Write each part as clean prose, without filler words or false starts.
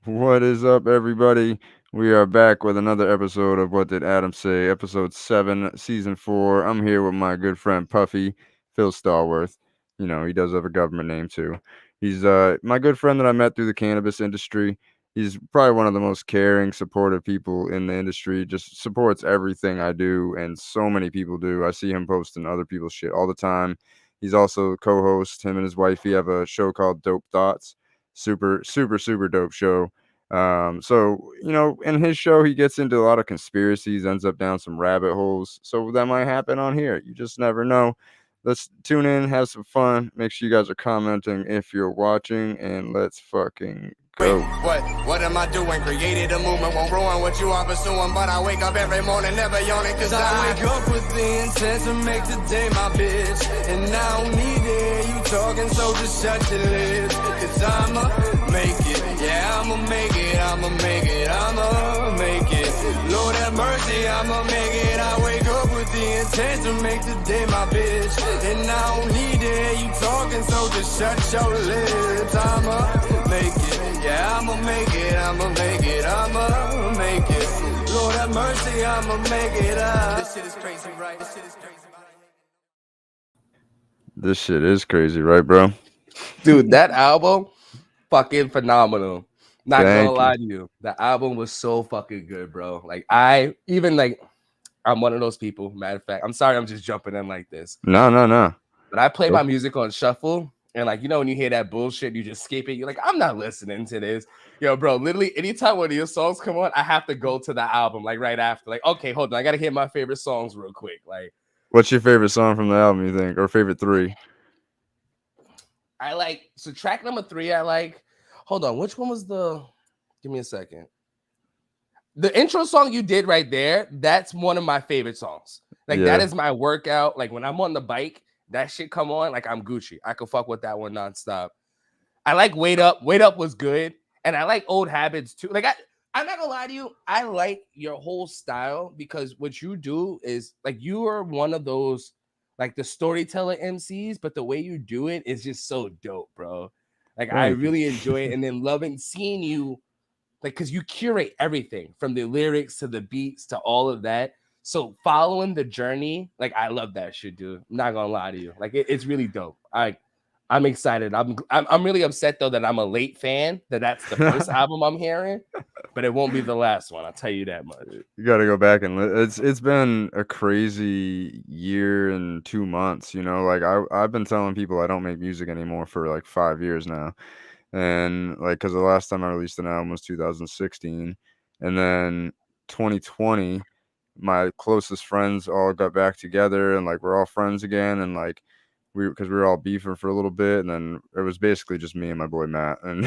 What is up, everybody? We are back with another episode of What Did Adam Say? Episode 7, Season 4. I'm here with my good friend Puffy, Phil Stallworth. You know, he does have a government name too. He's my good friend that I met through the cannabis industry. He's probably one of the most caring, supportive people in the industry. Just supports everything I do, and so many people do. I see him posting other people's shit all the time. He's also co-host. Him and his wife. He have a show called Dope Thoughts. Super, super, super dope show. So in his show, he gets into a lot of conspiracies, ends up down some rabbit holes. So that might happen on here. You just never know. Let's tune in, have some fun. Make sure you guys are commenting if you're watching, and let's fucking Wait, go. what am I doing? Created a movement, won't ruin what you are pursuing. But I wake up every morning, never yawning, cause I wake up with the intent to make the day my bitch. And I don't need to hear you talking, so just shut your lips. Cause I'ma make it, yeah, I'ma make it, I'ma make it, I'ma make it. Lord have mercy, I'ma make it. I wake up with the intent to make the day my bitch. And I don't need to hear you talking, so just shut your lips. I'ma make it. Yeah, I'ma make it, I'ma make it, I'ma make it. Lord have mercy, I'ma make it up. This shit is crazy, right? This shit is crazy, right? This shit is crazy, right, bro? Dude, that album, fucking phenomenal. Not gonna Thank you. lie to you. The album was so fucking good, bro. Like I even like I'm one of those people. Matter of fact, I'm sorry I'm just jumping in like this. No, no, no. But I play my Nope. music on shuffle. And like, when you hear that bullshit, you just skip it. You're like, I'm not listening to this. Yo, bro, literally anytime one of your songs come on, I have to go to the album like right after. Like, okay, hold on. I gotta hear my favorite songs real quick. Like, What's your favorite song from the album, you think? Or favorite three? I like so track number 3, I like. Hold on, which one was the give me a second. The intro song you did right there, that's one of my favorite songs. Like that Yeah. is my workout. Like when I'm on the bike, that shit come on, like I'm Gucci. I could fuck with that one nonstop. I like Wait Up. Wait Up was good. And I like Old Habits too. Like I'm not gonna lie to you, I like your whole style because what you do is like you are one of those like the storyteller MCs, but the way you do it is just so dope, bro. Like I Thank you. really enjoy it, and then loving seeing you like because you curate everything from the lyrics to the beats to all of that. So following the journey, like I love that shit, dude. I'm not gonna lie to you. Like it's really dope. I'm excited. I'm really upset though that I'm a late fan. That's the first album I'm hearing, but it won't be the last one. I'll tell you that much. You got to go back and it's been a crazy year and 2 months. Like I've been telling people I don't make music anymore for like 5 years now, and like because the last time I released an album was 2016, and then 2020, my closest friends all got back together and like we're all friends again, and like because we were all beefing for a little bit, and then it was basically just me and my boy Matt, and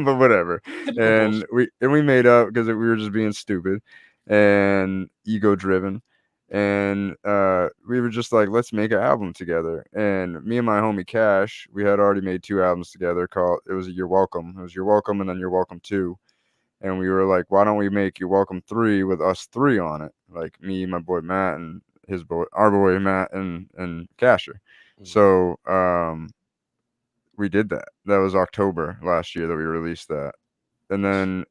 but whatever, Typical and bullshit. we made up because we were just being stupid and ego driven, and we were just like, let's make an album together. And me and my homie Cash, we had already made 2 albums together. Called it was You're Welcome. It was You're Welcome, and then You're Welcome 2. And we were like, why don't we make You're Welcome 3 with us three on it, like me, my boy Matt, and his boy, our boy Matt, and Casher. So we did that. That was October last year that we released that. And then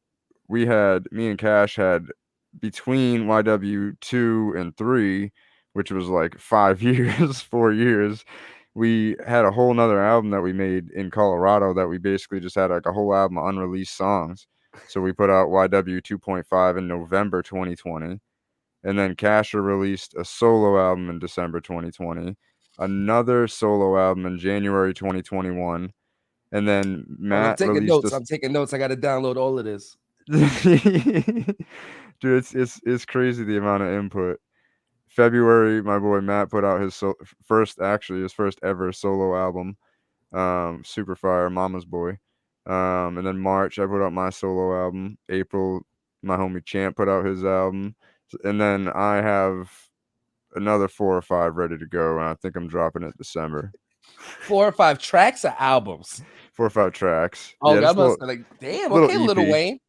we had me and Cash had between YW 2 and 3, which was like 5 years, 4 years, we had a whole nother album that we made in Colorado that we basically just had like a whole album of unreleased songs. So we put out YW 2.5 in November 2020, and then Casher released a solo album in December 2020, another solo album in January 2021, and then Hold on, I'm Matt taking released notes. a I'm taking notes. I got to download all of this. Dude, it's crazy the amount of input. February, my boy Matt put out his first ever solo album, Super Fire, Mama's Boy. And then March, I put out my solo album. April, my homie Champ put out his album, and then I have another 4 or 5 ready to go, and I think I'm dropping it December. 4 or 5 tracks or albums. 4 or 5 tracks. Oh, Yeah, that just a must like damn. little Okay, Little EP. Wayne.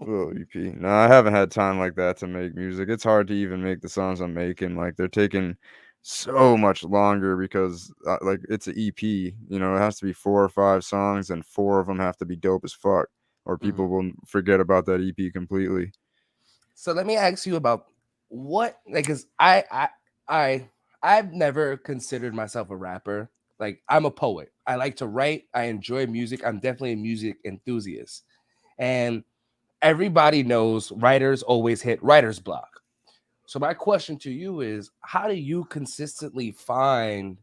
Little EP. No, I haven't had time like that to make music. It's hard to even make the songs I'm making. Like they're taking so much longer because like it's an EP. It has to be 4 or 5 songs, and 4 of them have to be dope as fuck. or people will forget about that EP completely. So let me ask you about what, like, cause I've never considered myself a rapper. Like, I'm a poet. I like to write. I enjoy music. I'm definitely a music enthusiast. And everybody knows writers always hit writer's block. So my question to you is, how do you consistently find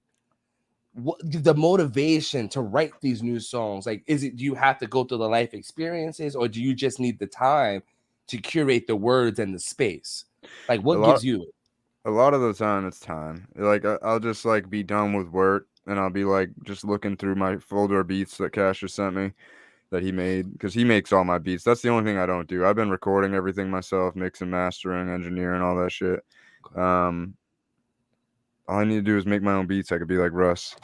what the motivation to write these new songs? Like, is it, do you have to go through the life experiences, or do you just need the time to curate the words and the space? Like, A what lot, gives you it? a lot of the time it's time. Like I'll just like be done with work and I'll be like just looking through my folder of beats that Casher sent me that he made because he makes all my beats. That's the only thing I don't do. I've been recording everything myself, mixing, mastering, engineering, all that shit. Um, all I need to do is make my own beats. I could be like Russ.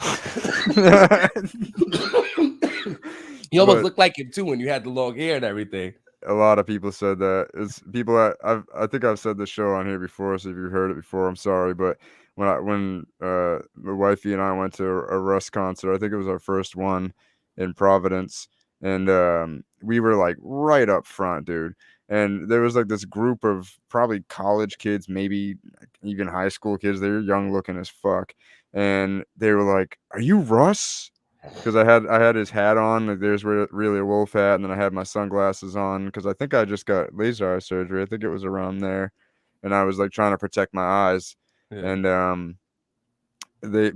You almost But look like him too when you had the long hair and everything. a lot of people said that. It's people that I think I've said this show on here before. So if you heard it before, I'm sorry. But when the wifey and I went to a Russ concert, I think it was our first one in Providence, and we were like right up front, dude. And there was like this group of probably college kids, maybe even high school kids. They were young looking as fuck, and they were like, "Are you Russ?" Because I had his hat on. Like, there's really a wolf hat, and then I had my sunglasses on because I think I just got laser eye surgery. I think it was around there, and I was like trying to protect my eyes. Yeah. And a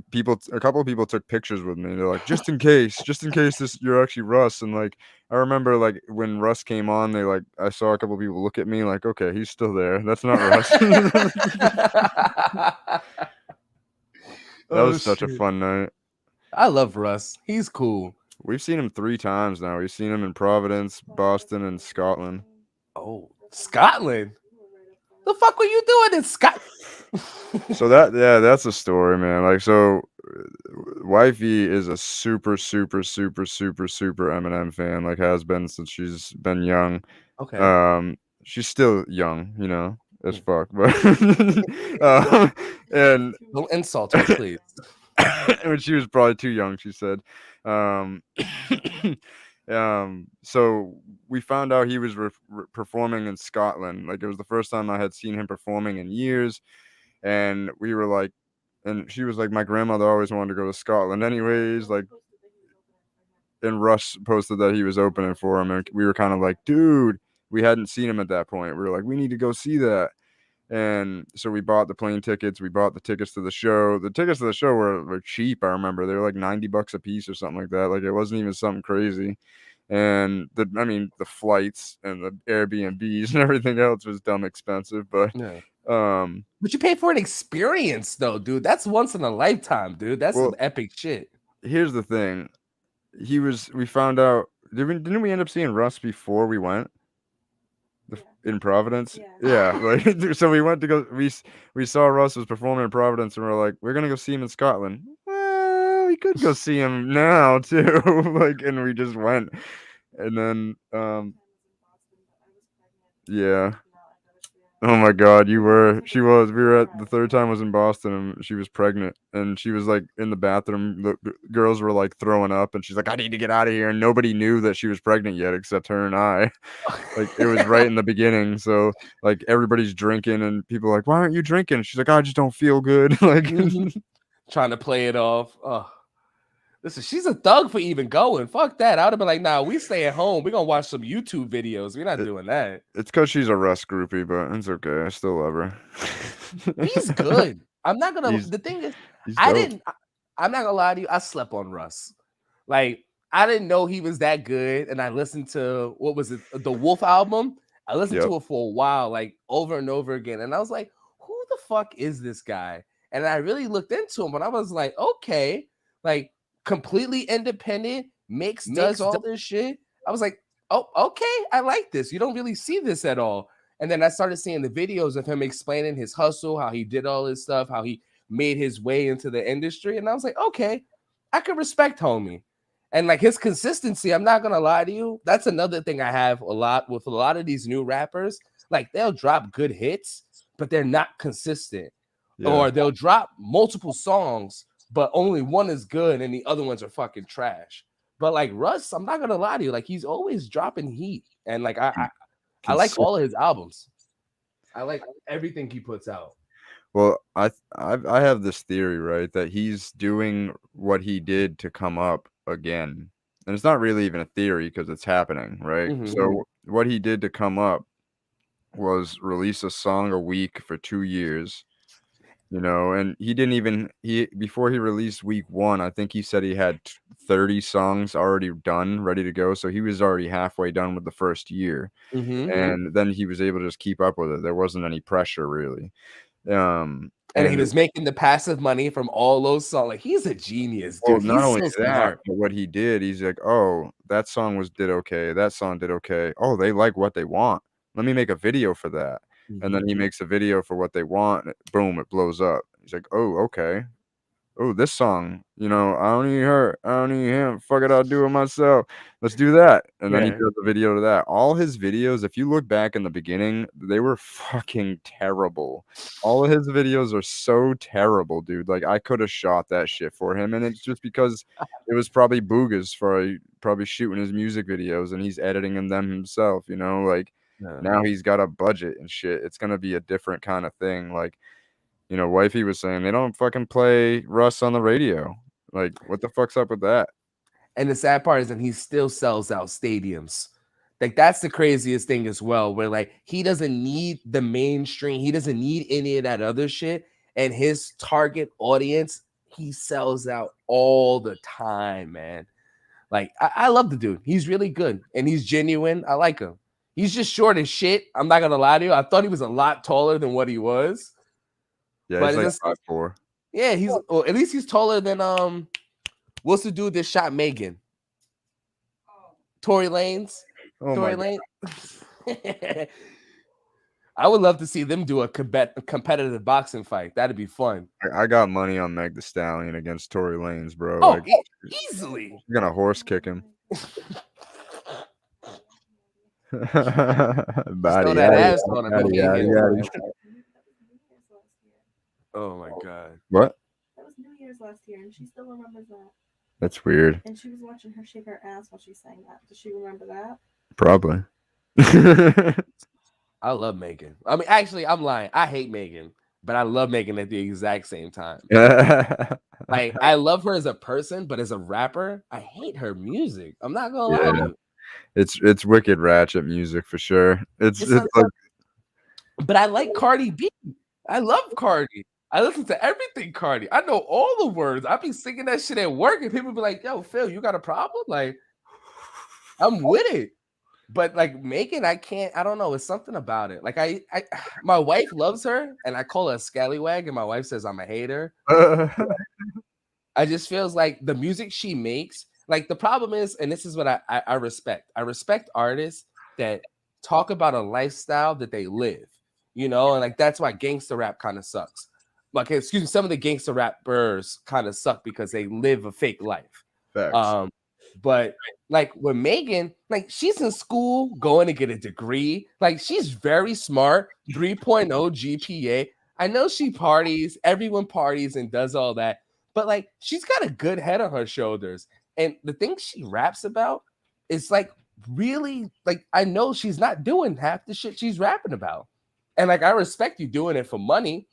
couple of people took pictures with me. They're like, just in case this you're actually Russ. And like I remember like when Russ came on, I saw a couple of people look at me like, okay, he's still there. That's not Russ. That was such a fun night. I love Russ. He's cool. We've seen him 3 times now. We've seen him in Providence, Boston, and Scotland. Oh, Scotland. The fuck were you doing in Scotland? So that's a story, man. Like, so wifey is a super Eminem fan, like has been since she's been young. Okay. She's still young, as fuck, but and Don't insult her, please. when she was probably too young, she said. Um, so we found out he was performing in Scotland. Like, it was the first time I had seen him performing in years, and we were like, and she was like, my grandmother always wanted to go to Scotland, anyways. Like, and Russ posted that he was opening for him, and we were kind of like, dude, we hadn't seen him at that point. We were like, we need to go see that. And so we bought the plane tickets. We bought the tickets to the show. The tickets to the show were cheap. I remember they were like $90 a piece or something like that. Like, it wasn't even something crazy. And the flights and the Airbnbs and everything else was dumb expensive. But Yeah. But you pay for an experience though, dude. That's once in a lifetime, dude. That's some epic shit. Here's the thing. We found out, didn't we end up seeing Russ before we went? In Providence? Yeah. Like, so we went to go, we saw Russ was performing in Providence, and we're like, we're gonna go see him in Scotland. Well, we could go see him now too. Like, and we just went. And then yeah. Oh my God, you were. She was. We were at the third time was in Boston, and she was pregnant, and she was like in the bathroom. The girls were like throwing up, and she's like, "I need to get out of here." And nobody knew that she was pregnant yet, except her and I. Like, it was right in the beginning, so like everybody's drinking, and people are like, "Why aren't you drinking?" She's like, "I just don't feel good." Like, trying to play it off. Oh, listen, she's a thug for even going. Fuck that. I would have been like, nah, we stay at home. We're gonna watch some YouTube videos. We're not doing that. It's because she's a Russ groupie, but it's okay. I still love her. He's good. I'm not gonna. The thing is, I'm not gonna lie to you. I slept on Russ. Like, I didn't know he was that good, and I listened to, what was it, the Wolf album. I listened to it for a while, like over and over again, and I was like, who the fuck is this guy? And I really looked into him, but I was like, okay, like, completely independent, does all this shit. I was like, oh, okay, I like this. You don't really see this at all. And then I started seeing the videos of him explaining his hustle, how he did all this stuff, how he made his way into the industry. And I was like, okay, I could respect homie. And like his consistency, I'm not gonna lie to you, that's another thing I have a lot with a lot of these new rappers. Like, they'll drop good hits, but they're not consistent. Or they'll drop multiple songs, but only one is good and the other ones are fucking trash. But like Russ, I'm not gonna lie to you, like he's always dropping heat, and like I like Consistent. all of his albums. I like everything he puts out. Well, I have this theory, right, that he's doing what he did to come up again. And it's not really even a theory because it's happening, right? Mm-hmm. So what he did to come up was release a song a week for 2 years, and he didn't even he before he released week 1, I think he said he had 30 songs already done, ready to go, so he was already halfway done with the first year. Mm-hmm. And then he was able to just keep up with it. There wasn't any pressure really. And he And was making the passive money from all those songs. Like he's a genius, well, dude. not He's only so that, smart. but what he did, he's like, "Oh, that song did okay. That song did okay. Oh, they like what they want. Let me make a video for that." And then he makes a video for what they want. And boom, it blows up. He's like, "Oh, okay. Oh, this song, I don't need her. I don't need him. Fuck it, I'll do it myself. Let's do that." And then he Yeah. does a video to that. All his videos, if you look back in the beginning, they were fucking terrible. All of his videos are so terrible, dude. Like I could have shot that shit for him, and it's just because it was probably Booga's for probably shooting his music videos, and he's editing them himself. Like Yeah. now he's got a budget and shit. It's gonna be a different kind of thing. Like wifey was saying they don't fucking play Russ on the radio. Like, what the fuck's up with that? And the sad part is that he still sells out stadiums. Like that's the craziest thing as well, where like he doesn't need the mainstream, he doesn't need any of that other shit. And his target audience, he sells out all the time, man. Like I love the dude. He's really good and he's genuine. I like him. He's just short as shit. I'm not gonna lie to you. I thought he was a lot taller than what he was. Yeah, But he's it's like just 5'4". yeah, he's well, at least he's taller than what's the dude that shot Megan? Tory Lanez. Oh my Tory god. Lane. I would love to see them do a competitive boxing fight. That'd be fun. I got money on Meg the Stallion against Tory Lanez, bro. Oh, Like, easily. you're gonna horse kick him. Just Body, throw that yaddy, ass on him. yaddy, He'll get yaddy, hit. yaddy. Oh my god. What? That was New Year's last year, and she still remembers that. That's weird. And she was watching her shake her ass while she sang that. Does she remember that? Probably. I love Megan. I mean, actually, I'm lying. I hate Megan, but I love Megan at the exact same time. Like, I love her as a person, but as a rapper, I hate her music. I'm not gonna lie to you. It's wicked ratchet music for sure. It's like, but I like Cardi B. I love Cardi. I listen to everything Cardi. I know all the words. I be singing that shit at work, and people be like, "Yo, Phil, you got a problem?" Like, I'm with it. But like Megan, I can't. I don't know. It's something about it. Like my wife loves her, and I call her a scallywag, and my wife says I'm a hater. I just feels like the music she makes. Like the problem is, and this is what I respect. I respect artists that talk about a lifestyle that they live. And like that's why gangster rap kind of sucks. Like, excuse me, some of the gangster rappers kind of suck because they live a fake life. facts. But like with Megan, like she's in school going to get a degree. Like she's very smart, 3.0 GPA. I know she parties, everyone parties and does all that, but like she's got a good head on her shoulders. And the things she raps about is like really like I know she's not doing half the shit she's rapping about. And like I respect you doing it for money,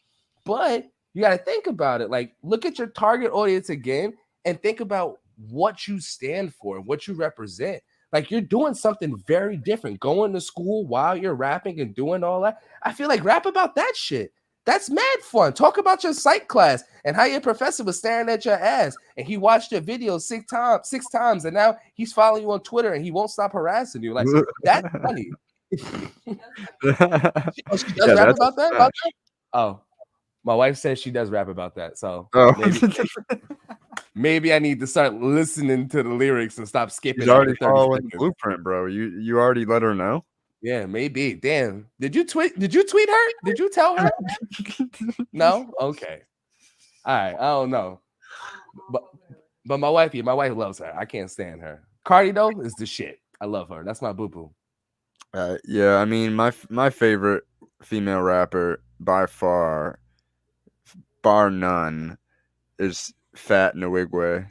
but you got to think about it. Like look at your target audience again and think about what you stand for, what you represent. Like you're doing something very different, going to school while you're rapping and doing all that. I feel like rap about that shit. That's mad fun. Talk about your psych class and how your professor was staring at your ass and he watched your video six times and now he's following you on Twitter and he won't stop harassing you. Like that's funny. She does rap about that? Oh, my wife says she does rap about that. So maybe I need to start listening to the lyrics and stop skipping. She's already following the blueprint, bro. You already let her know? Yeah, maybe. Damn. Did you tweet her? Did you tell her? No? Okay. All right. I don't know. But my wife loves her. I can't stand her. Cardi though is the shit. I love her. That's my boo-boo. Yeah, I mean my favorite female rapper by far, bar none, is Fat Nwigwe.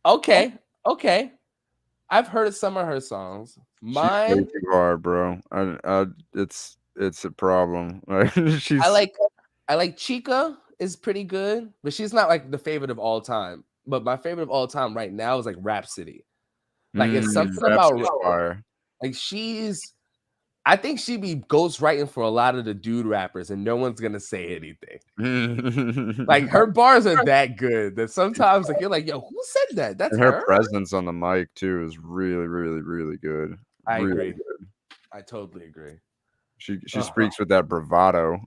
Okay. Okay, I've heard some of her songs. She's way Mine, too hard, bro. It's a problem. Like I she's like I like Chica is pretty good, but she's not like the favorite of all time. But my favorite of all time right now is like Rhapsody. Like it's something Rhapsody's about fire. like I think she be ghostwriting for a lot of the dude rappers, and no one's gonna say anything. Like her bars are that good that sometimes like you're like, yo, who said that? That's And her her. presence on the mic too is really, really, really good. I Really agree. good. I totally agree. She Ugh. speaks with that bravado.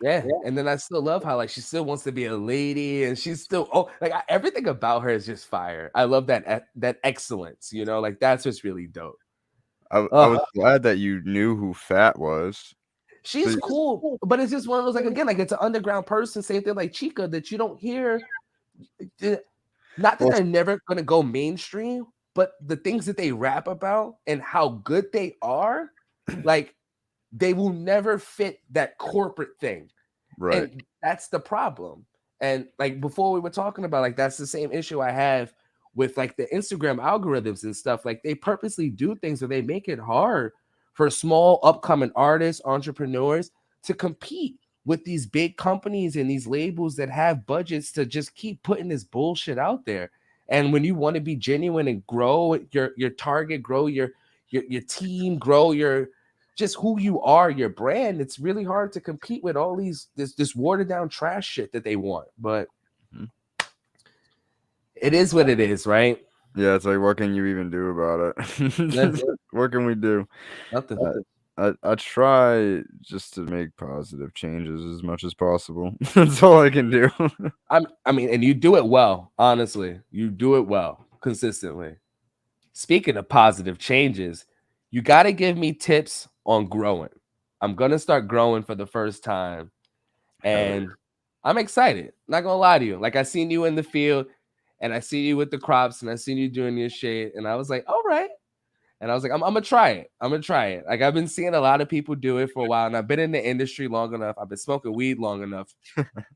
Yeah, and then I still love how like she still wants to be a lady, and she's still everything about her is just fire. I love that excellence, you know, like that's what's really dope. I was glad that you knew who Fat was. She's So- cool, but it's just one of those like again, like it's an underground person, same thing like Chica that you don't hear. Not that Well, they're never gonna go mainstream, but the things that they rap about and how good they are, like they will never fit that corporate thing. right. And that's the problem. And like before we were talking about like that's the same issue I have with like the Instagram algorithms and stuff. Like they purposely do things where they make it hard for small upcoming artists, entrepreneurs to compete with these big companies and these labels that have budgets to just keep putting this bullshit out there. And when you want to be genuine and grow your target, grow your team, grow your just who you are, your brand, it's really hard to compete with all this watered down trash shit that they want. But it is what it is, right? Yeah, it's like what can you even do about it? What can we do? Nothing. I try just to make positive changes as much as possible. That's all I can do. I mean, and you do it well, honestly. You do it well, consistently. Speaking of positive changes, you got to give me tips on growing. I'm going to start growing for the first time. And I'm excited. Not going to lie to you. Like I seen you in the field and I see you with the crops and I seen you doing your shit. And I was like, all right. And I was like, I'm gonna try it. I'm gonna try it. Like I've been seeing a lot of people do it for a while, and I've been in the industry long enough. I've been smoking weed long enough,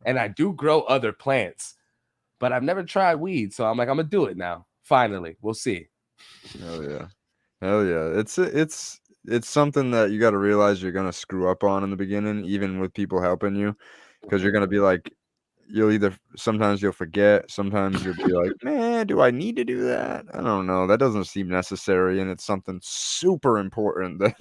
and I do grow other plants, but I've never tried weed. So I'm like, I'm gonna do it now. Finally, we'll see. Hell yeah! It's something that you got to realize you're gonna screw up on in the beginning, even with people helping you, because you're gonna be like, sometimes you'll forget, sometimes you'll be like, man, do I need to do that? I don't know. That doesn't seem necessary, and it's something super important that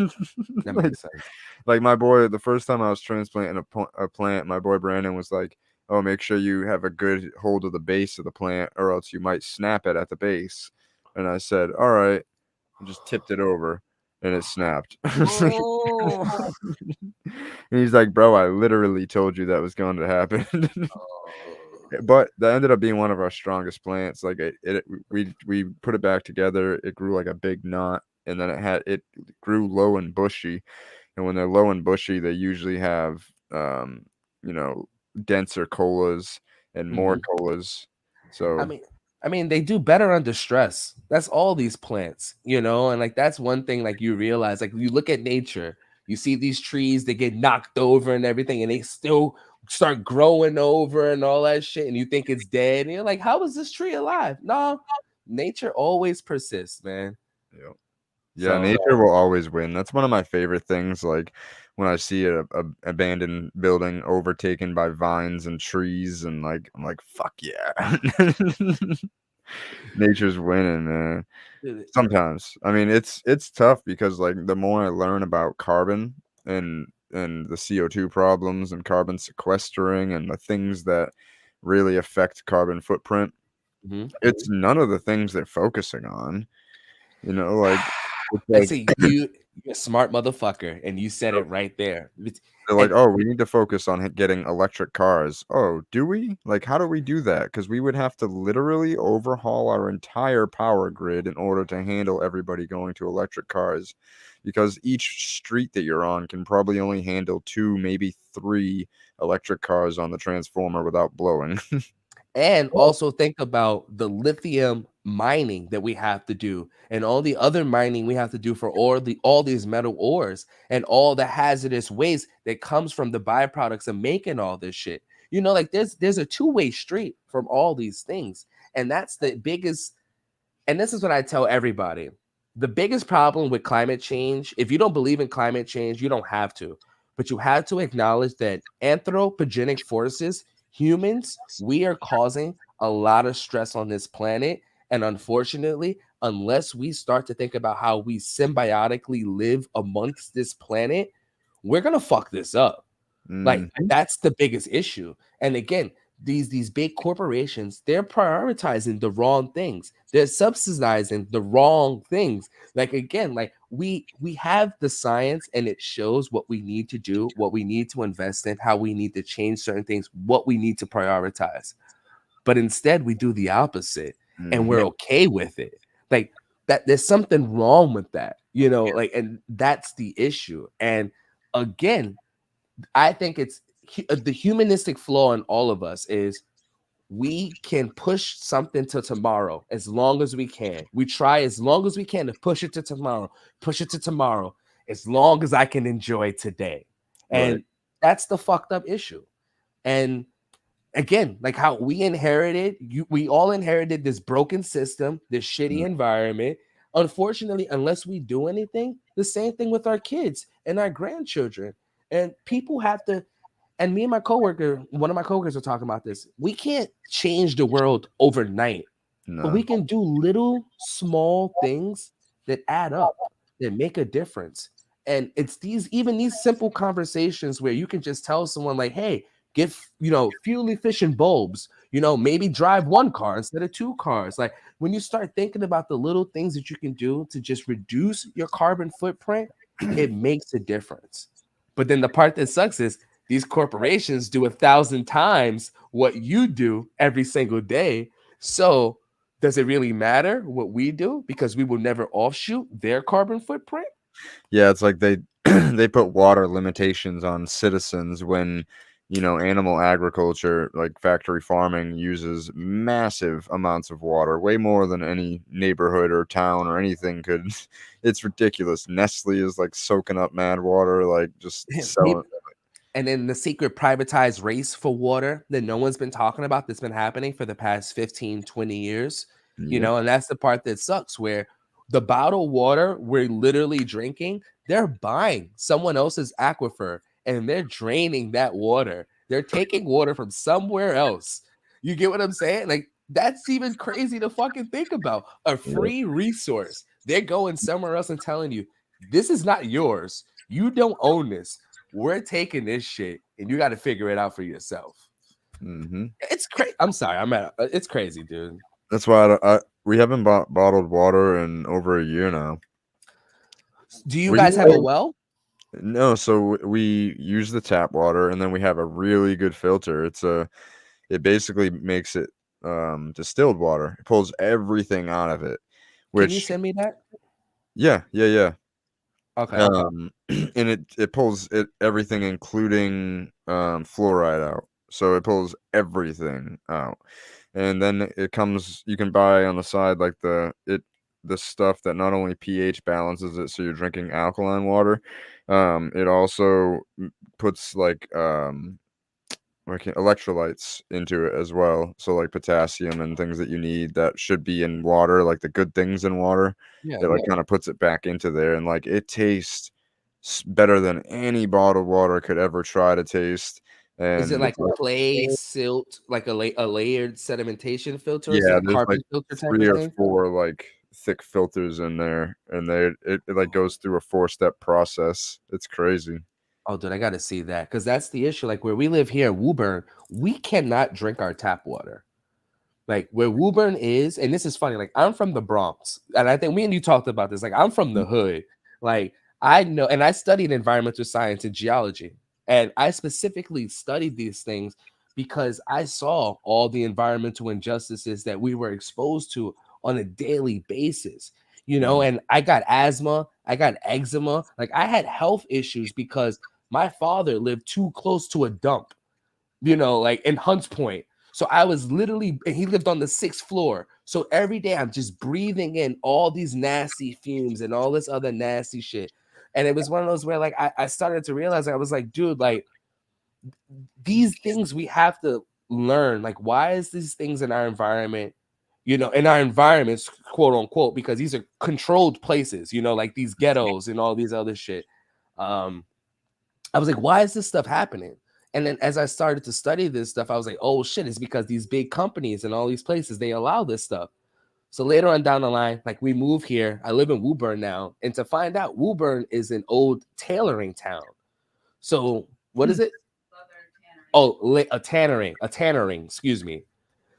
That like, makes sense. like my boy, the first time I was transplanting a plant, my boy Brandon was like, oh, make sure you have a good hold of the base of the plant, or else you might snap it at the base. And I said, all right, I just tipped it over, and it snapped. Oh. And he's like, bro, I literally told you that was going to happen. But that ended up being one of our strongest plants. Like we put it back together. It grew like a big knot, and then it grew low and bushy. And when they're low and bushy, they usually have denser colas and more colas. So I mean, they do better under stress. That's all these plants, you know, and like that's one thing like you realize, like you look at nature, you see these trees, they get knocked over and everything, and they still start growing over and all that shit, and you think it's dead, and you're like, how is this tree alive? No, nature always persists, man. yeah, nature will always win. That's one of my favorite things. Like when I see a abandoned building overtaken by vines and trees, and like I'm like, fuck yeah. Nature's winning, man. Sometimes. I mean, it's tough because like the more I learn about carbon and the CO2 problems and carbon sequestering and the things that really affect carbon footprint, it's none of the things they're focusing on. You know, like I see you're a smart motherfucker, and you said it right there. they're like, oh, we need to focus on getting electric cars. Oh, do we? Like, how do we do that? Because we would have to literally overhaul our entire power grid in order to handle everybody going to electric cars. Because each street that you're on can probably only handle 2, maybe 3 electric cars on the transformer without blowing. And also think about the lithium mining that we have to do and all the other mining we have to do for all these metal ores and all the hazardous waste that comes from the byproducts of making all this shit. You know, like there's a two-way street from all these things. And that's the biggest And this is what I tell everybody. The biggest problem with climate change, if you don't believe in climate change, you don't have to. But you have to acknowledge that anthropogenic forces, humans, we are causing a lot of stress on this planet. And unfortunately, unless we start to think about how we symbiotically live amongst this planet, we're going to fuck this up. Like Mhm. that's the biggest issue. And again, these big corporations, they're prioritizing the wrong things. They're subsidizing the wrong things. Like again, like we have the science and it shows what we need to do, what we need to invest in, how we need to change certain things, what we need to prioritize. But instead we do the opposite and Mhm. we're okay with it. Like that there's something wrong with that, you know, like and that's the issue. And again, I think it's the humanistic flaw in all of us is we can push something to tomorrow as long as we can. We try as long as we can to push it to tomorrow, push it to tomorrow, as long as I can enjoy today. Right. And that's the fucked up issue. And again, like how we all inherited this broken system, this shitty Mm. environment. Unfortunately, unless we do anything, the same thing with our kids and our grandchildren. And people have to, and me and my coworker, one of my coworkers are talking about this. We can't change the world overnight, but No. we can do little small things that add up, that make a difference. And it's even these simple conversations where you can just tell someone like, hey, get fuel efficient bulbs, maybe drive one car instead of two cars. Like when you start thinking about the little things that you can do to just reduce your carbon footprint, it makes a difference. But then the part that sucks is these corporations do 1,000 times what you do every single day. So does it really matter what we do because we will never offshoot their carbon footprint? Yeah, it's like they they put water limitations on citizens when, animal agriculture, like factory farming, uses massive amounts of water, way more than any neighborhood or town or anything could. It's ridiculous. Nestle is like soaking up mad water, like just selling. And then the secret privatized race for water that no one's been talking about that's been happening for the past 15, 20 years, Yep. and that's the part that sucks where the bottled water we're literally drinking, they're buying someone else's aquifer and they're draining that water. They're taking water from somewhere else. You get what I'm saying? Like that's even crazy to fucking think about. A Yep. free resource. They're going somewhere else and telling you, this is not yours. You don't own this. We're taking this shit and you got to figure it out for yourself. Mm-hmm. It's crazy. I'm sorry. It's crazy, dude. That's why we haven't bought bottled water in over a year now. Do you We guys have a well? No, so we use the tap water, and then we have a really good filter. It basically makes it distilled water. It pulls everything out of it, Can you which send me that? yeah. Okay. And it pulls everything, including fluoride out. So it pulls everything out, and then it comes. You can buy on the side like the stuff that not only pH balances it, so you're drinking alkaline water. It also puts like electrolytes into it as well. So like potassium and things that you need that should be in water, like the good things in water. Yeah. It like kind of puts it back into there, and like it tastes better than any bottled water could ever try to taste. Is it And like clay, silt, like a layered sedimentation filter? Is it yeah, a there's like carbon filter type 3 of or thing? 4 like thick filters in there, and it like goes through a 4-step process. It's crazy. Oh, dude, I got to see that because that's the issue. Like where we live here in Woburn, we cannot drink our tap water. Like where Woburn is, and this is funny. Like I'm from the Bronx, and I think me and you talked about this. Like I'm from the hood. Like I know, and I studied environmental science and geology, and I specifically studied these things because I saw all the environmental injustices that we were exposed to on a daily basis. Mm. And I got asthma, I got eczema, like I had health issues because my father lived too close to a dump, like in Hunts Point. So I was literally, and he lived on the 6th floor. So every day I'm just breathing in all these nasty fumes and all this other nasty shit. And it was one of those where like I started to realize, I was like, dude, like these things we have to learn. Like, why is these things in our environment you know, in our environments, quote unquote, because these are controlled places, you know, like these ghettos and all these other shit. I was like, why is this stuff happening? And then as I started to study this stuff, I was like, oh shit, it's because these big companies and all these places, they allow this stuff. So later on down the line, like we move here, I live in Woburn now, and to find out, Woburn is an old tailoring town. So what is it? Oh, a tannering, excuse me.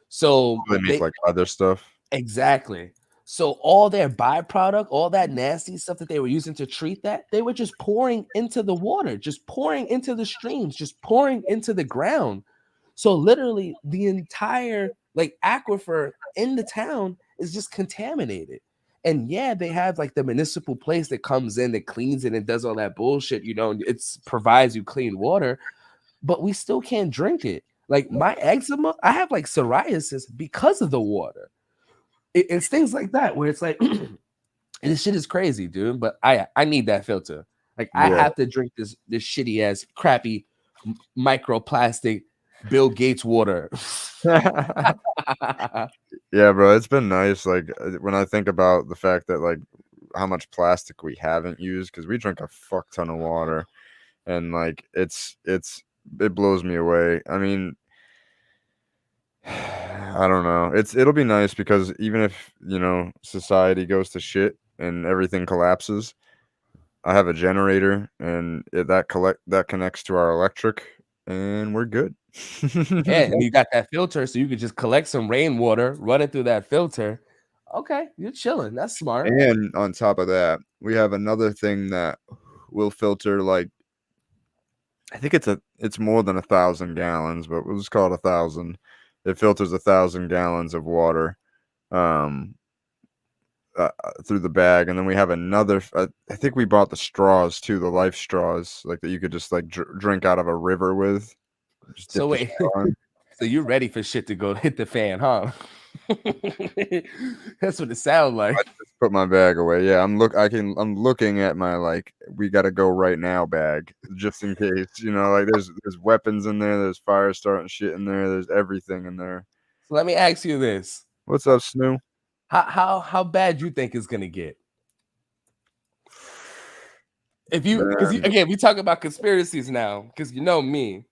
So They make like other stuff. exactly. So all their byproduct, all that nasty stuff that they were using to treat that, they were just pouring into the water, just pouring into the streams, just pouring into the ground. So literally the entire like aquifer in the town is just contaminated. And yeah, they have like the municipal place that comes in that cleans it and does all that bullshit, you know, it's provides you clean water, but we still can't drink it. Like my eczema, I have like psoriasis because of the water. It's things like that where it's like this shit is crazy, dude. But I need that filter. Like I have to drink this shitty ass crappy microplastic Bill Gates water. Yeah, bro, it's been nice. Like when I think about the fact that like how much plastic we haven't used, because we drink a fuck ton of water, and like it blows me away. I mean, I don't know. It'll be nice because even if, you know, society goes to shit and everything collapses, I have a generator and that connects to our electric and we're good. Yeah, and you got that filter, so you could just collect some rainwater, run it through that filter. Okay, you're chilling. That's smart. And on top of that, we have another thing that will filter like I think it's more than 1,000 gallons, but we'll just call it 1,000. It filters 1,000 gallons of water um, through the bag, and then we have another. I think we bought the straws too, the life straws, like that you could just like drink out of a river with. Just dip So the wait, straw in. so you're ready for shit to go hit the fan, huh? That's what it sounds like. Just put my bag away. Yeah, I'm looking at my like we gotta go right now bag just in case. You know, like there's weapons in there, there's fire starting shit in there, there's everything in there. So let me ask you this: What's up, Snoo? how bad you think it's gonna get? If you, because Man, again, we talk about conspiracies now, because you know me.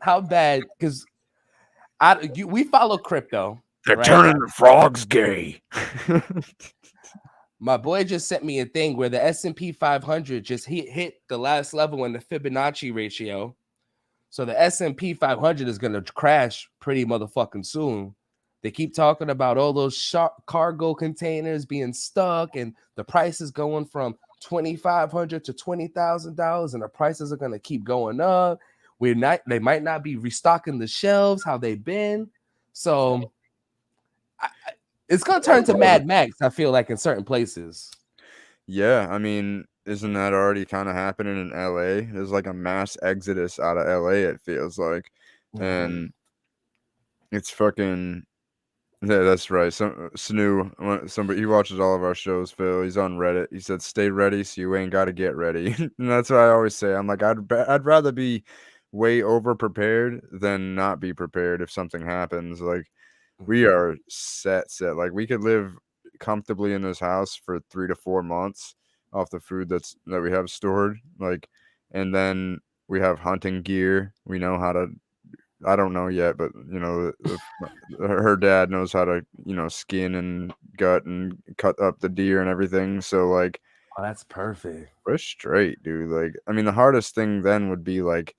How bad? Because we follow crypto. they're Right? turning the frogs gay. My boy just sent me a thing where the S&P 500 just hit the last level in the Fibonacci ratio. So the S&P 500 is going to crash pretty motherfucking soon. They keep talking about all those cargo containers being stuck and the prices going from $2,500 to $20,000 and the prices are going to keep going up. They might not be restocking the shelves how they've been. So it's going to turn to Mad Max, I feel like, in certain places. Yeah, I mean, isn't that already kind of happening in LA? There's like a mass exodus out of LA, it feels like. And it's fucking yeah, that's right. Somebody he watches all of our shows, Phil. He's on Reddit. He said, "Stay ready, so you ain't got to get ready." And that's what I always say. I'm like, I'd rather be way over prepared than not be prepared if something happens. Like we are set. Like we could live comfortably in this house for 3 to 4 months off the food that we have stored. Like, and then we have hunting gear. We know how to. I don't know yet, but you know, her dad knows how to, you know, skin and gut and cut up the deer and everything. So like, Oh, that's perfect. we're straight, dude. Like, I mean, the hardest thing then would be like,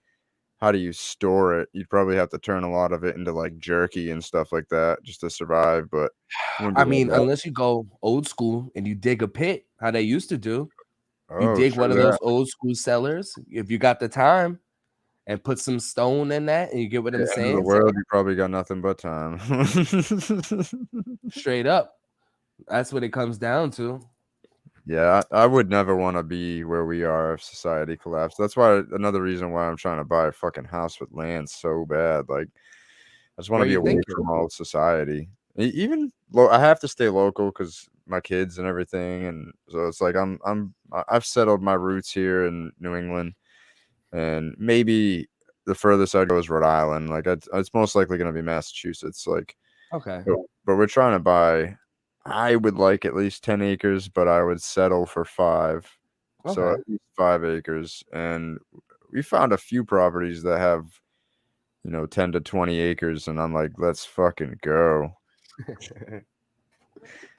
how do you store it? You'd probably have to turn a lot of it into like jerky and stuff like that just to survive. But I mean, unless you go old school and you dig a pit, how they used to do. You oh, dig true one of that. those old school cellars if you got the time and put some stone in that and you get what I'm End of the saying? world, you probably got nothing but time. Straight up. That's what it comes down to. Yeah, I would never want to be where we are if society collapsed. That's why another reason why I'm trying to buy a fucking house with land so bad. Like, I just want Where to be you away thinking? from all society. Even I have to stay local because my kids and everything, and so it's like I've settled my roots here in New England, and maybe the furthest I'd go is Rhode Island. Like, it's most likely going to be Massachusetts. Like, Okay. but we're trying to buy. I would like at least 10 acres, but I would settle for 5. So Okay. at least 5 acres. And we found a few properties that have, 10 to 20 acres, and I'm like, let's fucking go.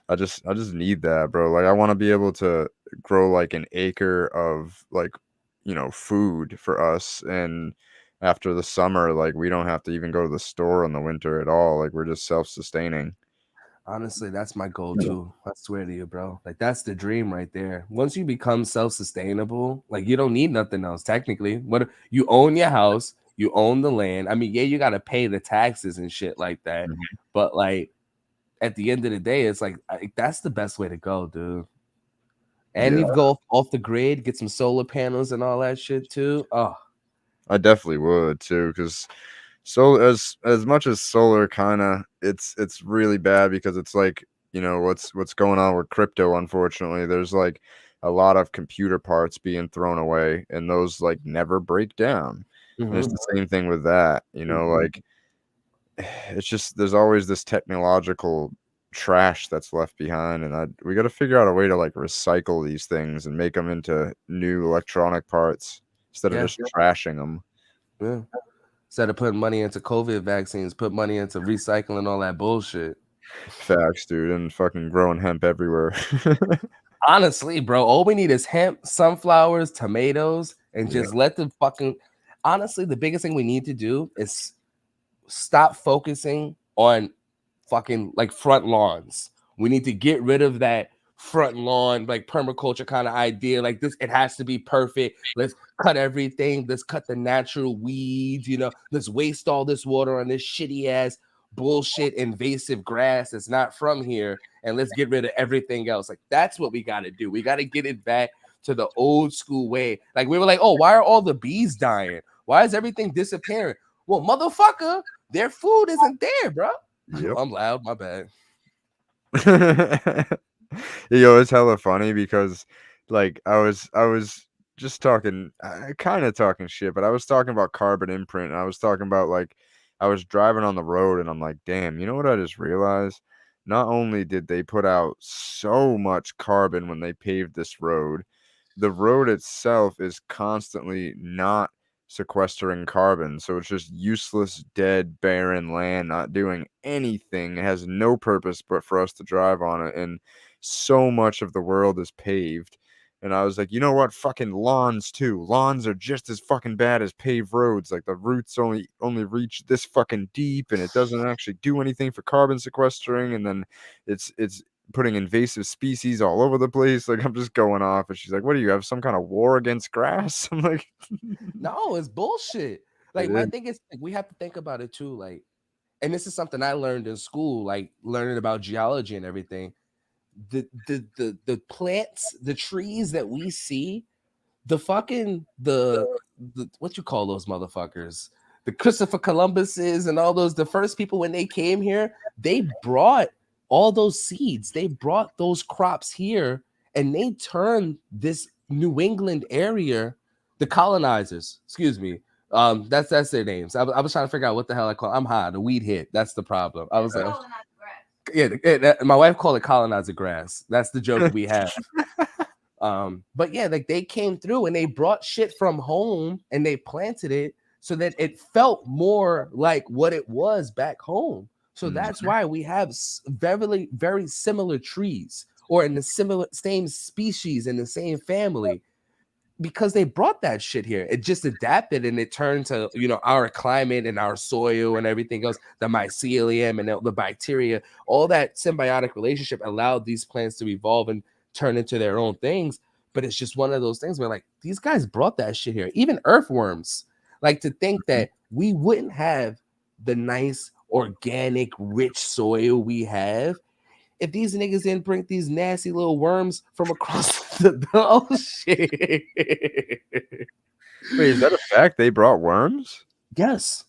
I just need that, bro. Like I want to be able to grow like an acre of like, food for us, and after the summer, like we don't have to even go to the store in the winter at all. Like we're just self-sustaining. Honestly, that's my goal too. I swear to you, bro. Like that's the dream right there. Once you become self-sustainable, like you don't need nothing else. Technically, what you own your house, you own the land. I mean, yeah, you got to pay the taxes and shit like that, Mhm. but like at the end of the day, it's like that's the best way to go, dude. And Yeah, you go off the grid, get some solar panels and all that shit too. Oh, I definitely would too, because as much as solar kind of it's really bad because it's like what's going on with crypto. Unfortunately, there's like a lot of computer parts being thrown away, and those like never break down. And it's mhm. the same thing with that. Like it's just there's always this technological trash that's left behind, and we got to figure out a way to like recycle these things and make them into new electronic parts instead of Yeah, just trashing them. yeah. Instead of putting money into COVID vaccines, put money into recycling all that bullshit. Facts, dude, and fucking growing hemp everywhere. Honestly, bro, all we need is hemp, sunflowers, tomatoes, and Yeah. just let the fucking. Honestly, the biggest thing we need to do is stop focusing on fucking like front lawns. We need to get rid of that front lawn, like permaculture kind of idea. Like this, it has to be perfect. Let's cut everything. Let's cut the natural weeds. Let's waste all this water on this shitty ass bullshit invasive grass that's not from here, and let's get rid of everything else. Like that's what we got to do. We got to get it back to the old school way. Like we were like, oh, why are all the bees dying? Why is everything disappearing? Well, motherfucker, their food isn't there, bro. Yep. I'm loud. My bad. Yo, it's hella funny because like I was just talking kind of talking shit, but I was talking about carbon imprint, and I was talking about like I was driving on the road, and I'm like, damn, you know what I just realized? Not only did they put out so much carbon when they paved this road, the road itself is constantly not sequestering carbon. So it's just useless, dead, barren land, not doing anything. It has no purpose but for us to drive on it. And so much of the world is paved. And I was like, you know what? Fucking lawns too. Lawns are just as fucking bad as paved roads. Like the roots only reach this fucking deep, and it doesn't actually do anything for carbon sequestering. And then it's putting invasive species all over the place. Like I'm just going off, and she's like, "What do you have? Some kind of war against grass?" I'm like, No, it's bullshit. Like "It my is." thing is like, we have to think about it too. Like, and this is something I learned in school, like learning about geology and everything. The plants, the trees that we see, the fucking the what you call those motherfuckers, the Christopher Columbuses and all those, the first people when they came here, they brought all those seeds, they brought those crops here, and they turned this New England area, the colonizers, excuse me. That's their names. I was trying to figure out what the hell I call. I'm high. The weed hit. That's the problem. I was like, yeah, my wife called it colonizer grass. That's the joke we have. But yeah, like they came through and they brought shit from home and they planted it so that it felt more like what it was back home. So that's why we have very, very similar trees, or in the same species in the same family, because they brought that shit here. It just adapted and it turned to our climate and our soil and everything else. The mycelium and the bacteria, all that symbiotic relationship allowed these plants to evolve and turn into their own things. But it's just one of those things where like these guys brought that shit here. Even earthworms. Like to think that we wouldn't have the nice organic rich soil we have if these niggas didn't bring these nasty little worms from across the ocean. Wait, is that a fact? They brought worms? Yes.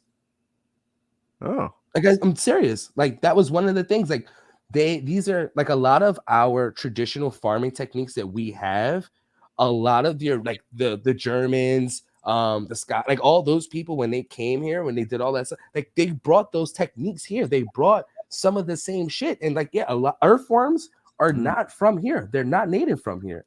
Oh, Like I'm serious. Like that was one of the things. Like these are like a lot of our traditional farming techniques that we have. A lot of the Germans, the Scott, like all those people when they came here, when they did all that stuff, like they brought those techniques here. They brought some of the same shit. And like, yeah, a lot earthworms are not from here. They're not native from here.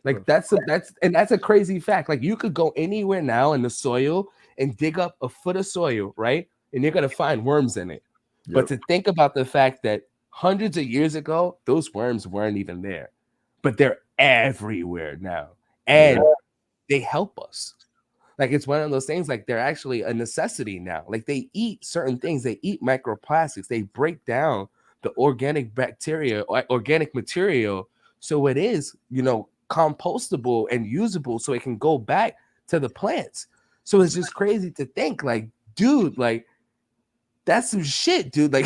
Like that's a crazy fact. Like you could go anywhere now in the soil and dig up a foot of soil, right? And you're gonna find worms in it. But to think about the fact that hundreds of years ago, those worms weren't even there, but they're everywhere now, and they help us. Like it's one of those things. Like they're actually a necessity now. Like they eat certain things. They eat microplastics. They break down the organic bacteria or organic material, so it is, you know, compostable and usable, so it can go back to the plants. So it's just crazy to think, like, dude, like that's some shit, dude. Like,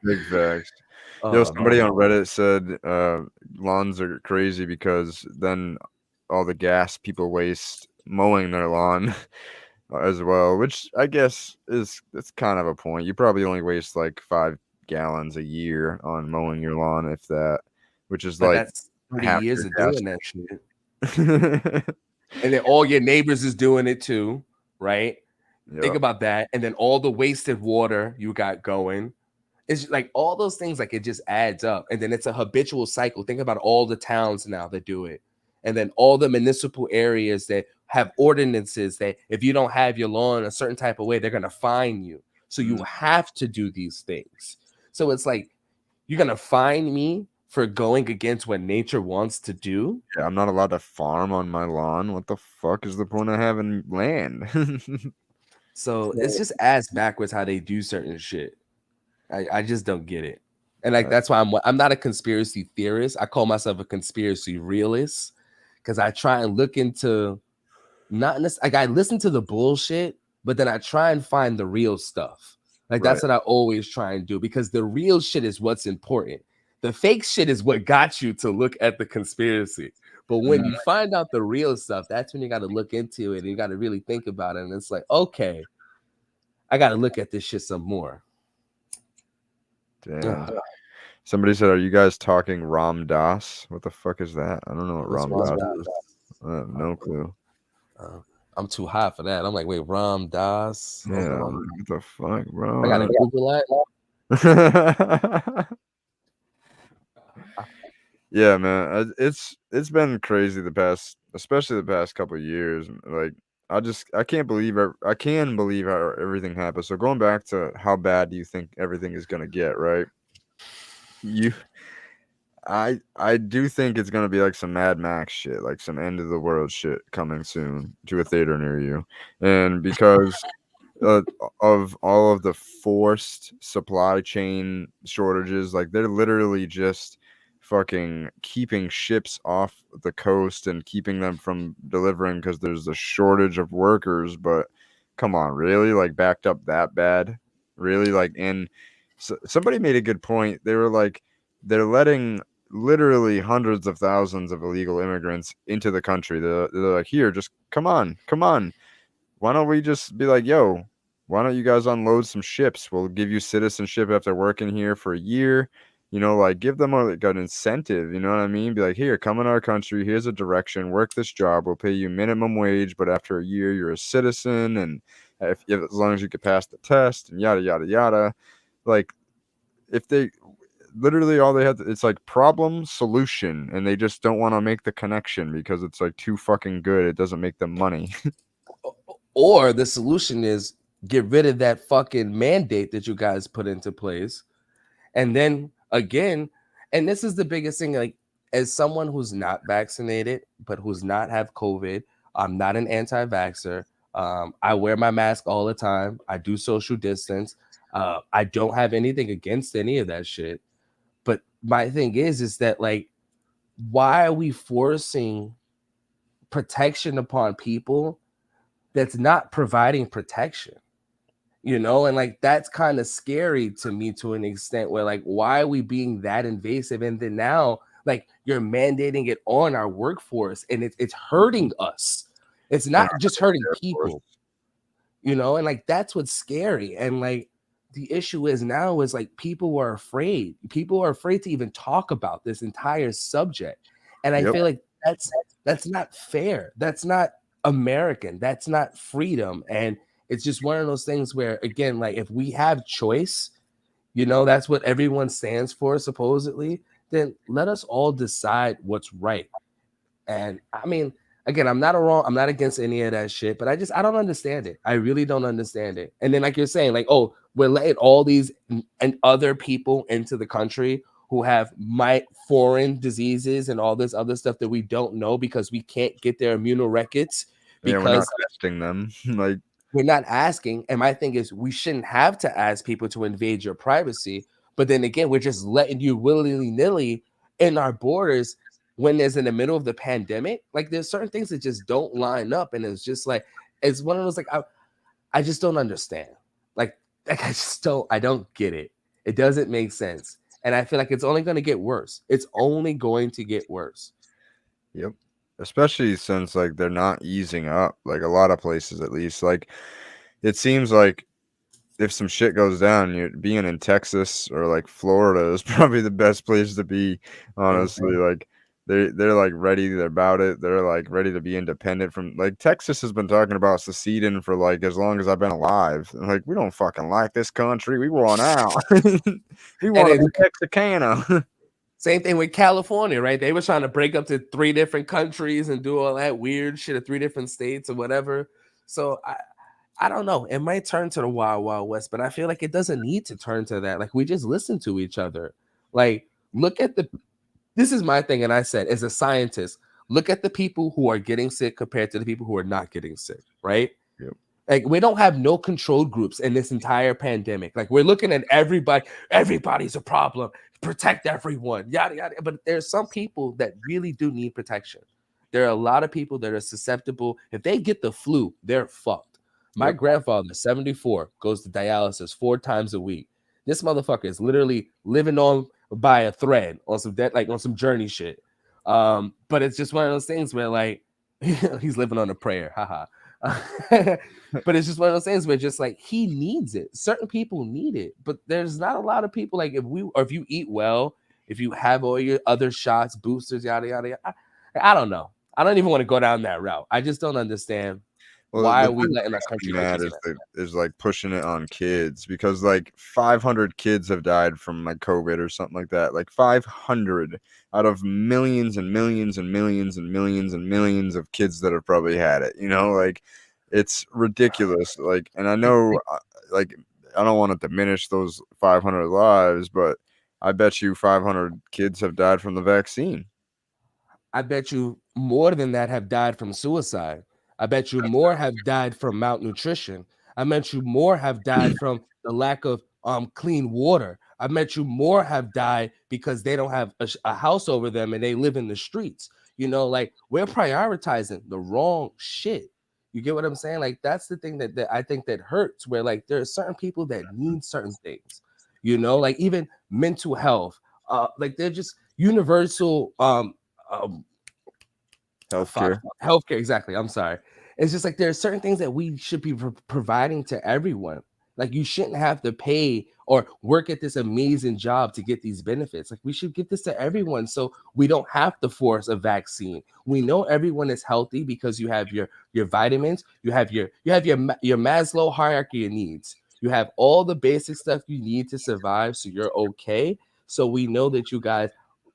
big facts. Yo, somebody on Reddit said lawns are crazy because then all the gas people waste mowing their lawn as well, which I guess it's kind of a point. You probably only waste like 5 gallons a year on mowing your lawn, if that, which is but like that's 30 half years your of gas doing that shit. tank. And then all your neighbors is doing it too, right? Think Yep. about that. And then all the wasted water you got going. It's like all those things, like it just adds up. And then it's a habitual cycle. Think about all the towns now that do it. And then all the municipal areas that have ordinances that if you don't have your lawn a certain type of way, they're going to fine you. So you have to do these things. So it's like, you're going to fine me for going against what nature wants to do? Yeah, I'm not allowed to farm on my lawn. What the fuck is the point of having land? So it's just ass backwards how they do certain shit. I just don't get it. And like that's why I'm not a conspiracy theorist. I call myself a conspiracy realist because I try and look into like I listen to the bullshit, but then I try and find the real stuff. Like that's what I always try and do, because the real shit is what's important. The fake shit is what got you to look at the conspiracy. But when you find out the real stuff, that's when you got to look into it and you got to really think about it. And it's like, okay, I got to look at this shit some more. Damn. Somebody said, "Are you guys talking Ram Dass? What the fuck is that? I don't know what Ram Dass is. I have no clue. I'm too high for that. I'm like, wait, Ram Dass? Yeah, what the fuck, bro? I gotta Google that. Yeah, man, it's been crazy especially the past couple of years. Like, I can believe how everything happened. So going back to how bad do you think everything is gonna get, right? I do think it's gonna be like some Mad Max shit, like some end of the world shit coming soon to a theater near you, and because of all of the forced supply chain shortages, like they're literally just fucking keeping ships off the coast and keeping them from delivering because there's a shortage of workers. But come on, really? Like backed up that bad? Really? Like, and somebody made a good point. They were like, they're letting literally hundreds of thousands of illegal immigrants into the country. They're like, here, just come on. Why don't we just be like, yo, why don't you guys unload some ships? We'll give you citizenship after working here for a year. You know, like give them like an incentive. You know what I mean? Be like, here, come in our country. Here's a direction. Work this job. We'll pay you minimum wage, but after a year, you're a citizen, and if as long as you can pass the test, and yada yada yada. Like, if they literally all they have, it's like problem solution, and they just don't want to make the connection because it's like too fucking good. It doesn't make them money. Or the solution is get rid of that fucking mandate that you guys put into place. And then again, and this is the biggest thing, like as someone who's not vaccinated, but who's not have COVID, I'm not an anti-vaxxer. I wear my mask all the time. I do social distance. I don't have anything against any of that shit. But my thing is that like, why are we forcing protection upon people that's not providing protection? You know, and like that's kind of scary to me to an extent where like, why are we being that invasive? And then now like you're mandating it on our workforce, and it's hurting us. It's not just hurting people, you know, and like that's what's scary. And like the issue is now is like people are afraid to even talk about this entire subject. And I feel like that's not fair. That's not American. That's not freedom. And it's just one of those things where, again, like if we have choice, You know, that's what everyone stands for, supposedly. Then let us all decide what's right. And I mean, again, I'm not against any of that shit, but I don't understand it. I really don't understand it. And then, like you're saying, like, oh, we're letting all these and other people into the country who have foreign diseases and all this other stuff that we don't know because we can't get their immuno records Yeah, we're not because testing them. Like, we're not asking. And my thing is, we shouldn't have to ask people to invade your privacy. But then again, we're just letting you willy-nilly in our borders when there's in the middle of the pandemic. Like, there's certain things that just don't line up. And it's just like, it's one of those, like, I just don't understand. Like I don't get it. It doesn't make sense. And I feel like it's only going to get worse. It's only going to get worse. yep. Especially since like they're not easing up, like a lot of places at least. Like it seems like if some shit goes down, you're being in Texas or like Florida is probably the best place to be, honestly. Like they're like ready about it. They're like ready to be independent from like Texas has been talking about seceding for like as long as I've been alive. And, like we don't fucking like this country. We want out. We And want to then be Texicana. same thing with California, right? They were trying to break up to 3 different countries and do all that weird shit at 3 different states or whatever. So I don't know. It might turn to the Wild Wild West, but I feel like it doesn't need to turn to that. Like we just listen to each other. Like look at this is my thing, and I said as a scientist, look at the people who are getting sick compared to the people who are not getting sick, right? Yep. Like we don't have no control groups in this entire pandemic. Like we're looking at everybody's a problem. Protect everyone, yada yada. But there's some people that really do need protection. There are a lot of people that are susceptible. If they get the flu, they're fucked. My grandfather, 74, goes to dialysis 4 times a week. This motherfucker is literally living on by a thread on some like on some journey shit. But it's just one of those things where like he's living on a prayer, haha. But it's just one of those things where just like he needs it. Certain people need it, but there's not a lot of people. Like if you eat well, if you have all your other shots, boosters, yada yada, yada I don't know. I don't even want to go down that route. I just don't understand why The are we thing that letting our makes country me go mad through is that? is like pushing it on kids because like 500 kids have died from like COVID or something like that. Like 500 out of millions and millions and millions and millions and millions of kids that have probably had it. You know, like it's ridiculous. Like, and I know, like, I don't want to diminish those 500 lives, but I bet you 500 kids have died from the vaccine. I bet you more than that have died from suicide. I bet you more have died from malnutrition. I bet you more have died from the lack of clean water. I bet you more have died because they don't have a house over them and they live in the streets. You know, like we're prioritizing the wrong shit. You get what I'm saying? Like that's the thing that I think that hurts. Where like there are certain people that need certain things. You know, like even mental health. Like they're just universal um Healthcare. healthcare, exactly. I'm sorry. It's just like there are certain things that we should be providing to everyone. Like you shouldn't have to pay or work at this amazing job to get these benefits. Like we should get this to everyone so we don't have to force a vaccine. We know everyone is healthy because you have your vitamins, you have your Maslow hierarchy of needs. You have all the basic stuff you need to survive so you're okay. So we know that you guys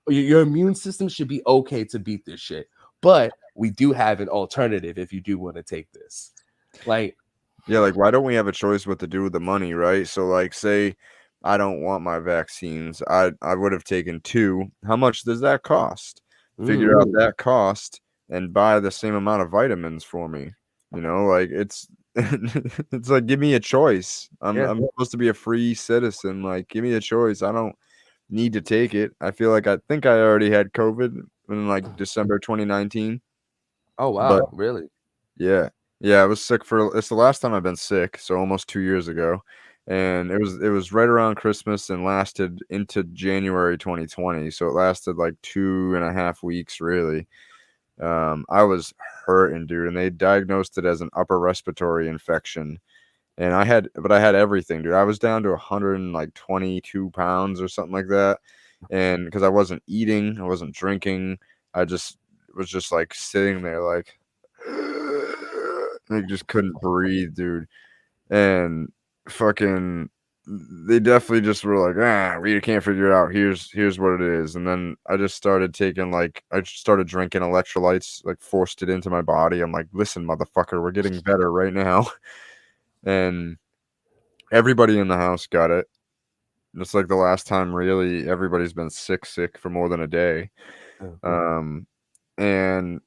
your immune system should be okay to beat this shit. But we do have an alternative if you do want to take this. Like, Yeah, like why don't we have a choice what to do with the money, right? So like say I don't want my vaccines. I would have taken 2. How much does that cost? Figure out that cost and buy the same amount of vitamins for me. You know, like it's it's like give me a choice. I'm supposed to be a free citizen. Like give me a choice. I don't need to take it. I feel like I think I already had COVID in like December 2019. oh But wow, really? yeah. Yeah, I was sick for it's the last time I've been sick, so almost 2 years ago. And it was right around Christmas and lasted into January 2020. So it lasted like 2.5 weeks really. I was hurting, dude, and they diagnosed it as an upper respiratory infection. And I had everything, dude. I was down to 122 pounds or something like that. And because I wasn't eating, I wasn't drinking, I just was just like sitting there like I just couldn't breathe, dude. And fucking they definitely just were like, we can't figure it out. Here's what it is. And then I just started taking I started drinking electrolytes, like forced it into my body. I'm like, listen, motherfucker, we're getting better right now. And everybody in the house got it. It's like the last time really everybody's been sick for more than a day. And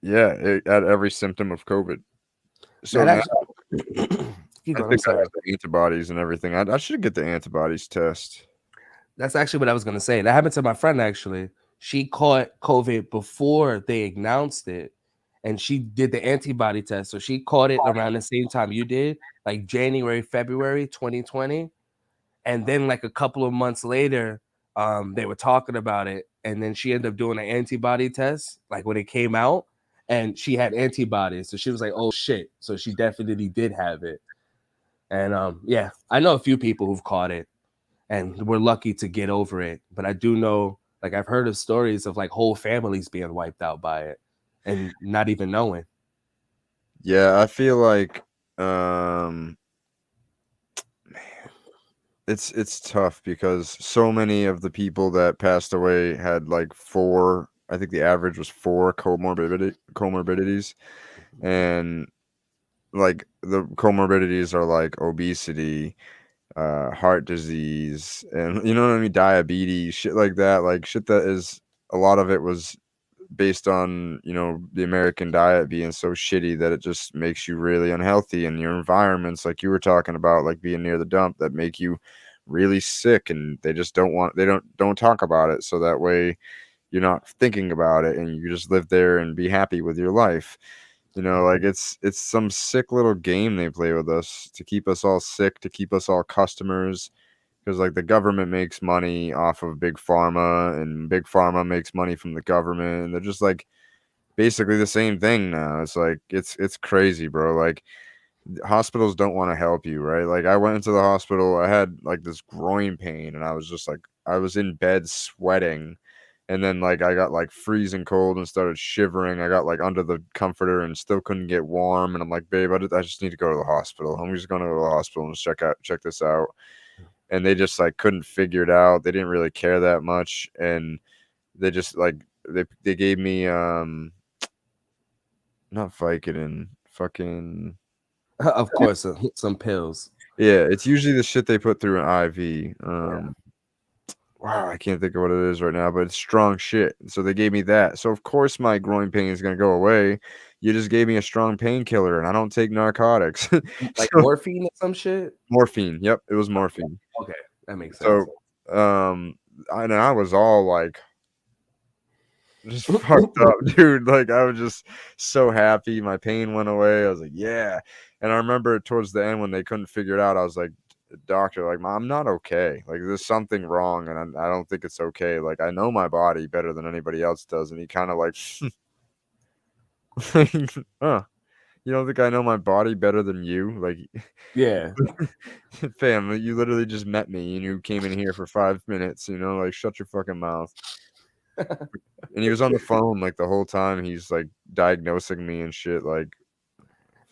yeah, it had every symptom of COVID. So now I think I have the antibodies and everything. I should get the antibodies test. That's actually what I was gonna say. That happened to my friend actually. She caught COVID before they announced it, and she did the antibody test. So she caught it around the same time you did, like January, February 2020. And then like a couple of months later, they were talking about it, and then she ended up doing an antibody test, like when it came out, and she had antibodies. So she was like, "Oh shit!" So she definitely did have it. And yeah, I know a few people who've caught it, and we're lucky to get over it. But I do know, like, I've heard of stories of like whole families being wiped out by it and not even knowing. Yeah, I feel like man, it's tough because so many of the people that passed away had like 4, I think the average was 4 comorbidities. And like the comorbidities are like obesity, heart disease, and you know what I mean, diabetes, shit like that, like shit that is a lot of it was based on, you know, the American diet being so shitty that it just makes you really unhealthy, and your environments like you were talking about, like being near the dump, that make you really sick, and they just don't talk about it, so that way you're not thinking about it and you just live there and be happy with your life. You know, like it's some sick little game they play with us to keep us all sick, to keep us all customers, because like the government makes money off of big pharma, and big pharma makes money from the government, and they're just like basically the same thing now. It's like it's crazy, bro. Like hospitals don't want to help you, right? Like I went into the hospital, I had like this groin pain, and I was just like, I was in bed sweating, and then like I got like freezing cold and started shivering. I got like under the comforter and still couldn't get warm, and I'm like, babe, I just need to go to the hospital. I'm just gonna go to the hospital and check this out. And they just like couldn't figure it out. They didn't really care that much, and they just like they gave me not Vicodin, fucking Of course, some pills. yeah, it's usually the shit they put through an IV. Wow, I can't think of what it is right now, but it's strong shit. So they gave me that. So of course my groin pain is gonna go away. You just gave me a strong painkiller, and I don't take narcotics. Like So, morphine or some shit. morphine. Yep, it was morphine. Okay, that makes sense. So, I was all like, just fucked up, dude. Like I was just so happy. My pain went away. I was like, yeah. And I remember towards the end when they couldn't figure it out, I was like, doctor, like, I'm not okay. Like there's something wrong, and I don't think it's okay. Like I know my body better than anybody else does. And he kind of like, huh? You don't think I know my body better than you? Like, Yeah. fam, you literally just met me and you came in here for 5 minutes, you know, like shut your fucking mouth. And he was on the phone like the whole time. He's like diagnosing me and shit. Like,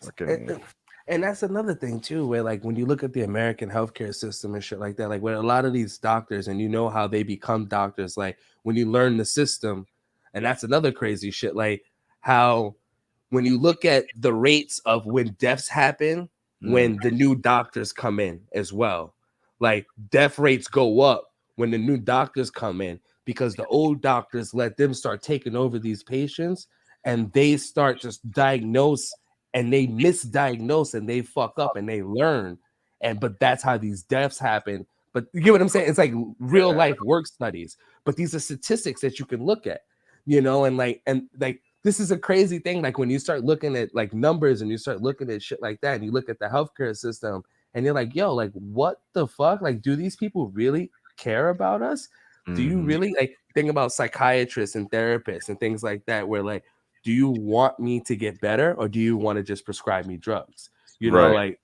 fucking. And that's another thing too, where like when you look at the American healthcare system and shit like that, like where a lot of these doctors, and you know how they become doctors, like when you learn the system, and that's another crazy shit, like how when you look at the rates of when deaths happen, when the new doctors come in as well, like death rates go up when the new doctors come in, because the old doctors let them start taking over these patients, and they start just diagnose, and they misdiagnose, and they fuck up, and they learn, but that's how these deaths happen. But you get what I'm saying? It's like real life work studies, but these are statistics that you can look at, you know, and like this is a crazy thing. Like when you start looking at like numbers and you start looking at shit like that, and you look at the healthcare system, and you're like, yo, like what the fuck? Like, do these people really care about us? Do you really like think about psychiatrists and therapists and things like that, where like, do you want me to get better, or do you want to just prescribe me drugs? You know, like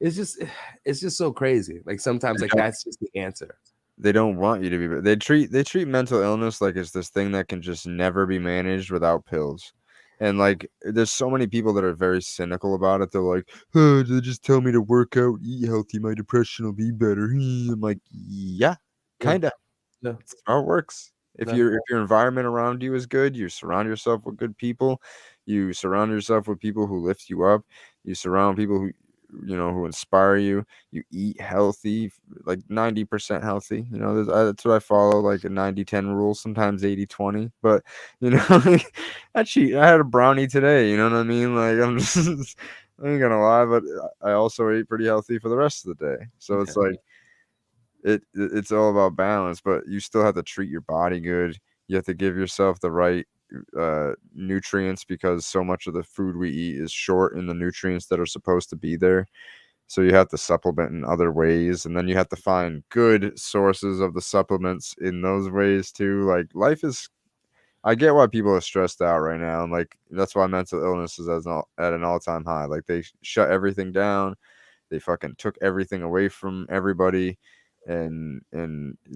it's just so crazy. Like sometimes like that's just the answer. They don't want you to be. They treat mental illness like it's this thing that can just never be managed without pills. And like, there's so many people that are very cynical about it. They're like, oh, they just tell me to work out, eat healthy, my depression will be better. I'm like, yeah, No, kind of. no, That's how it works. no. If your environment around you is good, you surround yourself with good people. You surround yourself with people who lift you up. You surround people who, who inspire you. You eat healthy, like 90% healthy. That's what I follow, like a 90-10 rule, sometimes 80-20. But, like, I cheat. I had a brownie today. You know what I mean? Like, I'm just, I ain't gonna lie, but I also ate pretty healthy for the rest of the day. So it's Yeah. like, it's all about balance, but you still have to treat your body good. You have to give yourself the right nutrients, because so much of the food we eat is short in the nutrients that are supposed to be there. So you have to supplement in other ways, and then you have to find good sources of the supplements in those ways too. Like, life is, I get why people are stressed out right now, and like that's why mental illness is at an all-time high. Like, they shut everything down, they fucking took everything away from everybody. And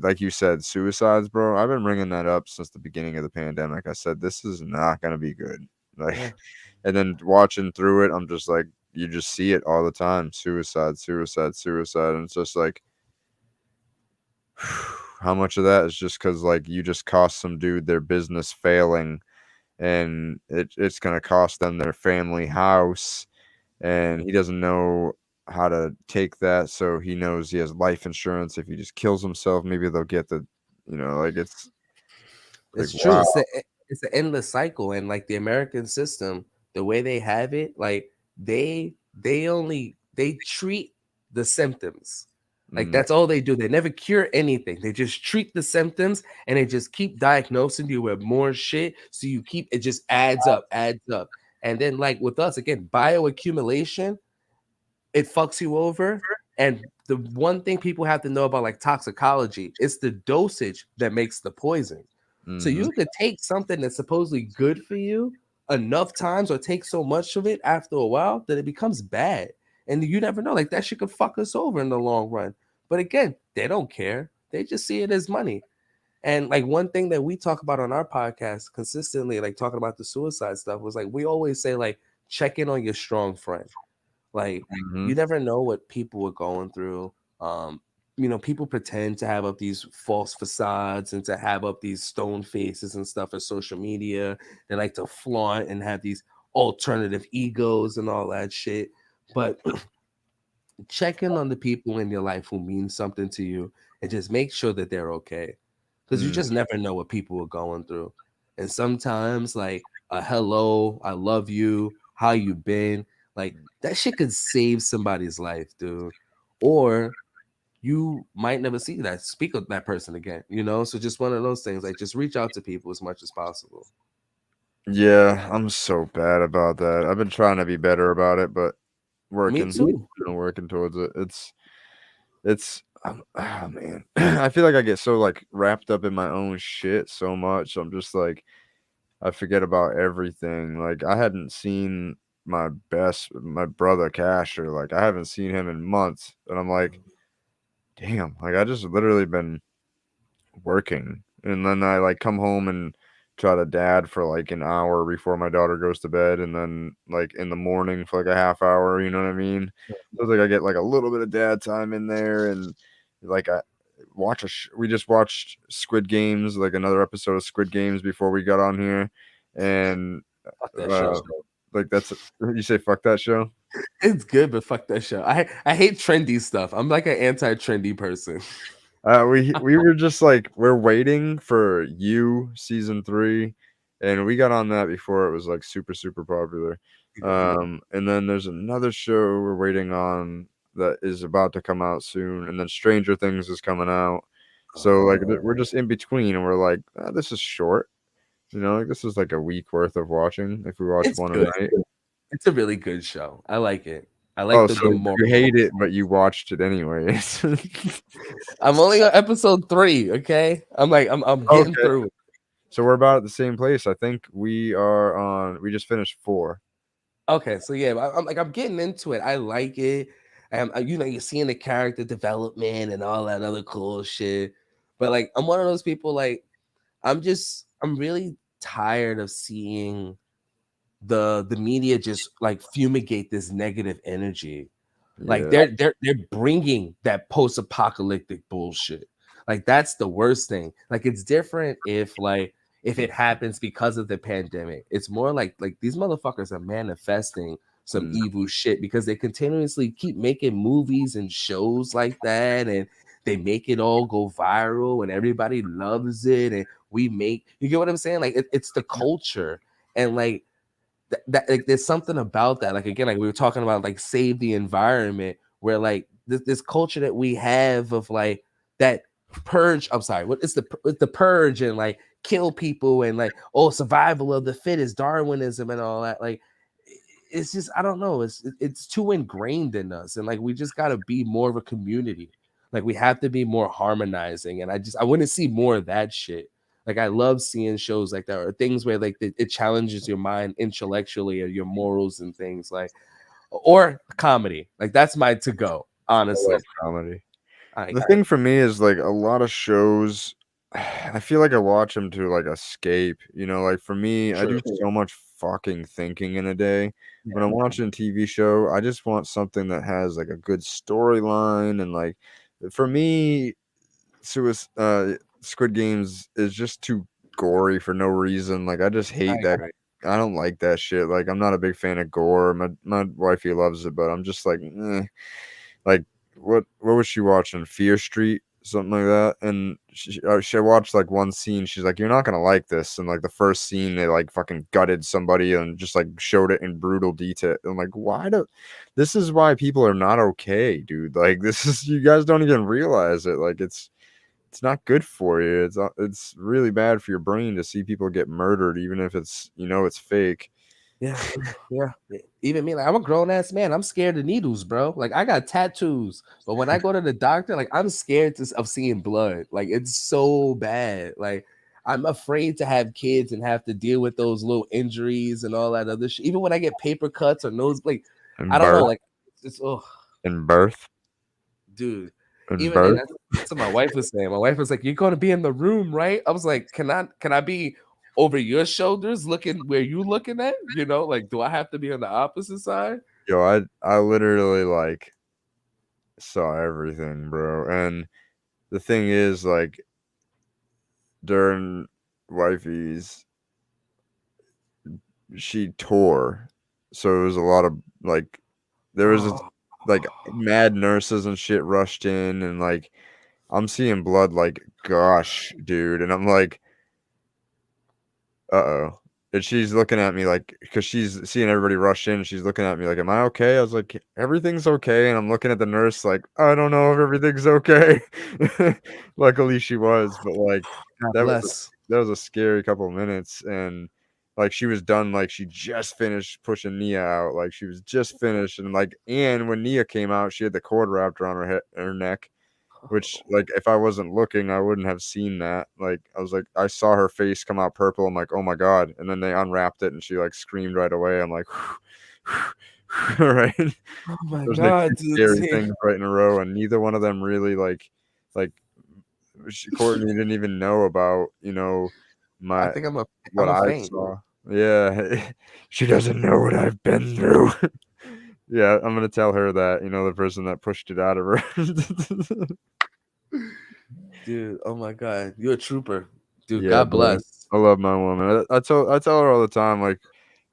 like you said, suicides, bro. I've been bringing that up since the beginning of the pandemic. I said this is not gonna be good. Yeah. Like, and then watching through it, I'm just like, you just see it all the time. Suicide, suicide, suicide. And it's just like, how much of that is just because, like, you just cost some dude their business failing, and it's gonna cost them their family house, and he doesn't know how to take that. So he knows he has life insurance. If he just kills himself, maybe they'll get the, like, it's like, It's true. wow. It's an endless cycle, and like the American system, the way they have it, like they treat the symptoms. Like Mm, that's all they do. They never cure anything. They just treat the symptoms, and they just keep diagnosing you with more shit. So you keep it just adds up. And then like with us again, bioaccumulation, it fucks you over. And the one thing people have to know about like toxicology, it's the dosage that makes the poison. So mhm, you could take something that's supposedly good for you enough times or take so much of it after a while that it becomes bad. And you never know, like that shit could fuck us over in the long run. But again, they don't care. They just see it as money. And like one thing that we talk about on our podcast consistently, like talking about the suicide stuff, was like we always say, like, check in on your strong friend. Like mhm, you never know what people are going through. People pretend to have up these false facades and to have up these stone faces and stuff for social media. They like to flaunt and have these alternative egos and all that shit. But check in on the people in your life who mean something to you and just make sure that they're okay. Because you mm, just never know what people are going through. And sometimes like a hello, I love you, how you been, like that shit could save somebody's life, dude. Or you might never see that, speak with that person again, you know? So just one of those things, like just reach out to people as much as possible. yeah, I'm so bad about that. I've been trying to be better about it, but Me working, too. working towards it. Oh man, I feel like I get so like wrapped up in my own shit so much. I'm just like, I forget about everything. Like, I hadn't seen my brother Casher. Like, I haven't seen him in months, and I'm like, damn. Like, I just literally been working, and then I like come home and try to dad for like an hour before my daughter goes to bed, and then like in the morning for like a half hour. You know what I mean? So it's like I get like a little bit of dad time in there, and like I we just watched Squid Games, like another episode of Squid Games before we got on here, and Fuck that show. uh, like that's you say fuck that show. It's good, but fuck that show. I hate trendy stuff. I'm like an anti-trendy person. We were just like, we're waiting for You season 3, and we got on that before it was like super super popular. And then there's another show we're waiting on that is about to come out soon, and then Stranger Things is coming out. So like we're just in between, and we're like, this is short. Like this is like a week worth of watching if we watch It's one a good. night. It's a really good show. I like it. I like Oh, the so more. you hate it, but you watched it anyways. I'm only on episode 3. Okay, I'm getting Okay. through it. So we're about at the same place. I think we just finished 4. Okay, so yeah, I'm getting into it. I like it. You're seeing the character development and all that other cool shit. But like, I'm one of those people. Like, I'm really tired of seeing the media just like fumigate this negative energy. Like Yeah. they're bringing that post-apocalyptic bullshit. Like that's the worst thing. Like it's different if it happens because of the pandemic. It's more like these motherfuckers are manifesting some Mm. evil shit because they continuously keep making movies and shows like that, and they make it all go viral and everybody loves it, and you get what I'm saying? Like it's the culture, and like that like there's something about that. Like again, like we were talking about, like save the environment, where like this culture that we have of like that purge. I'm sorry, it's the purge, and like kill people, and like survival of the fittest, Darwinism, and all that. Like it's just, I don't know. It's too ingrained in us, and like we just got to be more of a community. Like we have to be more harmonizing, and I want to see more of that shit. Like I love seeing shows like that, or things where like it challenges your mind intellectually, or your morals and things like, or comedy. Like that's my to go. I Honestly, love comedy. I The thing for me is like a lot of shows, I feel like I watch them to like escape. Like for me, I do true. so much fucking thinking in a day. When I'm Yeah. watching a TV show, I just want something that has like a good storyline, and like for me, Squid Games is just too gory for no reason. Like I just I hate that. agree. I don't like that shit. Like I'm not a big fan of gore. My wifey loves it, but I'm just like, like what was she watching? Fear Street, something like that. And she watched like one scene. She's like, "You're not gonna like this." And like the first scene, they like fucking gutted somebody and just like showed it in brutal detail. I'm like, why do? This is why people are not okay, dude. Like this is, you guys don't even realize it. Like it's not good for you. It's really bad for your brain to see people get murdered, even if it's fake. Yeah, yeah. Even me, like I'm a grown ass man. I'm scared of needles, bro. Like I got tattoos, but when I go to the doctor, like I'm scared of seeing blood. Like it's so bad. Like I'm afraid to have kids and have to deal with those little injuries and all that other shit. Even when I get paper cuts or nose, like I And don't know. birth, Like it's oh, and birth, dude. and Even then, birth. that's what my wife was saying. My wife was like, "You're going to be in the room, right?" I was like, Can I be over your shoulders, looking where you looking at? Like, do I have to be on the opposite side?" Yo, I literally like saw everything, bro. And the thing is, like during wifey's, she tore, so it was a lot of like there was Oh, like mad nurses and shit rushed in, and like I'm seeing blood, like gosh, dude, and I'm like, uh-oh. And she's looking at me like, because she's seeing everybody rush in. She's looking at me like, am I okay? I was like, everything's okay. And I'm looking at the nurse like, I don't know if everything's okay. Luckily she was, but like God that was a, bless. that was a scary couple of minutes. And like she was done, like she just finished pushing Nia out. Like she was just finished. And like, and when Nia came out, she had the cord wrapped around her neck, which like if I wasn't looking, I wouldn't have seen that. Like I was like, I saw her face come out purple. I'm like, oh my god! And then they unwrapped it, and she like screamed right away. I'm like, right. Oh my There's like two God, dude. scary See, things right in a row, and neither one of them really like Courtney didn't even know about I my think I'm what a I faint. saw. Yeah, she doesn't know what I've been through. Yeah, I'm gonna tell her that, the person that pushed it out of her. Dude, oh my God. You're a trooper. Dude, Yeah, God bro. bless. I love my woman. I tell her all the time, like,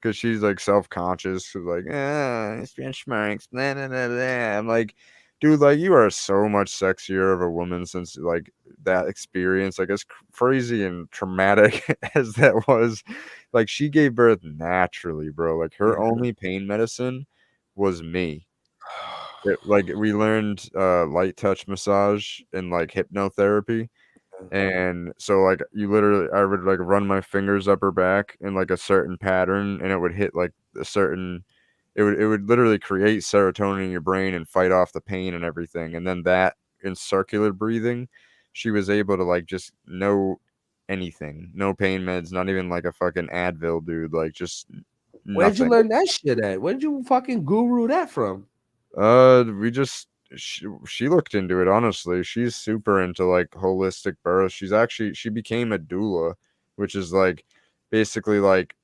because she's like self-conscious. She's like, it's benchmarks, blah, blah, blah, blah. I'm like, dude, like you are so much sexier of a woman since like that experience. Like as crazy and traumatic as that was, like she gave birth naturally, bro. Like her Yeah. only pain medicine was me. Like we learned light touch massage and like hypnotherapy. And so like I would like run my fingers up her back in like a certain pattern, and it would hit like a certain, it would literally create serotonin in your brain and fight off the pain and everything. And then that in circular breathing, she was able to like just know anything, no pain meds, not even like a fucking Advil, dude, like just Where'd you nothing. learn that shit at? Where'd you fucking guru that from? We just she looked into it, honestly. She's super into like holistic birth. She became a doula, which is like basically like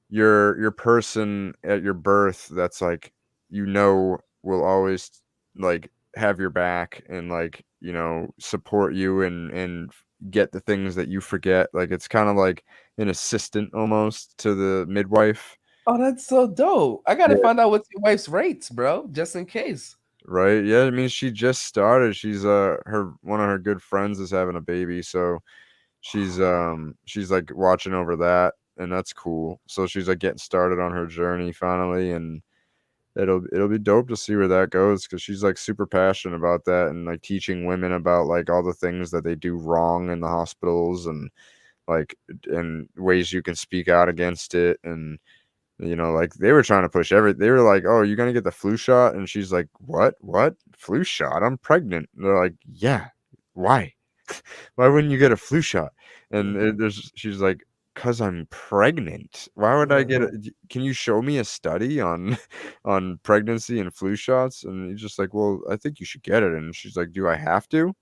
your person at your birth that's like, will always like have your back and like, support you and get the things that you forget. Like it's kind of like an assistant almost to the midwife. Oh, that's so dope. I gotta Yeah. find out what's your wife's rates, bro, just in case. Right. Yeah. I mean, she just started. She's her one of her good friends is having a baby, so she's like watching over that, and that's cool. So she's like getting started on her journey finally, and it'll be dope to see where that goes because she's like super passionate about that and like teaching women about like all the things that they do wrong in the hospitals and like and ways you can speak out against it. And like they were trying to push they were like, "Oh, you're gonna get the flu shot?" And she's like, What flu shot? I'm pregnant." And they're like, "Yeah, why? Why wouldn't you get a flu shot?" And she's like, "Cause I'm pregnant. Why would I get can you show me a study on on pregnancy and flu shots?" And he's just like, "Well, I think you should get it." And she's like, "Do I have to?"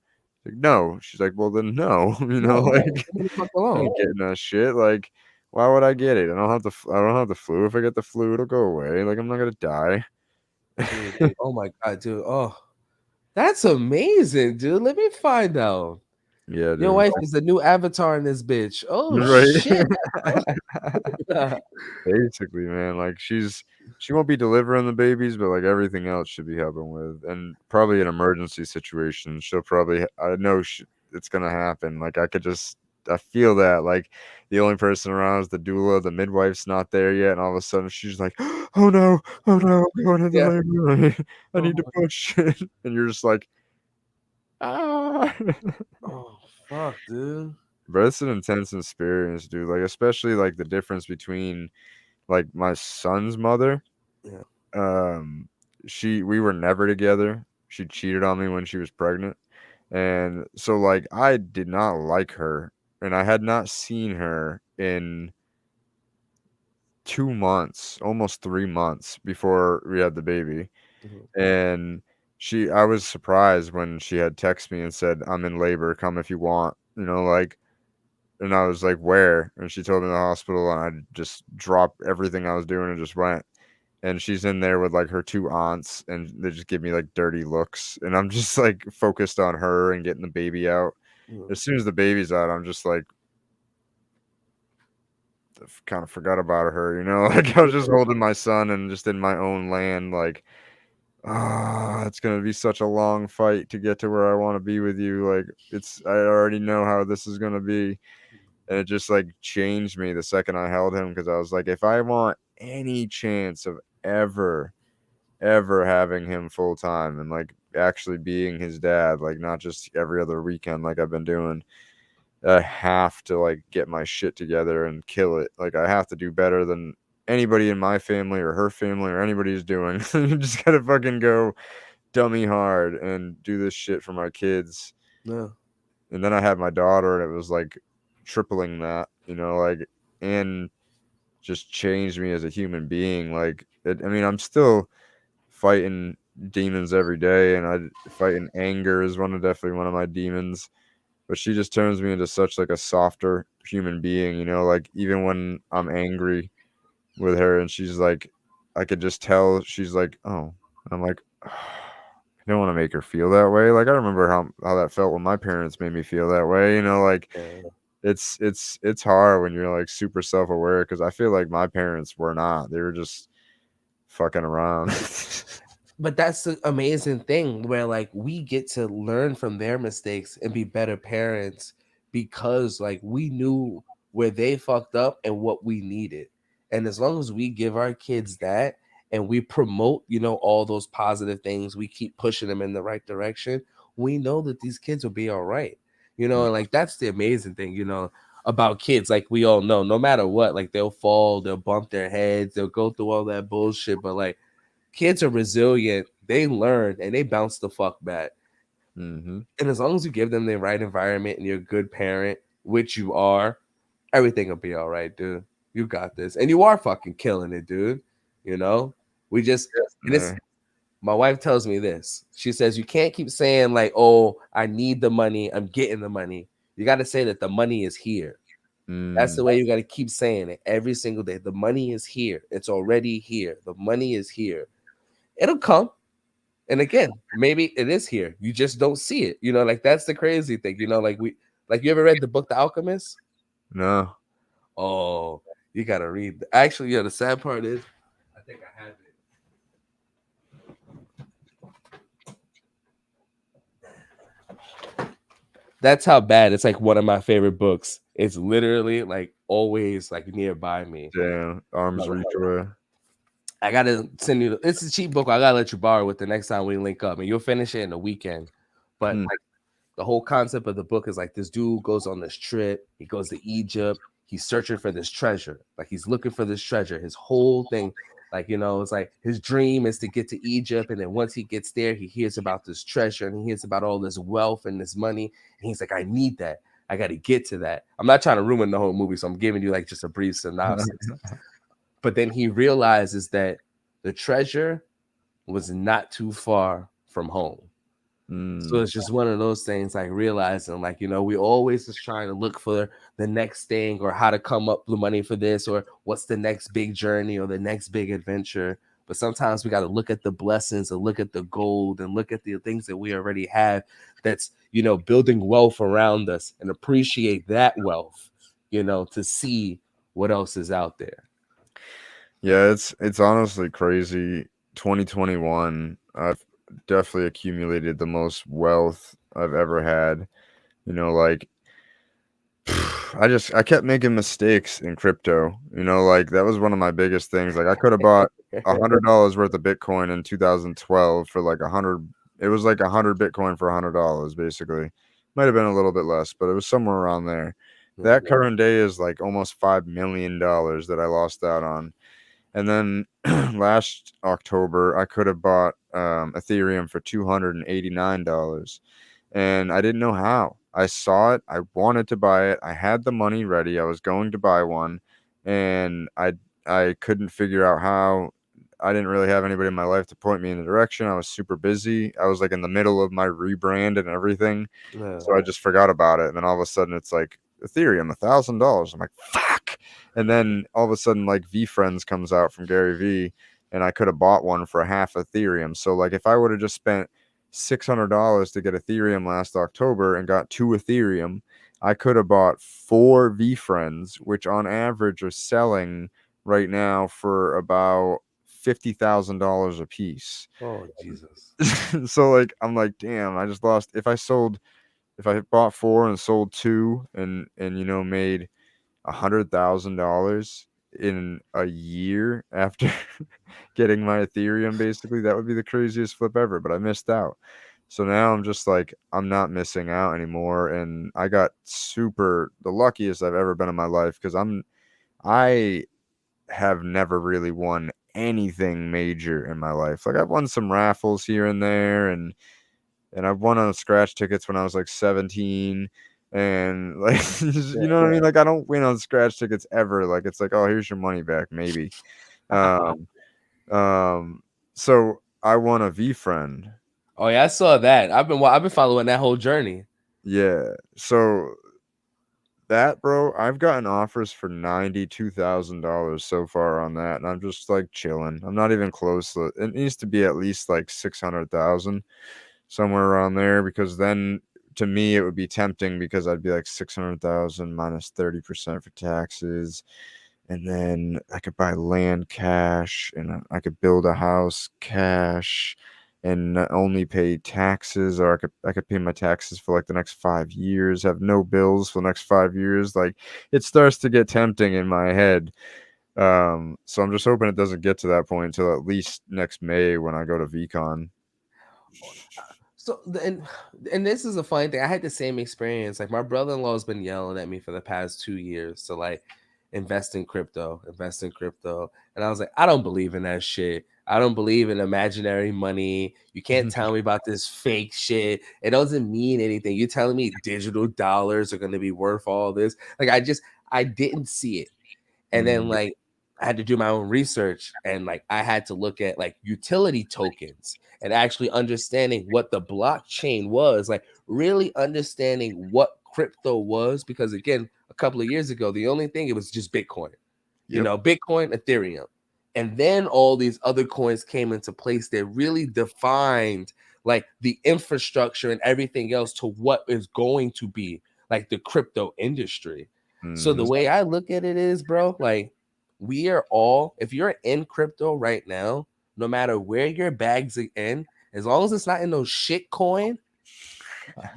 Like, "No." She's like, "Well, then no." No, right. Like Leave me the fuck I'm alone. not getting that shit. Like, why would I get it? I don't have the flu. If I get the flu, it'll go away. Like, I'm not gonna die. Dude, oh my god, dude. Oh, that's amazing, dude. Let me find out. Yeah, Your dude. wife is the new avatar in this bitch. Oh Right. shit. Basically, man. Like, she won't be delivering the babies, but like everything else should be helping with, and probably in emergency situations, she'll probably. I know it's gonna happen. Like, I feel that. Like, the only person around is the doula. The midwife's not there yet, and all of a sudden she's like, "Oh no, oh no, I'm going into Yeah. labor. I Oh, need to push." And you're just like, ah. oh fuck, dude. But it's an intense experience, dude. Like, especially like the difference between like my son's mother. Yeah. Um, we were never together. She cheated on me when she was pregnant, and so like I did not like her, and I had not seen her in 2 months, almost 3 months before we had the baby. Mhm. And I was surprised when she had texted me and said, "I'm in labor. Come if you want." Like, and I was like, "Where?" And she told me the hospital, and I just dropped everything I was doing and just went. And she's in there with like her two aunts, and they just give me like dirty looks, and I'm just like focused on her and getting the baby out. Mhm. As soon as the baby's out, I'm just like kind of forgot about her, like I was just holding my son and just in my own land, like, it's gonna be such a long fight to get to where I want to be with you. Like, I already know how this is gonna be. And it just like changed me the second I held him, because I was like, if I want any chance of ever having him full time and like actually being his dad, like not just every other weekend like I've been doing, I have to like get my shit together and kill it. Like, I have to do better than anybody in my family or her family or anybody's doing. You just gotta fucking go dummy hard and do this shit for my kids. Yeah. And then I had my daughter, and it was like tripling that, like, and just changed me as a human being. Like, I mean, I'm still fighting demons every day, and I fighting anger is definitely one of my demons. But she just turns me into such like a softer human being, like even when I'm angry with her, and she's like, I could just tell she's like, "Oh," I'm like, I don't want to make her feel that way. Like, I remember how that felt when my parents made me feel that way. Like, Yeah. it's hard when you're like super self-aware, because I feel like my parents were not. They were just fucking around. But that's the amazing thing where like we get to learn from their mistakes and be better parents because like we knew where they fucked up and what we needed. And as long as we give our kids that and we promote, all those positive things, we keep pushing them in the right direction, we know that these kids will be all right. And like that's the amazing thing, about kids. Like we all know, no matter what, like they'll fall, they'll bump their heads, they'll go through all that bullshit, but like kids are resilient. They learn and they bounce the fuck back. Mm-hmm. And as long as you give them the right environment and you're a good parent, which you are, everything will be all right, dude. You got this. And you are fucking killing it, dude. We just, and it's, Yeah. my wife tells me this. She says, you can't keep saying, like, oh, I need the money. I'm getting the money. You got to say that the money is here. That's the Mm. way you got to keep saying it every single day. The money is here. It's already here. The money is here. It'll come. And again, maybe it is here. You just don't see it. You know, like that's the crazy thing. You know, like you ever read the book The Alchemist? No. Oh, you gotta read. Actually, yeah, the sad part is I think I have it. That's how bad. It's like one of my favorite books. It's literally like always like nearby me. Damn. Arms reach away. I gotta send you. It's a cheap book. I gotta let you borrow it the next time we link up, and you'll finish it in a weekend. But Hmm. like the whole concept of the book is like this dude goes on this trip. He goes to Egypt. He's searching for this treasure. Like he's looking for this treasure. His whole thing, like it's like his dream is to get to Egypt, and then once he gets there, he hears about this treasure and he hears about all this wealth and this money, and he's like, I need that. I got to get to that. I'm not trying to ruin the whole movie, so I'm giving you like just a brief synopsis. But then he realizes that the treasure was not too far from home. So it's just one of those things, like realizing, like, we always just trying to look for the next thing or how to come up with money for this or what's the next big journey or the next big adventure. But sometimes we got to look at the blessings and look at the gold and look at the things that we already have that's, building wealth around us and appreciate that wealth, to see what else is out there. Yeah, it's honestly crazy. 2021, I've definitely accumulated the most wealth I've ever had. Like I kept making mistakes in crypto. Like that was one of my biggest things. Like I could have bought $100 worth of Bitcoin in 2012 for like 100. It was like 100 Bitcoin for $100, basically. Might have been a little bit less, but it was somewhere around there. That current day is like almost $5 million that I lost out on. And then last October, I could have bought Ethereum for $289, and I didn't know how. I saw it. I wanted to buy it. I had the money ready. I was going to buy one, and I couldn't figure out how. I didn't really have anybody in my life to point me in the direction. I was super busy. I was like in the middle of my rebrand and everything, so I just forgot about it. And then all of a sudden, it's like Ethereum, $1,000. I'm like, fuck. And then all of a sudden, like VFriends comes out from Gary V, and I could have bought one for half Ethereum. So like if I would have just spent $600 to get Ethereum last October and got 2 Ethereum, I could have bought 4 VFriends, which on average are selling right now for about $50,000 a piece. Oh, Jesus. So like I'm like, damn, I just lost. If I bought 4 and sold 2 and made $100,000 in a year after getting my Ethereum, basically, that would be the craziest flip ever, but I missed out. So now I'm just like, I'm not missing out anymore. And I got the luckiest I've ever been in my life, because I have never really won anything major in my life. Like I've won some raffles here and there, and I've won on scratch tickets when I was like 17, and like you know what I mean? Like I don't win on scratch tickets ever. Like it's like, oh, here's your money back, maybe. Um, so I won a VFriend. Oh yeah, I saw that. I've been following that whole journey. Yeah. So that, bro, I've gotten offers for $92,000 so far on that, and I'm just like chilling. I'm not even close. It needs to be at least like 600,000, somewhere around there, because then to me it would be tempting, because I'd be like 600,000 minus 30% for taxes, and then I could buy land cash, and I could build a house cash, and not only pay taxes, or I could pay my taxes for like the next 5 years, have no bills for the next 5 years. Like it starts to get tempting in my head. So I'm just hoping it doesn't get to that point until at least next May when I go to VCon. So and this is a funny thing. I had the same experience. Like my brother-in-law has been yelling at me for the past 2 years to like invest in crypto. And I was like, I don't believe in that shit. I don't believe in imaginary money. You can't tell me about this fake shit. It doesn't mean anything. You're telling me digital dollars are going to be worth all this. Like I didn't see it. And then like I had to do my own research, and like I had to look at like utility tokens and actually understanding what the blockchain was, like really understanding what crypto was, because again, a couple of years ago, the only thing, it was just Bitcoin, you Yep. know, Bitcoin, Ethereum. And then all these other coins came into place that really defined like the infrastructure and everything else to what is going to be like the crypto industry. So the way I look at it is, bro, like we are all, if you're in crypto right now, no matter where your bags are in, as long as it's not in no shit coin,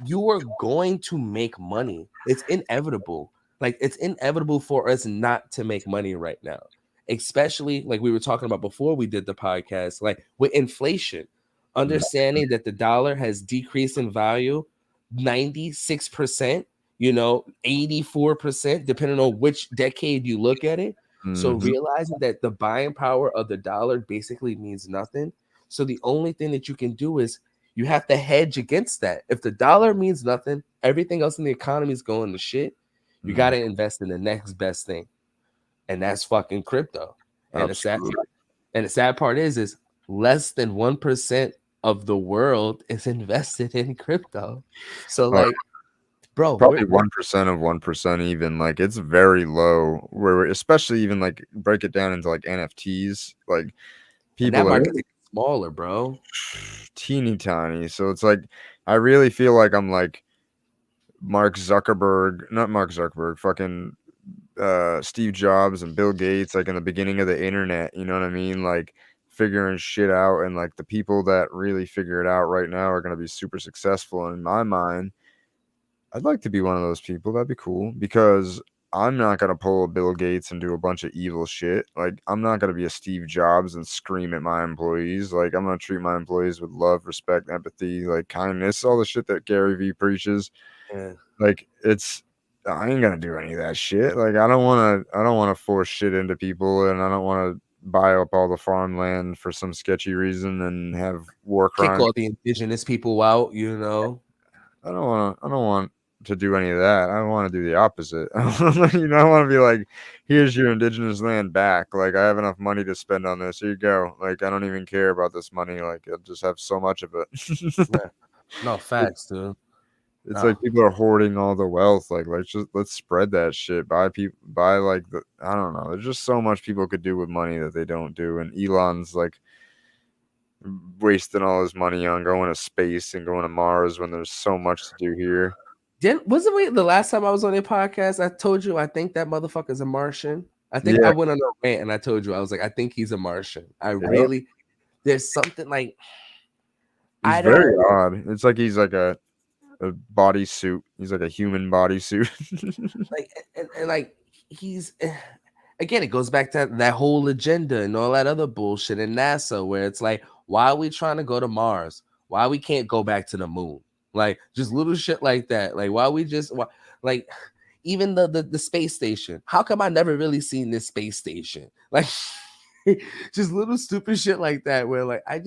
you are going to make money. It's inevitable. Like it's inevitable for us not to make money right now, especially like we were talking about before we did the podcast, like with inflation, understanding that the dollar has decreased in value 96%, you know, 84%, depending on which decade you look at it. So realizing that the buying power of the dollar basically means nothing. So the only thing that you can do is you have to hedge against that. If the dollar means nothing, everything else in the economy is going to shit. You got to invest in the next best thing, and that's fucking crypto. And the sad part is less than 1% of the world is invested in crypto. So like, bro, probably 1% of 1%, even like it's very low. Where especially even like break it down into like NFTs, like and people that are market's smaller, bro. teeny tiny. So it's like I really feel like I'm like Mark Zuckerberg, not Mark Zuckerberg, fucking Steve Jobs and Bill Gates, like in the beginning of the internet. You know what I mean? Like figuring shit out, and like the people that really figure it out right now are going to be super successful. And in my mind, I'd like to be one of those people. That'd be cool because I'm not going to pull a Bill Gates and do a bunch of evil shit. Like, I'm not going to be a Steve Jobs and scream at my employees. Like, I'm going to treat my employees with love, respect, empathy, like kindness, all the shit that Gary Vee preaches. Yeah. Like, I ain't going to do any of that shit. Like, I don't want to force shit into people, and I don't want to buy up all the farmland for some sketchy reason and have war Kick crimes. all the indigenous people out, you know. I don't want to do any of that. I want to do the opposite. You know, I want to be like, here's your indigenous land back. Like, I have enough money to spend on this. Here you go. Like, I don't even care about this money. Like, I just have so much of it. Yeah. No facts, dude. It's like people are hoarding all the wealth. Like, let's spread that shit. Buy like I don't know. There's just so much people could do with money that they don't do. And Elon's like wasting all his money on going to space and going to Mars when there's so much to do here. Wasn't we the last time I was on your podcast? I told you I think that motherfucker's a Martian. I think I went on a rant and I told you I was like, I think he's a Martian. Really, there's something like he's very odd. It's like he's like a bodysuit. He's like a human bodysuit. like and like he's again, it goes back to that whole agenda and all that other bullshit in NASA, where it's like, why are we trying to go to Mars? Why we can't go back to the moon? Like just little shit like that. Like why like even the space station. How come I never really seen this space station? Like just little stupid shit like that where like I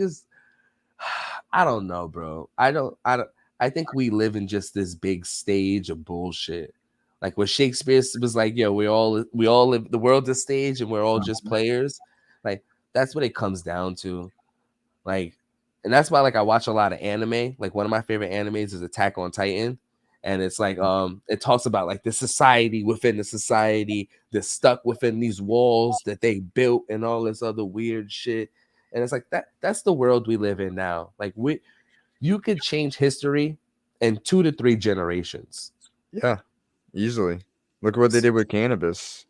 don't know, bro. I think we live in just this big stage of bullshit. Like where Shakespeare was like, yo, we all live, the world's a stage and we're all just players. Like that's what it comes down to. Like, and that's why like I watch a lot of anime. Like one of my favorite animes is Attack on Titan. And it's like it talks about like the society within the society that's stuck within these walls that they built and all this other weird shit. And it's like that's the world we live in now. Like you could change history in 2 to 3 generations. Yeah, easily. Look at what they did with cannabis.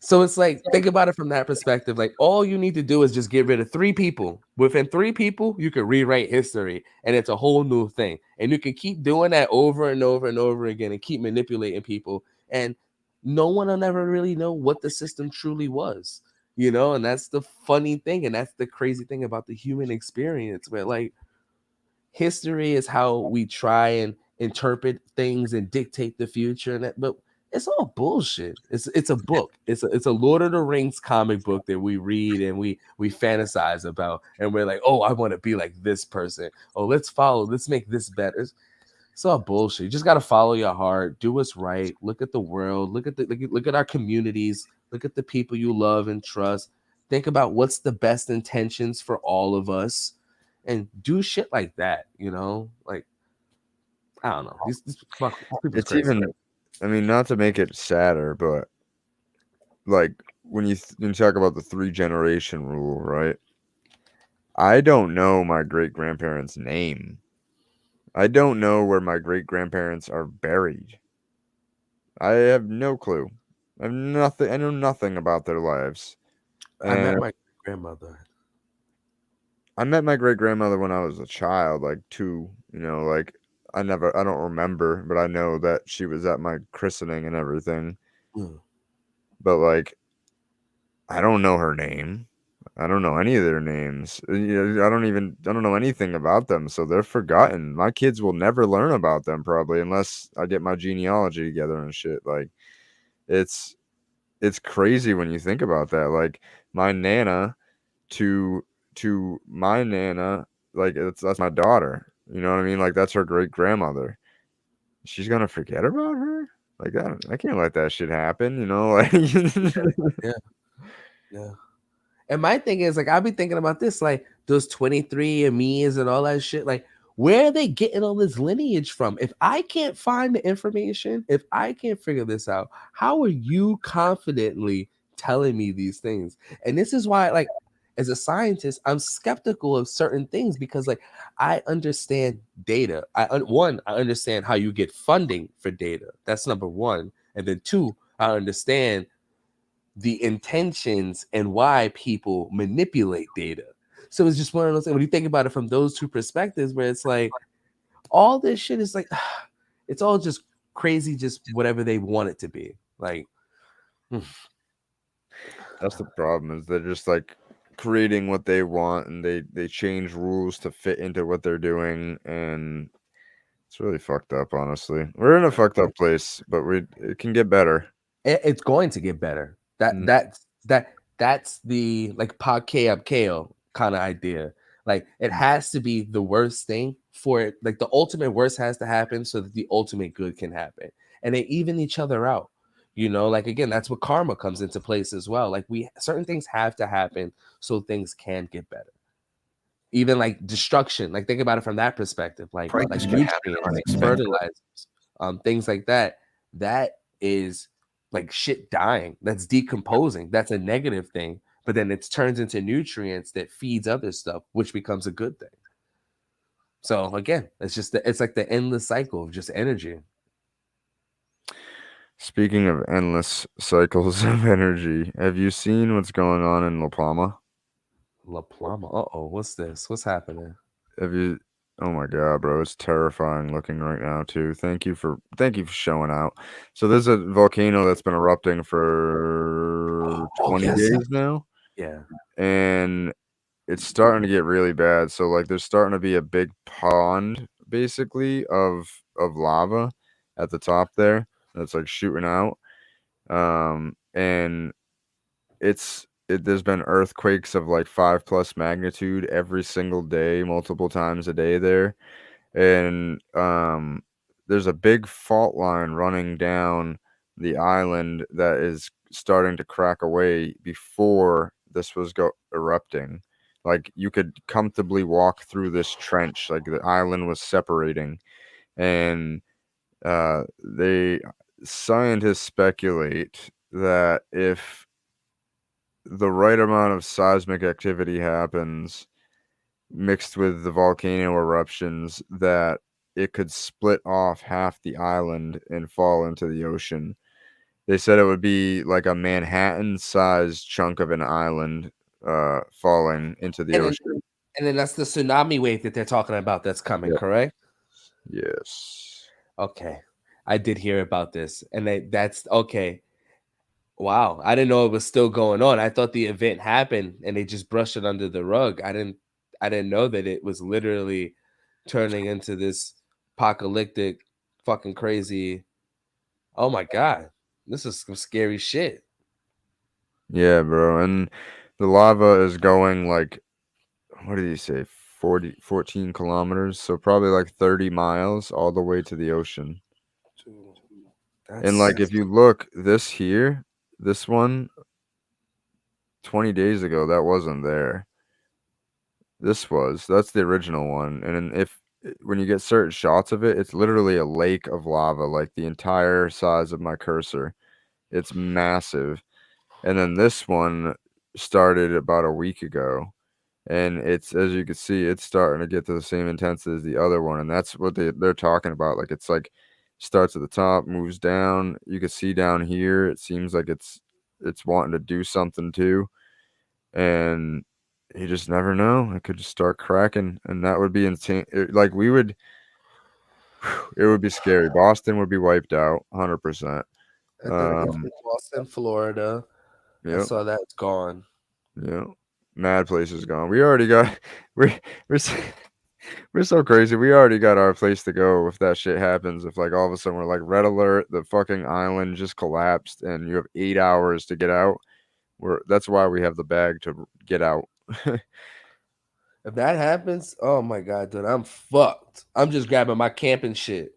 So it's like, think about it from that perspective. Like all you need to do is just get rid of 3 people. Within 3 people, you can rewrite history and it's a whole new thing. And you can keep doing that over and over and over again and keep manipulating people. And no one will ever really know what the system truly was, you know? And that's the funny thing. And that's the crazy thing about the human experience, where like history is how we try and interpret things and dictate the future. And that, but it's all bullshit. It's a book. It's a Lord of the Rings comic book that we read and we fantasize about, and we're like, oh, I want to be like this person. Oh, let's make this better. It's all bullshit. You just gotta follow your heart, do what's right, look at the world, look at our communities, look at the people you love and trust. Think about what's the best intentions for all of us, and do shit like that. You know, like I don't know. These people's It's crazy. even, I mean, not to make it sadder, but like when when you talk about the 3 generation rule, right? I don't know my great grandparents' name. I don't know where my great grandparents are buried. I have no clue. I have nothing. I know nothing about their lives. I met And my grandmother. I met my great grandmother when I was a child, like 2. Like I don't remember, but I know that she was at my christening and everything. Mm. But like, I don't know her name. I don't know any of their names. I don't know anything about them, so they're forgotten. My kids will never learn about them probably unless I get my genealogy together and shit. Like it's it's crazy when you think about that. Like my nana to my nana, like that's my daughter. You know what I mean? Like that's her great grandmother. She's gonna forget about her? Like that I can't let that shit happen, like Yeah, yeah. And my thing is, like, I'll be thinking about this, like, those 23 and me's and all that shit. Like, where are they getting all this lineage from? If I can't find the information, if I can't figure this out, how are you confidently telling me these things? And this is why, like, as a scientist, I'm skeptical of certain things because, like, I understand data. I understand how you get funding for data. That's number one. And then two, I understand the intentions and why people manipulate data. So it's just one of those things when you think about it from those two perspectives, where it's like all this shit is like it's all just crazy, just whatever they want it to be. Like, that's the problem is they're just like creating what they want and they change rules to fit into what they're doing and it's really fucked up, honestly. We're in a fucked up place, but it can get better. it's going to get better. Mm. That's the like pod up kale kind of idea. Like it has to be the worst thing for it. Like the ultimate worst has to happen so that the ultimate good can happen, and they even each other out. Like again, that's what karma comes into place as well. Like certain things have to happen so things can get better. Even like destruction, like think about it from that perspective, like nutrients, fertilizers, things like that. That is like shit dying. That's decomposing. That's a negative thing. But then it turns into nutrients that feeds other stuff, which becomes a good thing. So again, it's like the endless cycle of just energy. Speaking of endless cycles of energy, have you seen what's going on in La Palma? La Plama. Uh-oh, what's this? What's happening? Have you? Oh my god, bro, it's terrifying looking right now too. Thank you for showing out. So there's a volcano that's been erupting for 20 yes. days now, Yeah. and it's starting to get really bad. So like there's starting to be a big pond basically of lava at the top there that's like shooting out. And there's been earthquakes of like 5 plus magnitude every single day, multiple times a day there. And there's a big fault line running down the island that is starting to crack away before this was erupting. Like you could comfortably walk through this trench, like the island was separating, and they scientists speculate that if the right amount of seismic activity happens mixed with the volcano eruptions that it could split off half the island and fall into the ocean. They said it would be like a Manhattan-sized chunk of an island falling into the ocean. And then that's the tsunami wave that they're talking about that's coming, Yep. correct? Yes. Okay. I did hear about this. And that's okay. Wow. I didn't know it was still going on. I thought the event happened and they just brushed it under the rug. I didn't know that it was literally turning into this apocalyptic fucking crazy. Oh my God. This is some scary shit. Yeah, bro. And the lava is going like, what did he say? 14 kilometers. So probably like 30 miles all the way to the ocean. And like if you look this one 20 days ago, that wasn't there. That's the original one. And when you get certain shots of it, it's literally a lake of lava, like the entire size of my cursor. It's massive. And then this one started about a week ago, and it's, as you can see, it's starting to get to the same intensity as the other one, and that's what they're talking about. Like it's like starts at the top, moves down. You can see down here, it seems like it's wanting to do something too, and you just never know. It could just start cracking, and that would be insane. Like we would, it would be scary. Boston would be wiped out, 100%. I think definitely Boston, Florida. I Yep, saw that's gone. yep. Mad place is gone. We already got we're we're so, we're so crazy. We already got our place to go if that shit happens. If like all of a sudden we're like red alert, the fucking island just collapsed, and you have 8 hours to get out. That's why we have the bag to get out. If that happens, oh my god, dude, I'm fucked. I'm just grabbing my camping shit.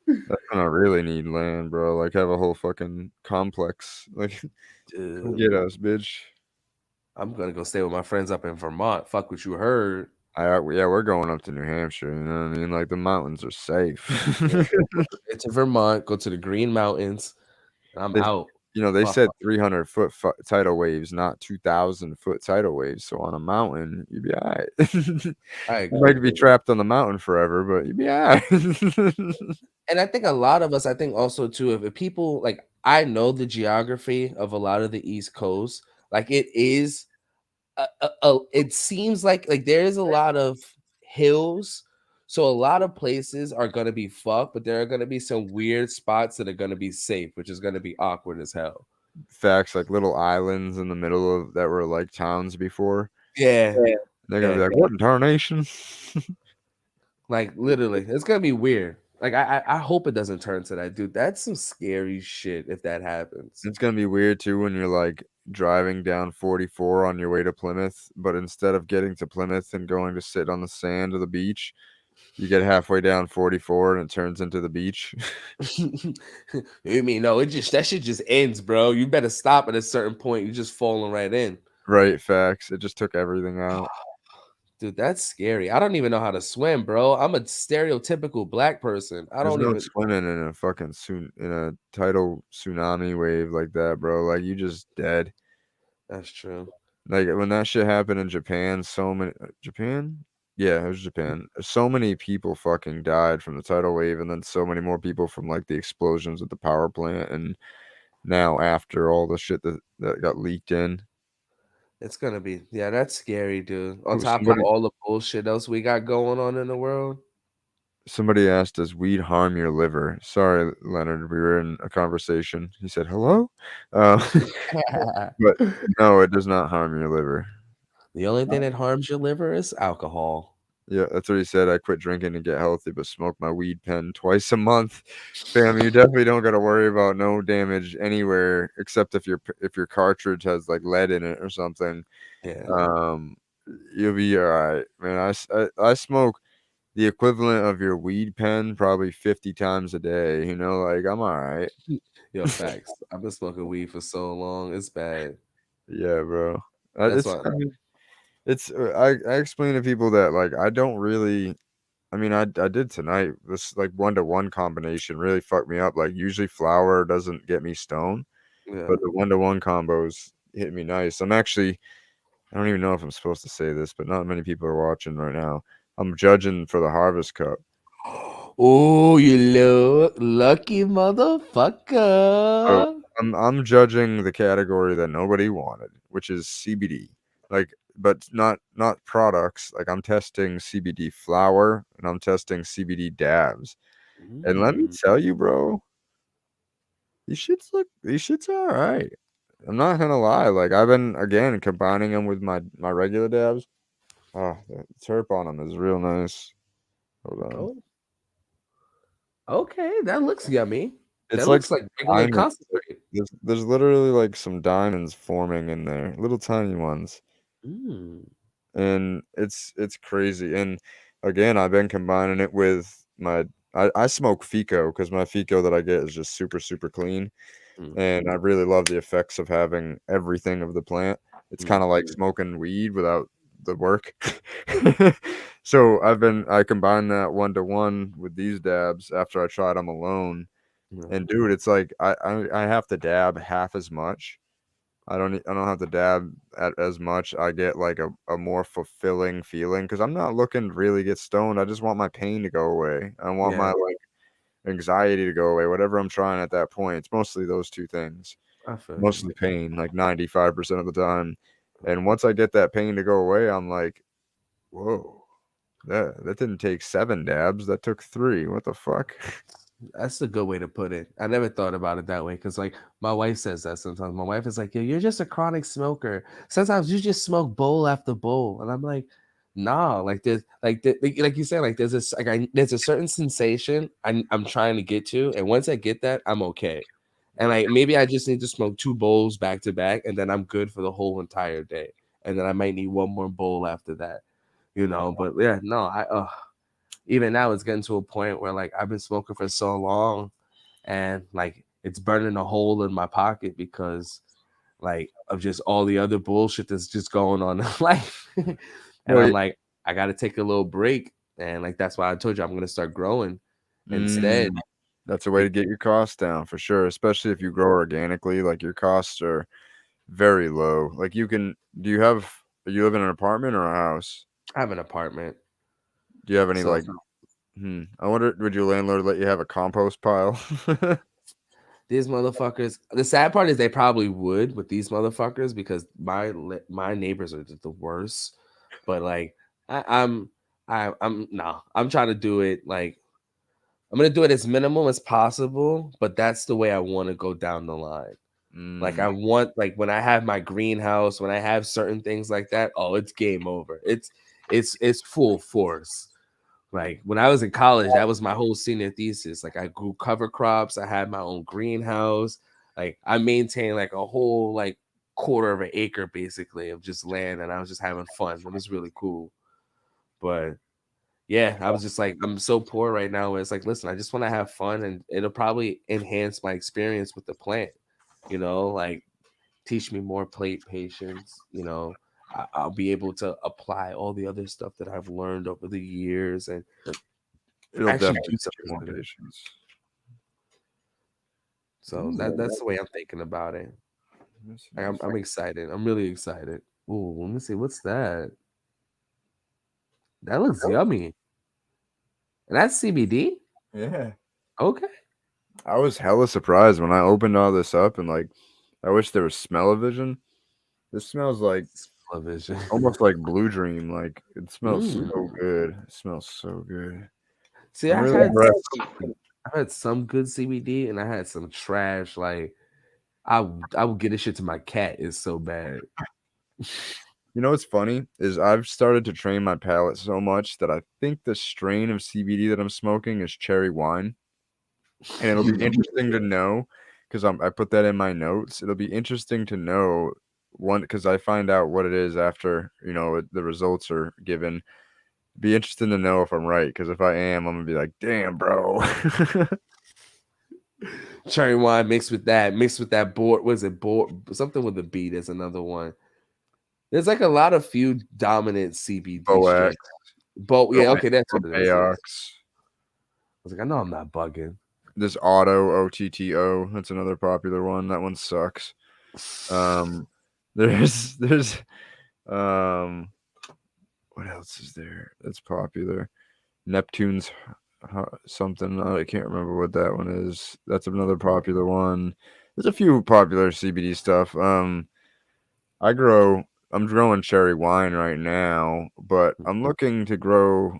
That's when I really need land, bro. Like have a whole fucking complex. Like come Dude, get us, bitch. I'm gonna go stay with my friends up in Vermont. Fuck what you heard. Yeah, we're going up to New Hampshire. You know what I mean? Like the mountains are safe. Yeah, go to Vermont, go to the Green Mountains, and I'm They, out. they Fuck. said 300-foot tidal waves, not 2,000-foot tidal waves. So on a mountain, you'd be all right. I You agree. might be trapped on the mountain forever, but you'd be all right. And I think a lot of us, I think also too, if people like, I know the geography of a lot of the East Coast, like it is, it seems like there is a lot of hills, so a lot of places are gonna be fucked, but there are gonna be some weird spots that are gonna be safe, which is gonna be awkward as hell. Facts, like little islands in the middle of that were like towns before. Yeah, They're gonna be yeah, like, "What in tarnation?" like literally, it's gonna be weird. Like I hope it doesn't turn to that, dude. That's some scary shit if that happens. It's gonna be weird too when you're like driving down 44 on your way to Plymouth, but instead of getting to Plymouth and going to sit on the sand of the beach, you get halfway down 44 and it turns into the beach. You mean no? It just that shit just ends, bro. You better stop at a certain point. You're just falling right in, Right, facts. It just took everything out. dude. That's scary. I don't even know how to swim, bro. I'm a stereotypical black person. I There's don't no even. swimming in a fucking in a tidal tsunami wave like that, bro. Like you just dead. That's true. Like when that shit happened in Japan, so many Japan? Yeah, it was Japan. So many people fucking died from the tidal wave, and then so many more people from like the explosions at the power plant, and now after all the shit that got leaked in. It's gonna be yeah. That's scary, dude. On Oh, top of all the bullshit else we got going on in the world. somebody asked, "Does weed harm your liver?" Sorry, Leonard, we were in a conversation. He said, "Hello," uh, but no, it does not harm your liver. The only thing that harms your liver is alcohol. Yeah, that's what he said. I quit drinking to get healthy, but smoke my weed pen twice a month. Fam, you definitely don't got to worry about no damage anywhere except if your cartridge has like lead in it or something. Yeah. Um, you'll be all right, man. I smoke the equivalent of your weed pen probably 50 times a day. You know, like I'm all right. Yo, facts. I've been smoking weed for so long. It's bad. Yeah, bro. That's It's why. I mean, it's I explain to people that like I don't really. I mean, I did tonight. This like 1-to-1 combination really fucked me up. Like usually flour doesn't get me stoned, Yeah. but the 1-to-1 combos hit me nice. I'm actually I don't even know if I'm supposed to say this, but not many people are watching right now. I'm judging for the Harvest Cup. Oh, you look lucky So motherfucker. I'm judging the category that nobody wanted, which is CBD. Like, but not products. Like I'm testing CBD flour and I'm testing CBD dabs. And let me Mm. tell you, bro, these shits are alright. I'm not gonna lie, like, I've been, again, combining them with my regular dabs. Oh, the terp on them is real nice. Hold on. Oh, okay. That looks yummy. It's That like looks like some regular diamond concentrate. there's literally, like, some diamonds forming in there, little tiny ones, Mm. and it's crazy, and, again, I've been combining it with I smoke Fico because my Fico that I get is just super, super clean. Mm. And I really love the effects of having everything of the plant. It's kinda like Mhm. smoking weed without the work. So I combined that 1-to-1 with these dabs after I tried them alone. And dude, it's like I have to dab half as much. I don't have to dab as much. I get like a more fulfilling feeling because I'm not looking to really get stoned. I just want my pain to go away. I want my Yeah, like anxiety to go away. Whatever I'm trying at that point, it's mostly those two things. I feel you. Mostly pain, like 95% of the time. And once I get that pain to go away, I'm like, whoa, that didn't take 7 dabs. That took 3. What the fuck? That's a good way to put it. I never thought about it that way because, like, my wife says that sometimes. My wife is like, "Yo, you're just a chronic smoker. Sometimes you just smoke bowl after bowl," and I'm like, "Nah, like there's like you said, like there's a certain sensation I'm trying to get to, and once I get that, I'm okay. And like maybe I just need to smoke 2 bowls back to back, and then I'm good for the whole entire day. And then I might need one more bowl after that, you know. But yeah, no, even now it's getting to a point where like I've been smoking for so long and like it's burning a hole in my pocket because like of just all the other bullshit that's just going on in life. And Well, I'm like, I gotta take a little break. And like that's why I told you I'm gonna start growing instead. mm, that's a way to get your costs down for sure, especially if you grow organically. Like your costs are very low. Like you live in an apartment or a house? I have an apartment. Do you have any So like I wonder, would your landlord let you have a compost pile? these motherfuckers. The sad part is they probably would with these motherfuckers because my neighbors are just the worst. But like I, I'm I'm no, I'm trying to do it like I'm gonna do it as minimal as possible. But that's the way I want to go down the line. Like I Mm, want like when I have my greenhouse, when I have certain things like that, oh, it's game over. It's full force. Like when I was in college, that was my whole senior thesis. Like I grew cover crops, I had my own greenhouse. Like I maintained like a whole like quarter of an acre basically of just land, and I was just having fun. It was really cool. But yeah, I was just like, I'm so poor right now. Where it's like, listen, I just want to have fun, and it'll probably enhance my experience with the plant. Like teach me more plate patience. I'll be able to apply all the other stuff that I've learned over the years and it'll actually definitely do teach you something more with it. patience. So that's the way I'm thinking about it. Like, I'm excited. I'm really excited. Ooh, let me see. What's that? That looks yummy. And that's CBD? Yeah. Okay. I was hella surprised when I opened all this up and like I wish there was smell-o-vision. This smells like Television. almost like Blue Dream. Like it smells Mm. so good. It smells so good. See, I'm really impressed. I've had some good CBD and I had some trash. Like I would get this shit to my cat. It's so bad. You know what's funny is I've started to train my palate so much that I think the strain of CBD that I'm smoking is cherry wine. And it'll be interesting to know because I put that in my notes. It'll be interesting to know one because I find out what it is after the results are given. Be interesting to know if I'm right because if I am, I'm gonna be like, damn, bro. Cherry wine mixed with that board. Was it board? Something with a B. There's another one. There's like a lot of few dominant CBD Boax, strains. But yeah, okay, that's what it is. I Aox. was like, I know I'm not bugging. This Otto. That's another popular one. That one sucks. Um, there's um, what else is there that's popular? Neptune's something. I can't remember what that one is. That's another popular one. There's a few popular CBD stuff. I'm growing cherry wine right now, but I'm looking to grow.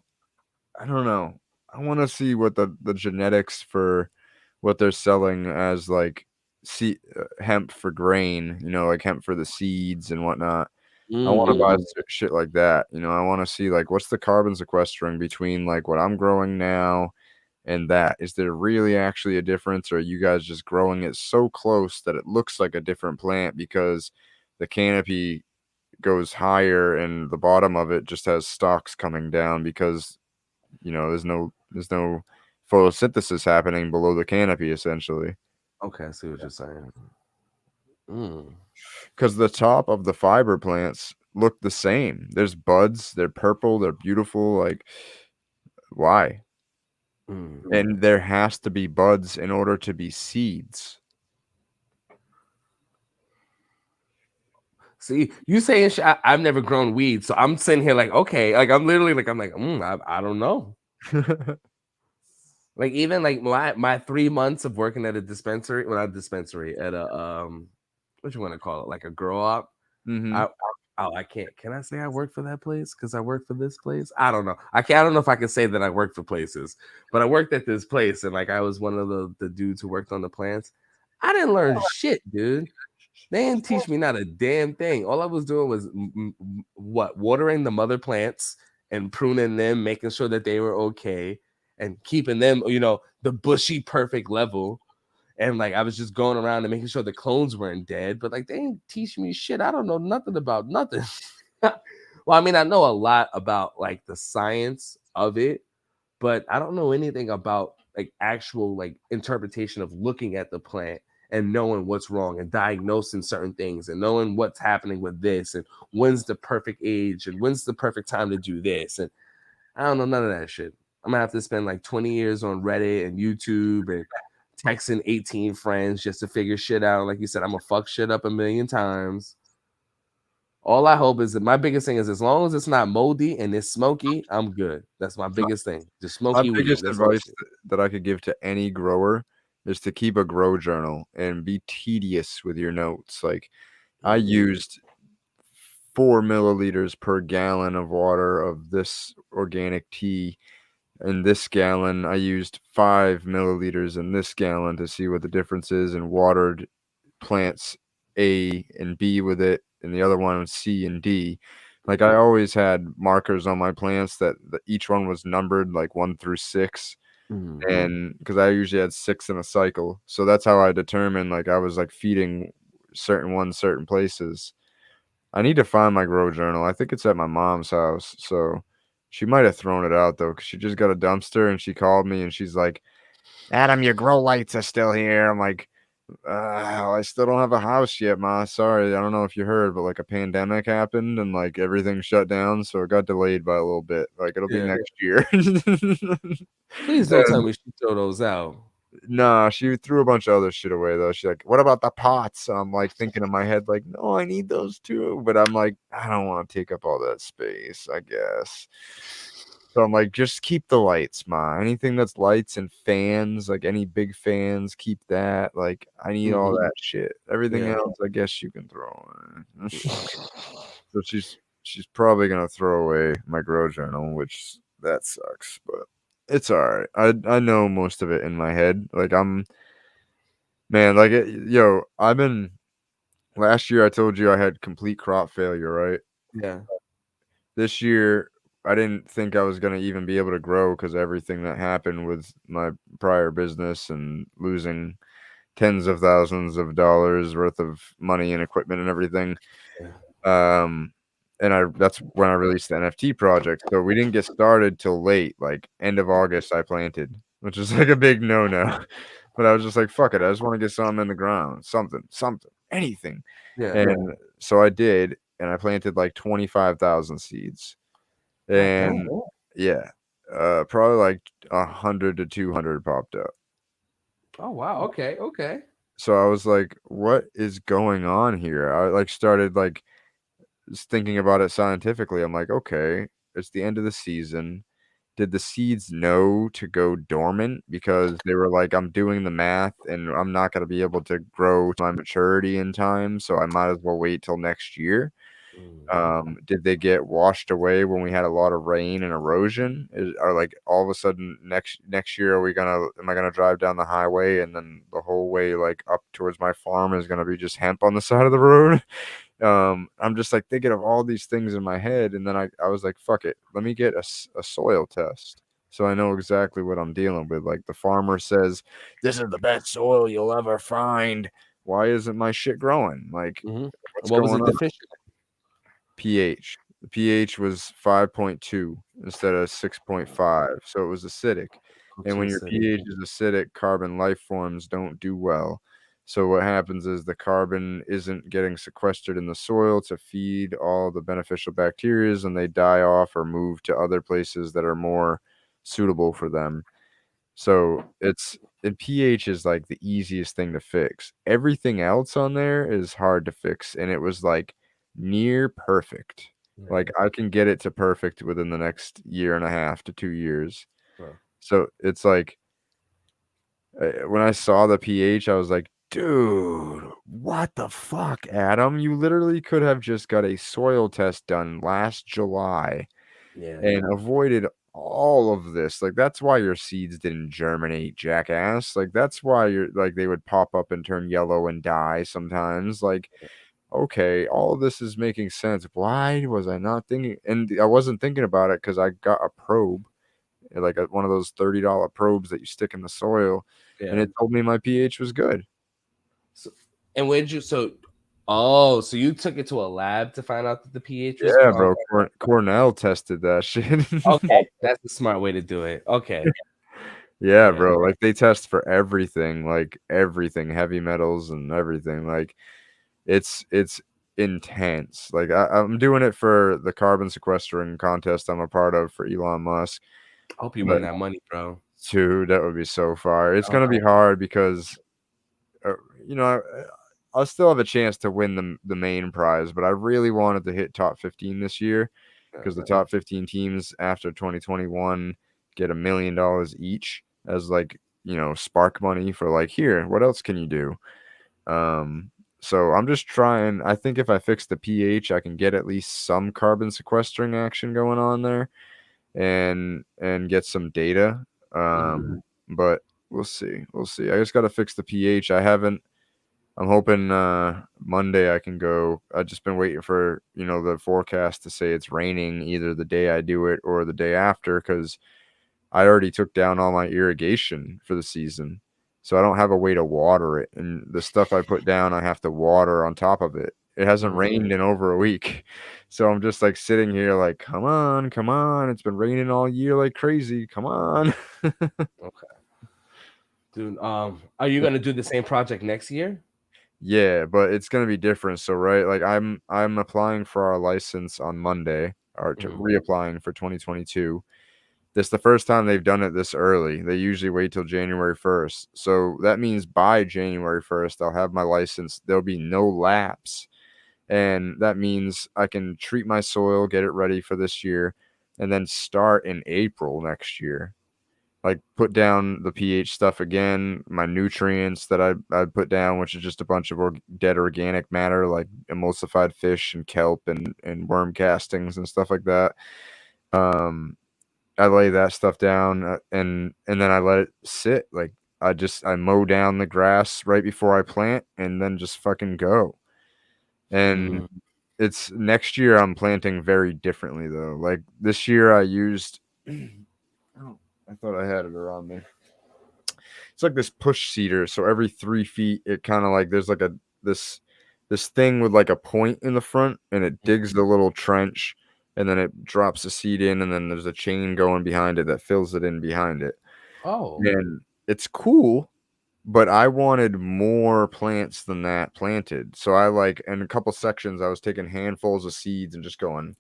I don't know. I want to see what the genetics for what they're selling as like hemp for grain. Like hemp for the seeds and whatnot. I want to buy Mm-mm. shit like that. I want to see like what's the carbon sequestering between like what I'm growing now and that. Is there really actually a difference, or are you guys just growing it so close that it looks like a different plant because the canopy goes higher and the bottom of it just has stalks coming down because there's no photosynthesis happening below the canopy essentially. Okay, I see what you're saying. Mm. Because the top of the fiber plants look the same. There's buds, they're purple, they're beautiful. Like, why? Mm. And there has to be buds in order to be seeds. See, you saying shit, I've never grown weed, so I'm sitting here like, okay, like I'm literally like, I don't know. Like even like my 3 months of working at a dispensary, well not dispensary, at a what you want to call it, like a grow op. Mm-hmm. I can't. Can I say I work for that place? Because I work for this place. I don't know. I can't. I don't know if I can say that I work for places, but I worked at this place, and like I was one of the dudes who worked on the plants. I didn't learn shit, dude. They didn't teach me not a damn thing. All I was doing was watering the mother plants and pruning them, making sure that they were okay, and keeping them, the bushy perfect level. And like I was just going around and making sure the clones weren't dead, but like they didn't teach me shit. I don't know nothing about nothing. Well, I mean, I know a lot about like the science of it, but I don't know anything about like actual like interpretation of looking at the plant and knowing what's wrong and diagnosing certain things and knowing what's happening with this and when's the perfect age and when's the perfect time to do this. And I don't know none of that shit. I'm gonna have to spend like 20 years on Reddit and YouTube and texting 18 friends just to figure shit out. Like you said, I'm gonna fuck shit up a million times. All I hope is that my biggest thing is as long as it's not moldy and it's smoky, I'm good. That's my biggest thing. Just My smoky weed. biggest That's advice it. that I could give to any grower is to keep a grow journal and be tedious with your notes. Like, I used 4 milliliters per gallon of water of this organic tea. In this gallon, I used 5 milliliters in this gallon to see what the difference is, and watered plants A and B with it, and the other one was C and D. Like, I always had markers on my plants that each one was numbered like 1 through 6. And because I usually had 6 in a cycle, so that's how I determined like I was like feeding certain places. I need to find my grow journal. I think it's at my mom's house, so she might have thrown it out though, because she just got a dumpster and she called me and she's like, "Adam, your grow lights are still here." I'm like, I still don't have a house yet, Ma. Sorry, I don't know if you heard, but like a pandemic happened and like everything shut down, so it got delayed by a little bit. Like it'll be Yeah. next year. Please don't tell me she throw those out. Nah, she threw a bunch of other shit away though. She's like, "What about the pots?" I'm like thinking in my head, like, "No, I need those too." But I'm like, I don't want to take up all that space, I guess. So I'm like, just keep the lights, Ma. Anything that's lights and fans, like any big fans, keep that. Like, I need all that shit. Everything Yeah. else, I guess you can throw in. So she's probably gonna throw away my grow journal, which that sucks, but it's all right. I know most of it in my head. Like yo, I've been last year I told you I had complete crop failure, right? Yeah. This year I didn't think I was gonna even be able to grow because everything that happened with my prior business and losing tens of thousands of dollars worth of money and equipment and everything. And that's when I released the NFT project. So we didn't get started till late, like end of August I planted, which is like a big no-no. But I was just like, fuck it, I just want to get something in the ground, something, anything. Yeah. And so I did, and I planted like 25,000 seeds. God damn. And yeah, probably like 100 to 200 popped up. Oh wow. Okay. Okay. So I was like, what is going on here? I like started like just thinking about it scientifically. I'm like, okay, it's the end of the season. Did the seeds know to go dormant because they were like, I'm doing the math and I'm not going to be able to grow to my maturity in time, so I might as well wait till next year? Did they get washed away when we had a lot of rain and erosion? Are like all of a sudden next year am I gonna drive down the highway and then the whole way like up towards my farm is gonna be just hemp on the side of the road? I'm just like thinking of all these things in my head, and then I was like, fuck it, let me get a soil test so I know exactly what I'm dealing with. Like the farmer says, this is the best soil you'll ever find. Why isn't my shit growing? Like, what's What was going it on? deficient? pH. The pH was 5.2 instead of 6.5, so it was acidic. And when your pH is acidic, carbon life forms don't do well. So what happens is the carbon isn't getting sequestered in the soil to feed all the beneficial bacteria, and they die off or move to other places that are more suitable for them. So and pH is like the easiest thing to fix. Everything else on there is hard to fix, and it was like near perfect. Like I can get it to perfect within the next year and a half to 2 years. Bro. So it's like when I saw the pH, I was like, dude, what the fuck, Adam? You literally could have just got a soil test done last July Yeah. and avoided all of this. Like that's why your seeds didn't germinate, jackass. Like that's why you're like they would pop up and turn yellow and die sometimes. Like, okay, all of this is making sense. Why was I not thinking? And I wasn't thinking about it because I got a probe, like one of those $30 probes that you stick in the soil, and Yeah. it told me my pH was good. So, and where did you so you took it to a lab to find out that the pH was Yeah, bro. Cornell tested that shit. Okay, that's the smart way to do it. Okay. Yeah, Yeah. bro. Like they test for everything, like everything, heavy metals and everything. Like it's intense. Like I'm doing it for the carbon sequestering contest I'm a part of for Elon Musk. I hope you But win that money, bro. dude, that would be so fire. It's gonna be Oh, hard because you know, I'll still have a chance to win the main prize, but I really wanted to hit top 15 this year because the top 15 teams after 2021 get $1 million each as like, spark money for like, here, what else can you do? So I'm just trying. I think if I fix the pH, I can get at least some carbon sequestering action going on there and get some data. But we'll see. We'll see. I just got to fix the pH. I'm hoping Monday I can go. I've just been waiting for, the forecast to say it's raining either the day I do it or the day after because I already took down all my irrigation for the season. So I don't have a way to water it. And the stuff I put down, I have to water on top of it. It hasn't rained in over a week. So I'm just like sitting here like, come on, come on. It's been raining all year like crazy. Come on. okay. Dude, are you gonna do the same project next year? Yeah, but it's gonna be different. So right, like I'm applying for our license on Monday, or reapplying for 2022. This is the first time they've done it this early. They usually wait till January 1st. So that means by January 1st, I'll have my license. There'll be no lapse. And that means I can treat my soil, get it ready for this year, and then start in April next year. Like put down the pH stuff again, my nutrients that I put down, which is just a bunch of dead organic matter like emulsified fish and kelp and worm castings and stuff like that. I lay that stuff down and then I let it sit. Like I mow down the grass right before I plant and then just fucking go. And it's next year I'm planting very differently though. Like this year I used oh, I thought I had it around me. It's like this push seeder. So every 3 feet it kind of like there's like this thing with like a point in the front and it digs the little trench and then it drops the seed in and then there's a chain going behind it that fills it in behind it. Oh. And it's cool, but I wanted more plants than that planted. So I like in a couple sections I was taking handfuls of seeds and just going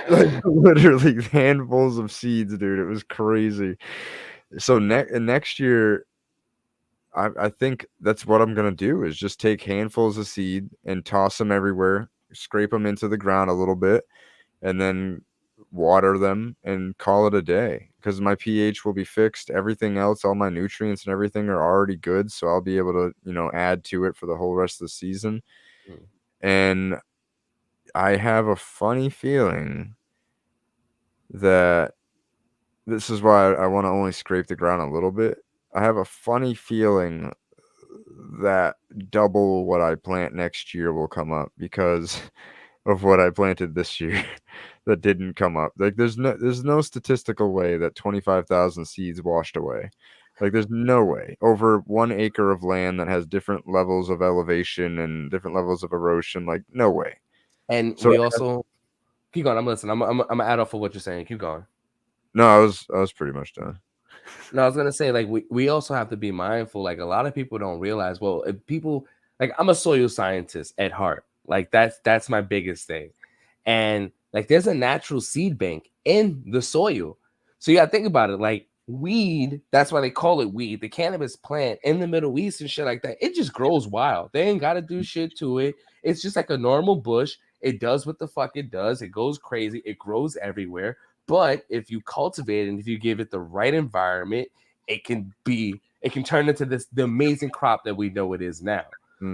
like literally handfuls of seeds, dude. It was crazy. So next year I think that's what I'm gonna do is just take handfuls of seed and toss them everywhere, scrape them into the ground a little bit, and then water them and call it a day. Because my pH will be fixed. Everything else, all my nutrients and everything are already good, so I'll be able to, add to it for the whole rest of the season. And I have a funny feeling that this is why I want to only scrape the ground a little bit. I have a funny feeling that double what I plant next year will come up because of what I planted this year that didn't come up. Like there's no statistical way that 25,000 seeds washed away. Like there's no way over 1 acre of land that has different levels of elevation and different levels of erosion. Like no way. And So we also keep going. I'm listening. I'm gonna add off of what you're saying. Keep going. No, I was pretty much done. No, I was gonna say like we also have to be mindful. Like a lot of people don't realize. Well, if people like I'm a soil scientist at heart. Like that's my biggest thing. And like there's a natural seed bank in the soil. So you gotta think about it. Like weed, that's why they call it weed. The cannabis plant in the Middle East and shit like that, it just grows wild. They ain't gotta do shit to it. It's just like a normal bush. It does what the fuck it does. It goes crazy. It grows everywhere. But if you cultivate it and if you give it the right environment, it can turn into the amazing crop that we know it is now.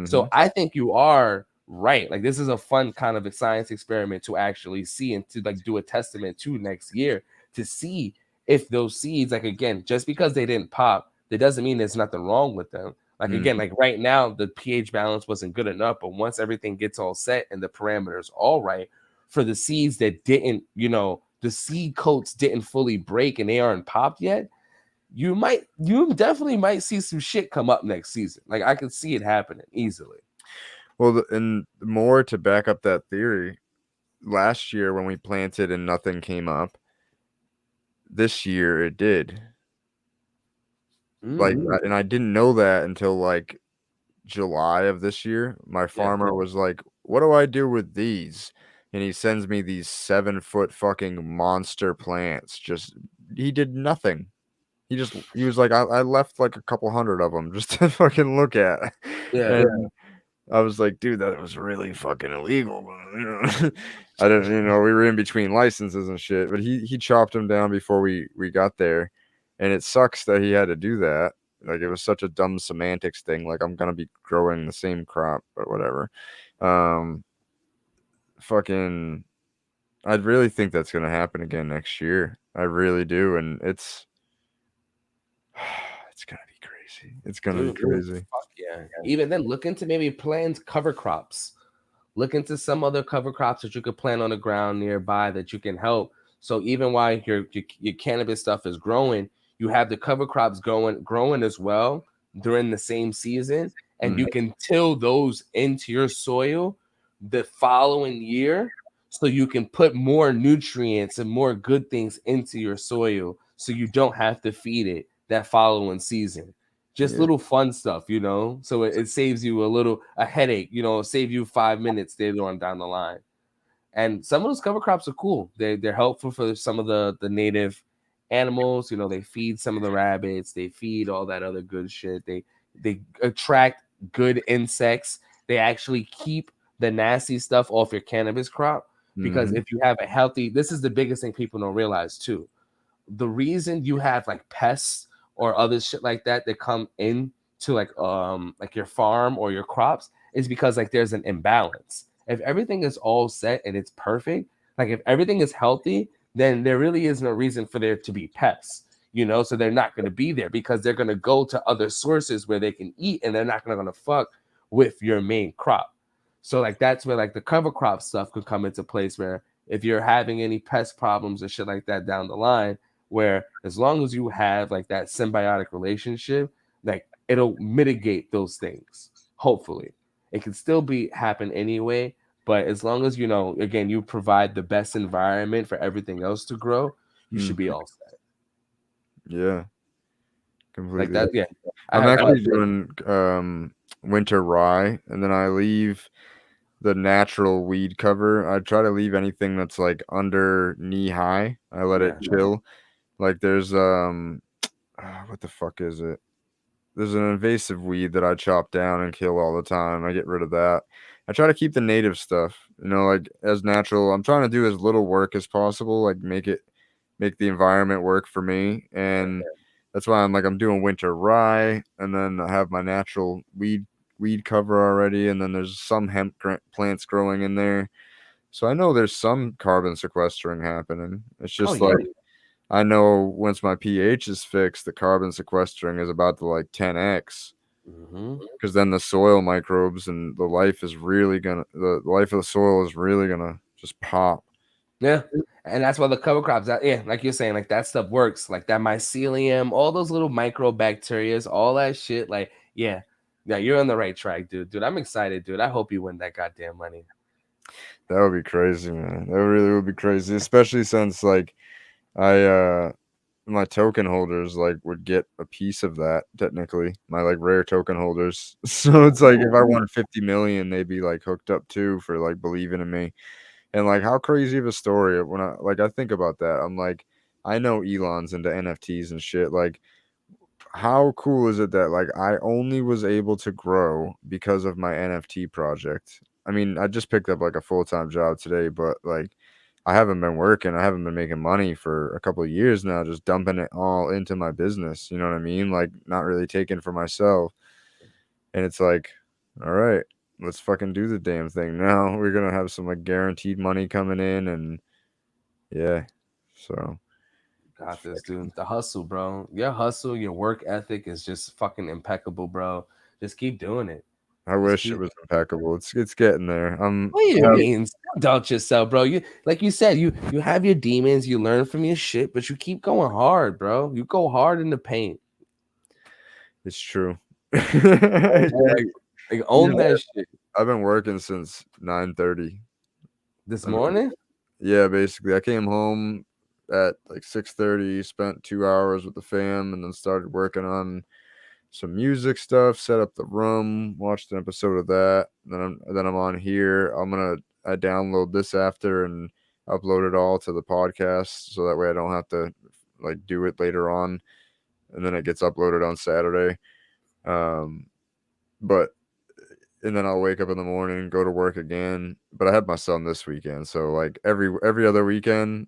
So I think you are right. Like this is a fun kind of a science experiment to actually see and to like do a testament to next year to see if those seeds, like again, just because they didn't pop, that doesn't mean there's nothing wrong with them. Like again, like right now the pH balance wasn't good enough, but once everything gets all set and the parameters all right for the seeds that didn't, the seed coats didn't fully break and they aren't popped yet, you definitely might see some shit come up next season. Like I could see it happening easily. Well, and more to back up that theory, last year when we planted and nothing came up, this year it did. Like, and I didn't know that until like July of this year. My farmer was like, "What do I do with these?" And he sends me these 7-foot fucking monster plants. Just he did nothing. He was like, I left like a couple hundred of them just to fucking look at. Yeah. And I was like, dude, that was really fucking illegal. I didn't, we were in between licenses and shit, but he chopped them down before we got there. And it sucks that he had to do that. Like, it was such a dumb semantics thing. Like, I'm going to be growing the same crop, but whatever. Fucking, I really think that's going to happen again next year. I really do. And it's going to be crazy. It's going to be crazy. Fuck yeah. Even then, look into maybe plant cover crops. Look into some other cover crops that you could plant on the ground nearby that you can help. So even while your cannabis stuff is growing, you have the cover crops growing as well during the same season, and you can till those into your soil the following year, so you can put more nutrients and more good things into your soil, so you don't have to feed it that following season. Just little fun stuff, so it saves you a headache, save you 5 minutes later on down the line. And some of those cover crops are cool. They're helpful for some of the native animals. They feed some of the rabbits, they feed all that other good shit. They attract good insects. They actually keep the nasty stuff off your cannabis crop, because if you have a healthy, this is the biggest thing people don't realize too. The reason you have like pests or other shit like that come in to like your farm or your crops is because like there's an imbalance. If everything is all set and it's perfect, like if everything is healthy, then there really is no reason for there to be pests, so they're not going to be there because they're going to go to other sources where they can eat, and they're not going to fuck with your main crop. So like that's where like the cover crop stuff could come into place, where if you're having any pest problems or shit like that down the line, where as long as you have like that symbiotic relationship, like it'll mitigate those things. Hopefully it can still happen anyway, but as long as again, you provide the best environment for everything else to grow, you should be all set. Yeah, completely. Like that. Yeah, I'm actually doing winter rye, and then I leave the natural weed cover. I try to leave anything that's like under knee high. I let it chill. Like there's what the fuck is it? There's an invasive weed that I chop down and kill all the time. I get rid of that. I try to keep the native stuff, like as natural. I'm trying to do as little work as possible, like make the environment work for me. And that's why I'm doing winter rye, and then I have my natural weed cover already, and then there's some hemp plants growing in there. So I know there's some carbon sequestering happening. It's just I know once my pH is fixed, the carbon sequestering is about to like 10x. Because then the soil microbes and the life of the soil is really gonna just pop. Yeah, and that's why the cover crops, like you're saying, like that stuff works. Like that mycelium, all those little microbacterias, all that shit. Like, yeah, you're on the right track, dude. I'm excited, dude. I hope you win that goddamn money. That would be crazy, man. That really would be crazy, especially since like I my token holders like would get a piece of that technically, my like rare token holders. So it's like if I won 50 million, they'd be like hooked up too for like believing in me. And like how crazy of a story when I think about that. I'm like, I know Elon's into NFTs and shit. Like, how cool is it that like I only was able to grow because of my NFT project? I mean, I just picked up like a full-time job today, but like I haven't been working. I haven't been making money for a couple of years now, just dumping it all into my business. You know what I mean? Like not really taking for myself. And it's like, all right, let's fucking do the damn thing now. We're gonna have some like guaranteed money coming in, and yeah. So Got this, dude. The hustle, bro. Your hustle, your work ethic is just fucking impeccable, bro. Just keep doing it. I Just wish it keep. was impeccable. It's getting there. What do I you have mean? Don't doubt yourself, bro. You like you said, you have your demons, you learn from your shit, but you keep going hard, bro. You go hard in the paint. It's true. Like, like own Yeah, that shit. I've been working since 9:30. This I mean, morning? yeah, basically, I came home at like 6:30, spent 2 hours with the fam, and then started working on some music stuff. Set up the room, watched an episode of that. Then I'm on here. I download this after and upload it all to the podcast, so that way I don't have to like do it later on, and then it gets uploaded on Saturday. Um, but and then I'll wake up in the morning, go to work again. But I had my son this weekend, so like every other weekend,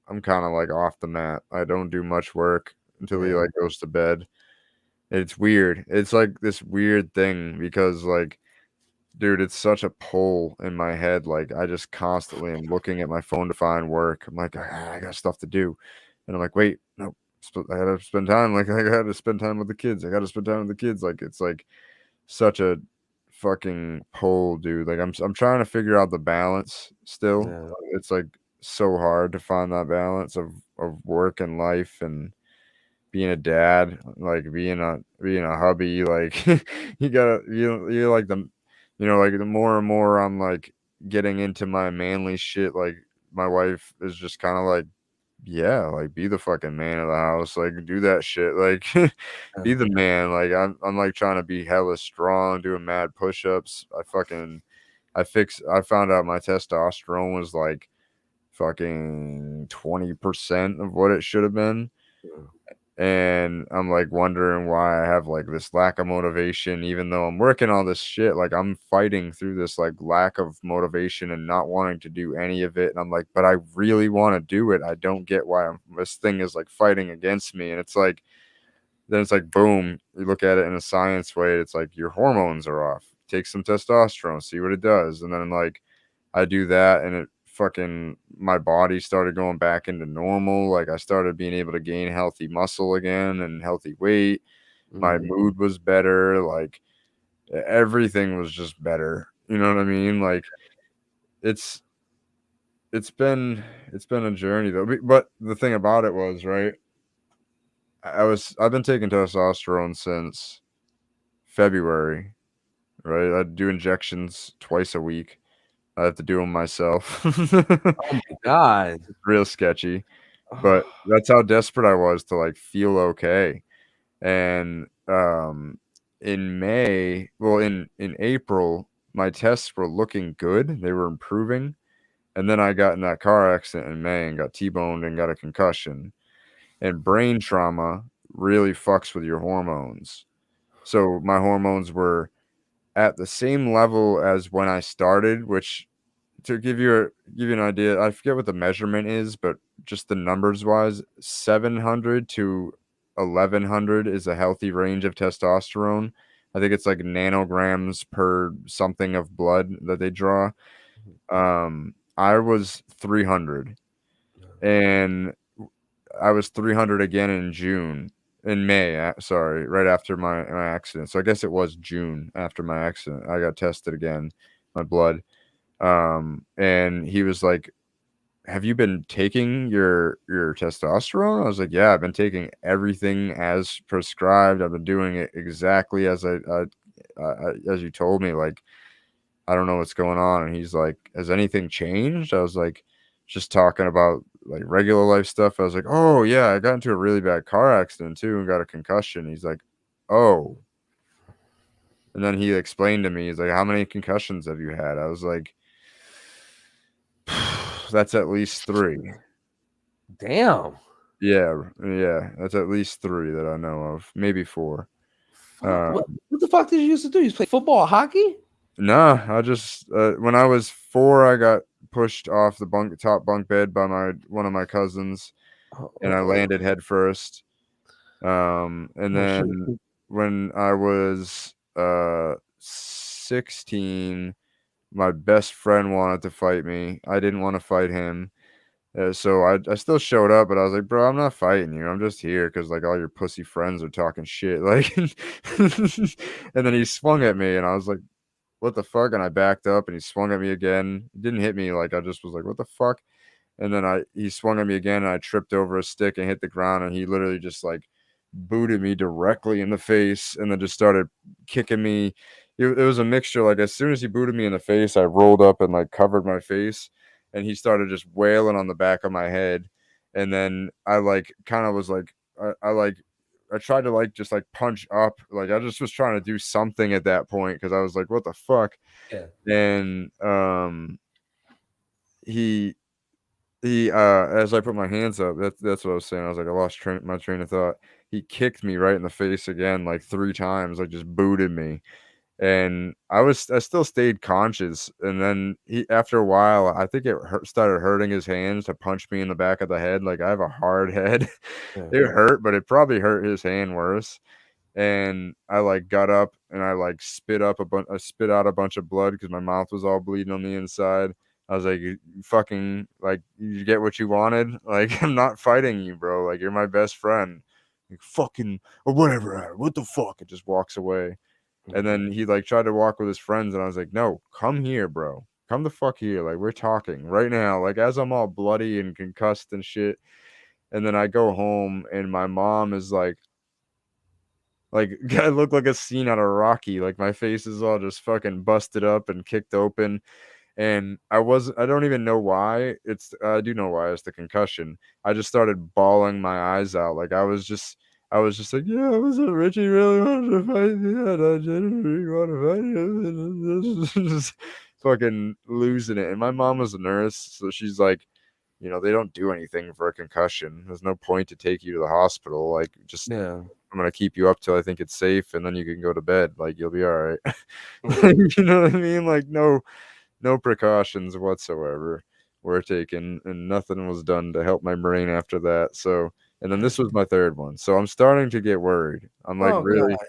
I'm kind of like off the mat. I don't do much work until he Yeah. like goes to bed. It's weird. It's like this weird thing because like, dude, it's such a pull in my head. Like I just constantly am looking at my phone to find work. I'm like, I got stuff to do, and I'm like, wait, no, I gotta spend time. Like I gotta spend time with the kids. I gotta spend time with the kids. Like it's like such a fucking pull, dude. Like I'm trying to figure out the balance still. Yeah. It's like so hard to find that balance of work and life and being a dad, like being a hubby. Like you gotta you like the like the more and more I'm like getting into my manly shit. Like my wife is just kind of like, yeah, like be the fucking man of the house, like do that shit, like be the man. Like I'm like trying to be hella strong, doing mad push-ups. I found out my testosterone was like fucking 20% of what it should have been. And I'm like wondering why I have like this lack of motivation, even though I'm working all this shit. Like I'm fighting through this like lack of motivation and not wanting to do any of it. And I'm like, but I really want to do it. I don't get why this thing is like fighting against me. And it's like, then it's like, boom, you look at it in a science way. It's like your hormones are off. Take some testosterone, see what it does. And then like I do that and it fucking my body started going back into normal. Like I started being able to gain healthy muscle again and healthy weight. My mood was better. Like everything was just better. You know what I mean? Like it's it's been it's been a journey though. But the thing about it was, right, I've been taking testosterone since February, right? I do injections twice a week. I have to do them myself. Oh my god. Real sketchy, but that's how desperate I was to like feel okay. And in April, my tests were looking good. They were improving. And then I got in that car accident in May and got T-boned and got a concussion. And brain trauma really fucks with your hormones. So my hormones were at the same level as when I started, which to give you an idea, I forget what the measurement is, but just the numbers wise, 700 to 1100 is a healthy range of testosterone. I think it's like nanograms per something of blood that they draw. I was 300, and I was 300 again in May, sorry, right after my accident. So I guess it was June after my accident. I got tested again, my blood. And he was like, have you been taking your testosterone? I was like, yeah, I've been taking everything as prescribed. I've been doing it exactly as as you told me. Like, I don't know what's going on. And he's like, has anything changed? I was like, just talking about like regular life stuff. I was like, oh yeah, I got into a really bad car accident too and got a concussion. He's like, oh. And then he explained to me, he's like, how many concussions have you had? I was like, that's at least 3. Damn. Yeah, that's at least 3 that I know of, maybe 4. Fuck. What the fuck did you used to do? You play football, hockey? Nah, I just when I was 4, I got pushed off the top bunk bed by one of my cousins, and I landed head first. And then Shit. when I was 16, my best friend wanted to fight me. I didn't want to fight him. So I still showed up, but I was like, bro, I'm not fighting you. I'm just here because like all your pussy friends are talking shit. Like, and then he swung at me, and I was like, what the fuck? And I backed up, and he swung at me again. He didn't hit me. Like I just was like, what the fuck? And then he swung at me again, and I tripped over a stick and hit the ground, and he literally just like booted me directly in the face, and then just started kicking me. It was a mixture. Like as soon as he booted me in the face, I rolled up and like covered my face, and he started just wailing on the back of my head. And then I like kind of was like I tried to like just like punch up. Like I just was trying to do something at that point because I was like, what the fuck? Yeah. And he as I put my hands up, that's what I was saying. I was like, I lost my train of thought. He kicked me right in the face again, like 3 times, like just booted me. And I still stayed conscious. And then after a while, I think it started hurting his hands to punch me in the back of the head. Like I have a hard head. Yeah. It hurt, but it probably hurt his hand worse. And I like got up and I like spit out a bunch of blood because my mouth was all bleeding on the inside. I was like, you fucking, like, you get what you wanted? Like, I'm not fighting you, bro. Like, you're my best friend. Like, fucking, or whatever. What the fuck? It just walks away. And then he, like, tried to walk with his friends. And I was like, no, come here, bro. Come the fuck here. Like, we're talking right now. Like, as I'm all bloody and concussed and shit. And then I go home and my mom is like, I look like a scene out of Rocky. Like, my face is all just fucking busted up and kicked open. And I don't even know why. I do know why. It's the concussion. I just started bawling my eyes out. Like I was just like, yeah, Richie really wanted to fight me, and I didn't really want to fight him. Just fucking losing it. And my mom was a nurse, so she's like, they don't do anything for a concussion. There's no point to take you to the hospital. Like, just Yeah. I'm gonna keep you up till I think it's safe, and then you can go to bed. Like, you'll be all right. You know what I mean? Like, no precautions whatsoever were taken, and nothing was done to help my brain after that. So, and then this was my 3rd one. So I'm starting to get worried. I'm like, really? God.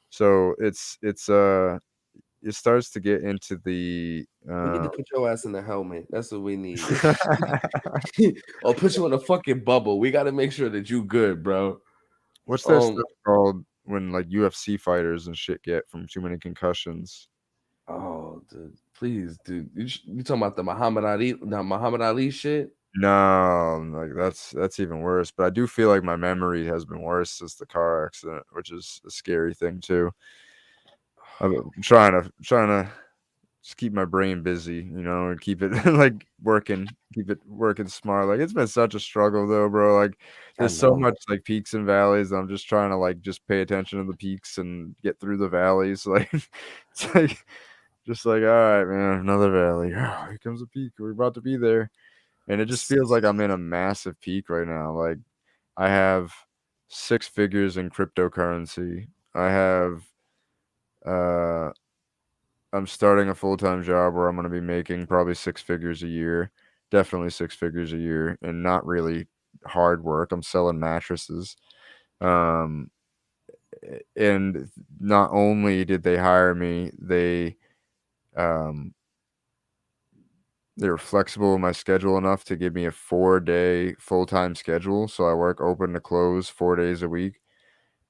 So it starts to get into the We need to put your ass in the helmet. That's what we need. Or put you in a fucking bubble. We got to make sure that you good, bro. What's that stuff called when like UFC fighters and shit get from too many concussions? Oh, dude, please, dude. You talking about the Muhammad Ali shit? No, like that's even worse. But I do feel like my memory has been worse since the car accident, which is a scary thing too. I'm trying to just keep my brain busy, and keep it like keep it working smart. Like it's been such a struggle though, bro. Like there's so much like peaks and valleys. I'm just trying to like just pay attention to the peaks and get through the valleys. Like it's like just like, all right, man, another valley. Oh, here comes a peak. We're about to be there. And it just feels like I'm in a massive peak right now. Like I have 6 figures in cryptocurrency. I'm starting a full-time job where I'm going to be making probably 6 figures a year. Definitely 6 figures a year, and not really hard work. I'm selling mattresses. And not only did they hire me, they were flexible in my schedule enough to give me a 4-day full-time schedule. So I work open to close 4 days a week.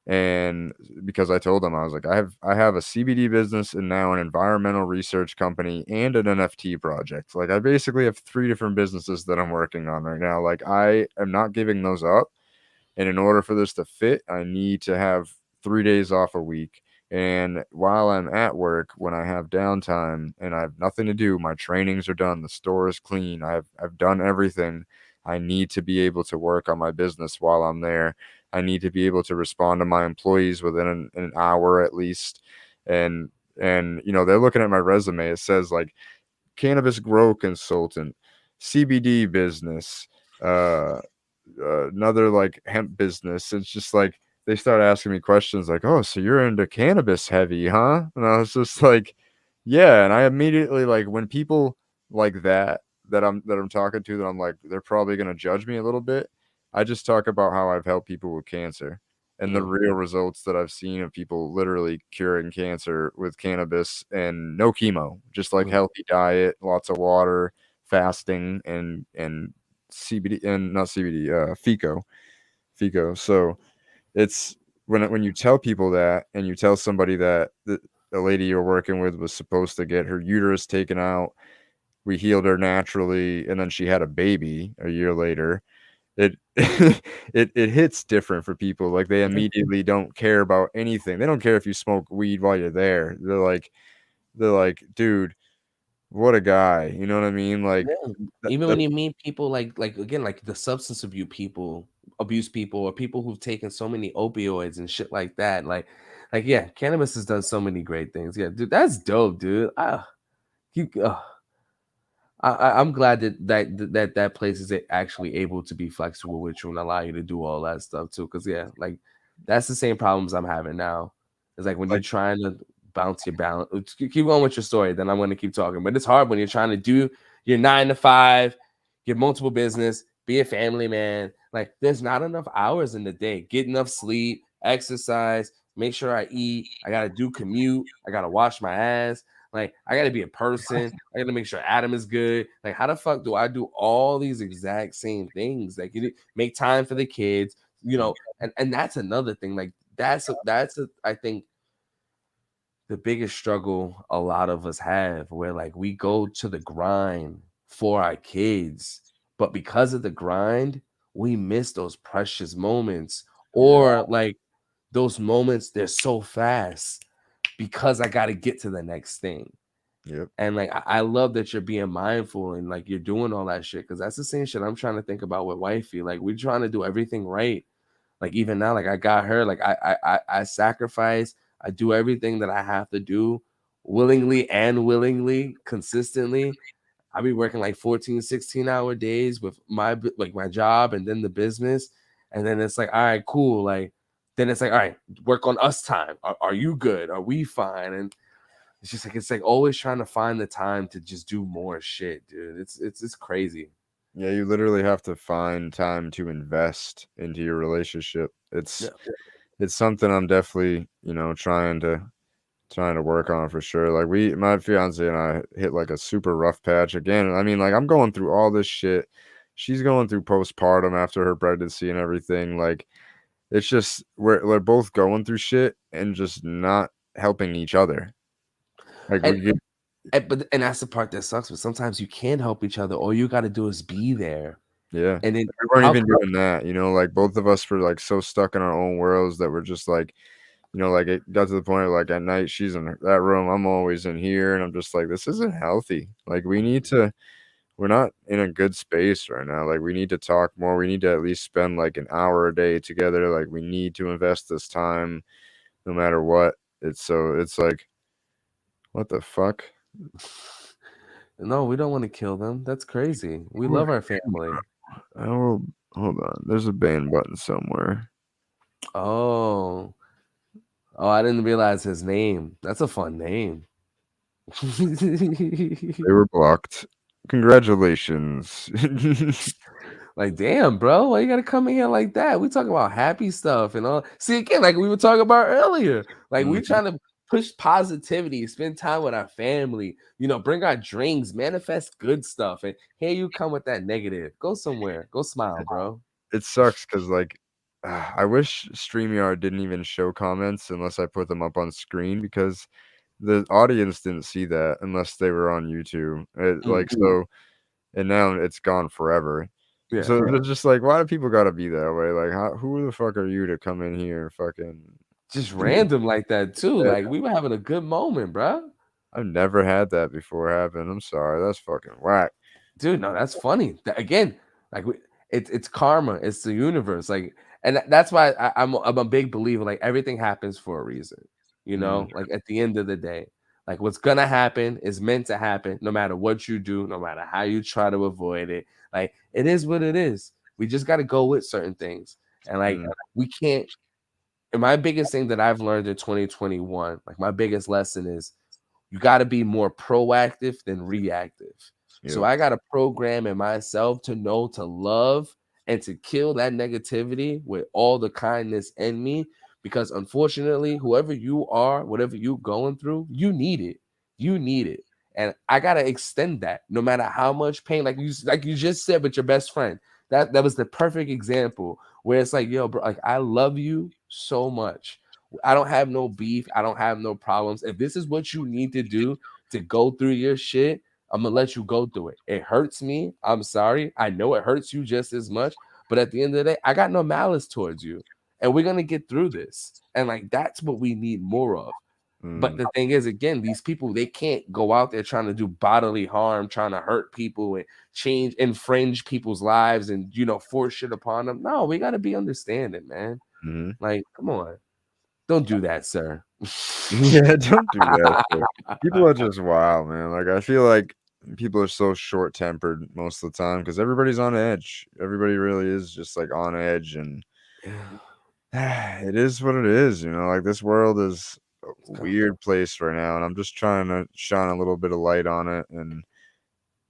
And because I told them, I was like, I have a CBD business and now an environmental research company and an NFT project. Like I basically have 3 different businesses that I'm working on right now. Like I am not giving those up. And in order for this to fit, I need to have 3 days off a week. And while I'm at work, when I have downtime and I have nothing to do, my trainings are done, the store is clean, I've done everything, I need to be able to work on my business while I'm there. I need to be able to respond to my employees within an hour at least. And they're looking at my resume. It says like cannabis grow consultant, CBD business, uh, another like hemp business. It's just like they start asking me questions like, "Oh, so you're into cannabis heavy, huh?" And I was just like, "Yeah." And I immediately like when people like that I'm talking to that I'm like they're probably gonna judge me a little bit. I just talk about how I've helped people with cancer and the Mm, real results that I've seen of people literally curing cancer with cannabis and no chemo, just like mm, healthy diet, lots of water, fasting, and CBD and not CBD, FICO. So it's when you tell people that, and you tell somebody that the lady you're working with was supposed to get her uterus taken out, we healed her naturally, and then she had a baby a year later. It it hits different for people. Like they yeah, immediately don't care about anything. They don't care if you smoke weed while you're there. They're like, dude, what a guy. You know what I mean? Like yeah. that, Even that when you meet people like again, like the substance abuse people, or people who've taken so many opioids and shit like that. Like yeah, cannabis has done so many great things. Yeah, dude, that's dope, dude. You, I'm glad that place is actually able to be flexible with you and allow you to do all that stuff too. Cause yeah, like that's the same problems I'm having now. It's like when you're like trying to bounce your balance. Keep going with your story, then I'm going to keep talking. But it's hard when you're trying to do your 9 to 5, your multiple business, be a family man. Like there's not enough hours in the day. Get enough sleep, exercise, make sure I eat. I gotta do commute. I gotta wash my ass. Like I gotta be a person. I gotta make sure Adam is good. Like how the fuck do I do all these exact same things? Like you make time for the kids, and that's another thing. Like I think the biggest struggle a lot of us have, where like we go to the grind for our kids, but because of the grind, we miss those precious moments, yeah, or like those moments they're so fast because I got to get to the next thing. yep, And like I love that you're being mindful and like you're doing all that shit, because that's the same shit I'm trying to think about with wifey. Like we're trying to do everything right. Like even now, like I got her, like I sacrifice, I do everything that I have to do willingly and willingly, consistently. I be working like 14, 16-hour days with my job and then the business. And then it's like, all right, cool. Like then it's like, all right, work on us time. Are you good? Are we fine? And it's like always trying to find the time to just do more shit, dude. It's crazy. yeah. You literally have to find time to invest into your relationship. It's Yeah. it's something I'm definitely trying to work on for sure. Like my fiance and I hit like a super rough patch again. I mean, like I'm going through all this shit. She's going through postpartum after her pregnancy and everything. Like it's just we're both going through shit and just not helping each other. Like And we get but that's the part that sucks. But sometimes you can't help each other. All you got to do is be there. yeah. And then We weren't how? even doing that, like both of us were like so stuck in our own worlds that we're just like, like it got to the point where like at night she's in that room, I'm always in here, and I'm just like, this isn't healthy. Like we're not in a good space right now. Like we need to talk more. We need to at least spend like an hour a day together. Like we need to invest this time no matter what. It's like, what the fuck? No, we don't want to kill them. That's crazy. We Who are love our you, family. bro? Hold on. There's a ban button somewhere. Oh, oh, I didn't realize his name. That's a fun name. They were blocked. Congratulations. Like, damn, bro, why you gotta come in here like that? We talk about happy stuff and all. See, again, like we were talking about earlier, like we Mhm. trying to push positivity, spend time with our family, bring our drinks, manifest good stuff. And here you come with that negative. Go somewhere, go smile, bro. It sucks because like I wish StreamYard didn't even show comments unless I put them up on screen because the audience didn't see that unless they were on YouTube. Mm, So, and now it's gone forever. yeah, So it's just like, why do people gotta be that way? Like, who the fuck are you to come in here and fucking just random like that too. Yeah, Like we were having a good moment, bro. I've never had that before happen. I'm sorry, that's fucking whack. Dude, no, that's funny. Again, like it's karma. It's the universe. Like, and that's why I'm a big believer. Like everything happens for a reason. You know, like at the end of the day, like what's gonna happen is meant to happen, no matter what you do, no matter how you try to avoid it. Like it is what it is. We just got to go with certain things, and like we can't. And my biggest thing that I've learned in 2021, like my biggest lesson is you got to be more proactive than reactive. So I got to program in myself to know to love and to kill that negativity with all the kindness in me. Because unfortunately, whoever you are, whatever you're going through, you need it. You need it. And I gotta extend that no matter how much pain, like you just said with your best friend. That was the perfect example where it's like, yo, bro, like I love you so much. I don't have no beef. I don't have no problems. If this is what you need to do to go through your shit, I'm gonna let you go through it. It hurts me. I'm sorry. I know it hurts you just as much. But at the end of the day, I got no malice towards you. And we're gonna get through this. And like that's what we need more of. But the thing is, again, these people, they can't go out there trying to do bodily harm, trying to hurt people and infringe people's lives and, you know, force shit upon them. No, we got to be understanding, man. Like, come on. Don't do that, sir. Yeah, don't do that, sir. People are just wild, man. Like, I feel like people are so short-tempered most of the time because everybody's on edge. Everybody really is just, like, on edge, and it is what it is, you know? Like, this world is a weird place right now, and I'm just trying to shine a little bit of light on it and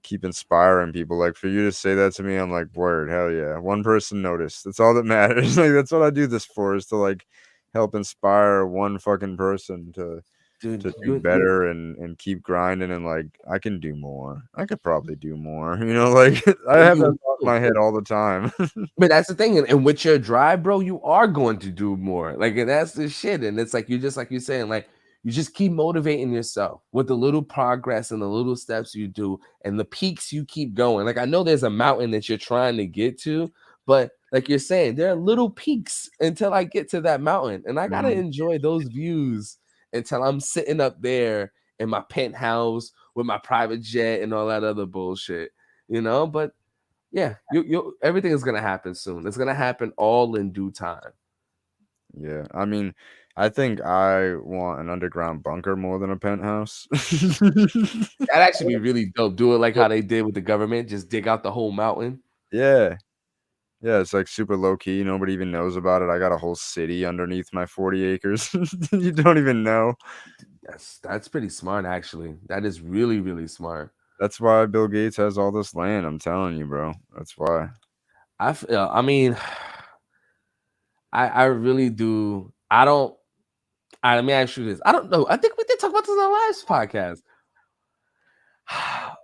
keep inspiring people. Like, for you to say that to me, I'm like, word, hell yeah. One person noticed. That's all that matters. Like, that's what I do this for, is to, like, help inspire one fucking person to do better and keep grinding, and like I can do more. I could probably do more. You know, like I have that thought in my head all the time. But that's the thing, and with your drive, bro, you are going to do more. Like, and that's the shit. And it's like you just like you're saying, like you just keep motivating yourself with the little progress and the little steps you do and the peaks you keep going. Like I know there's a mountain that you're trying to get to, but like you're saying, there are little peaks until I get to that mountain, and I gotta enjoy those views until I'm sitting up there in my penthouse with my private jet and all that other bullshit, you know. But yeah, you everything is gonna happen soon. It's gonna happen all in due time. Yeah, I mean, I think I want an underground bunker more than a penthouse. That'd actually be really dope. Do it like how they did with the government, just dig out the whole mountain. Yeah. Yeah, it's like super low key. Nobody even knows about it. I got a whole city underneath my 40 acres. You don't even know. Yes, that's pretty smart, actually. That is really, really smart. That's why Bill Gates has all this land. I'm telling you, bro. That's why. I mean, I really do. Let me ask you this. I don't know. I think we did talk about this in our last podcast.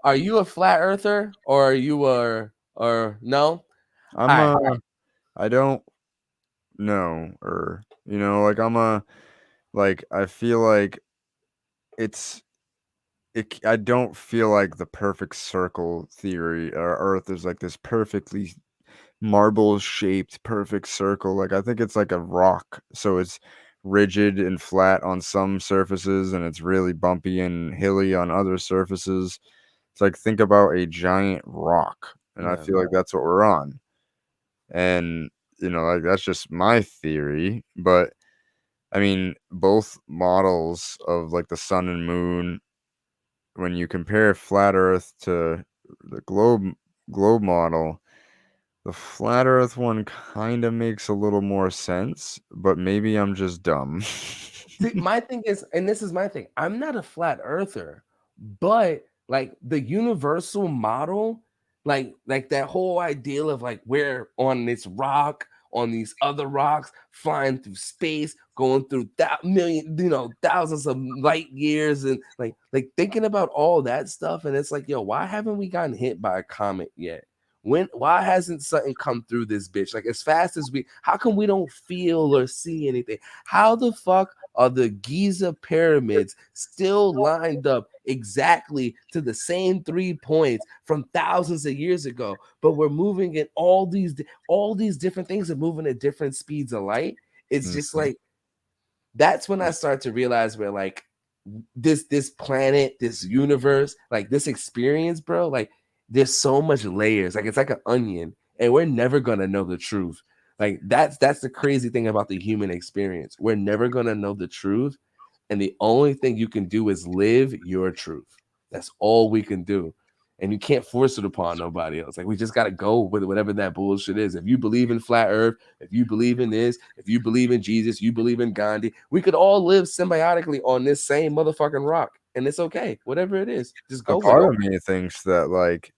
Are you a flat earther or are you or no? I don't know, or like I feel like I don't feel like the perfect circle theory or Earth is like this perfectly marble shaped perfect circle. Like I think it's like a rock, so it's rigid and flat on some surfaces and it's really bumpy and hilly on other surfaces. It's like, think about a giant rock, and I feel like that's what we're on. And like that's just my theory, but I mean both models of like the sun and moon, when you compare flat earth to the globe model, the flat earth one kind of makes a little more sense, but maybe I'm just dumb. See, my thing is, and this is my thing, I'm not a flat earther, but like the universal model, like that whole ideal of like we're on this rock, on these other rocks, flying through space, going through that million, thousands of light years, and like thinking about all that stuff, and it's like, yo, why haven't we gotten hit by a comet yet? Why hasn't something come through this bitch like as fast as how come we don't feel or see anything? How the fuck are the Giza pyramids still lined up exactly to the same 3 points from thousands of years ago, but we're moving at all these different things are moving at different speeds of light? It's just like, that's when I start to realize where like this planet, this universe, like this experience, bro, like there's so much layers. Like it's like an onion, and we're never gonna know the truth. Like that's the crazy thing about the human experience. We're never gonna know the truth, and the only thing you can do is live your truth. That's all we can do. And you can't force it upon nobody else. Like we just gotta go with whatever that bullshit is. If you believe in flat earth, if you believe in this, if you believe in Jesus, you believe in Gandhi, we could all live symbiotically on this same motherfucking rock. And it's okay. Whatever it is, just A go with part it. of me thinks that like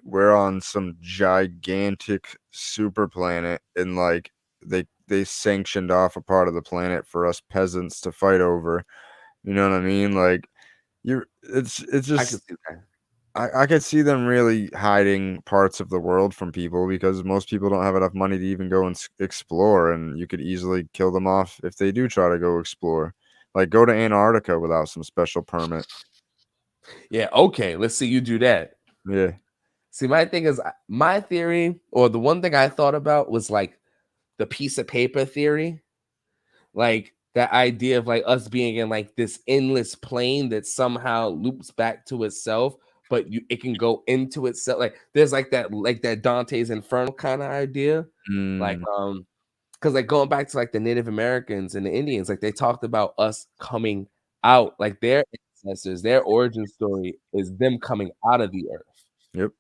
we're on some gigantic super planet and like they sanctioned off a part of the planet for us peasants to fight over. You know what I mean? Like it's I can just see that. I could see them really hiding parts of the world from people because most people don't have enough money to even go and explore, and you could easily kill them off if they do try to go explore. Like go to Antarctica without some special permit. Yeah, okay. Let's see you do that. Yeah. See, my thing is my theory, or the one thing I thought about was like the piece of paper theory. Like that idea of like us being in like this endless plane that somehow loops back to itself, but it can go into itself. Like there's like that Dante's Inferno kind of idea. Like Mm, because like going back to like the Native Americans and the Indians, like they talked about us coming out, like their ancestors, their origin story is them coming out of the earth. yep.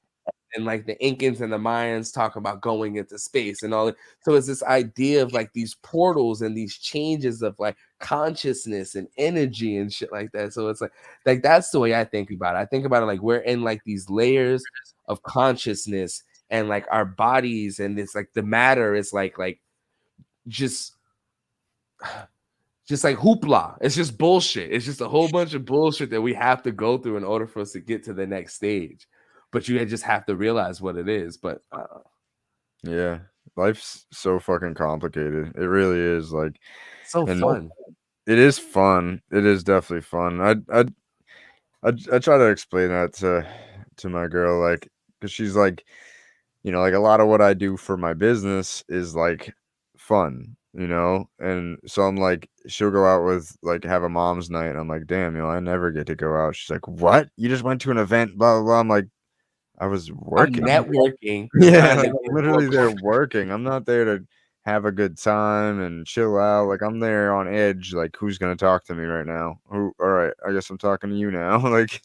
And like the Incans and the Mayans talk about going into space and all that. So it's this idea of like these portals and these changes of like consciousness and energy and shit like that. So it's like that's the way I think about it. I think about it like we're in like these layers of consciousness, and like our bodies and it's like the matter is like just like hoopla. It's just bullshit. It's just a whole bunch of bullshit that we have to go through in order for us to get to the next stage. But you just have to realize what it is. But Yeah. Life's so fucking complicated. It really is. Like, so and fun. it is fun. It is definitely fun. I try to explain that to my girl, like, because she's like, like a lot of what I do for my business is like fun, and so I'm like, she'll go out with like have a mom's night. And I'm like, damn, I never get to go out. She's like, what? You just went to an event, blah blah blah. I'm like, I was I'm working. networking, Yeah, trying to like, get I'm more literally there working. I'm not there to have a good time and chill out. Like, I'm there on edge. Like, who's gonna talk to me right now? Who? All right, I guess I'm talking to you now. Like,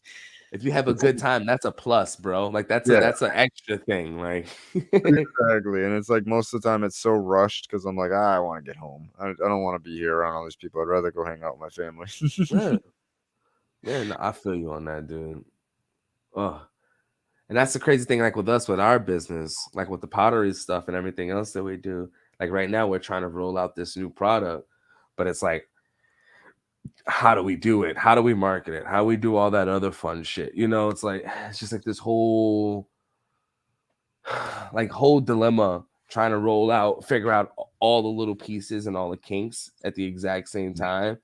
If you have a it's good time, that's a plus, bro. Like yeah, that's an extra thing. Like exactly. And it's like most of the time it's so rushed because I'm like, I want to get home. I don't want to be here around all these people. I'd rather go hang out with my family. yeah, yeah. No, I feel you on that, dude. Oh, and that's the crazy thing. Like with us, with our business, like with the pottery stuff and everything else that we do. Like right now, we're trying to roll out this new product, but it's like, how do we do it? How do we market it? How do we do all that other fun shit? It's like it's just like this whole whole dilemma trying to roll out, figure out all the little pieces and all the kinks at the exact same time.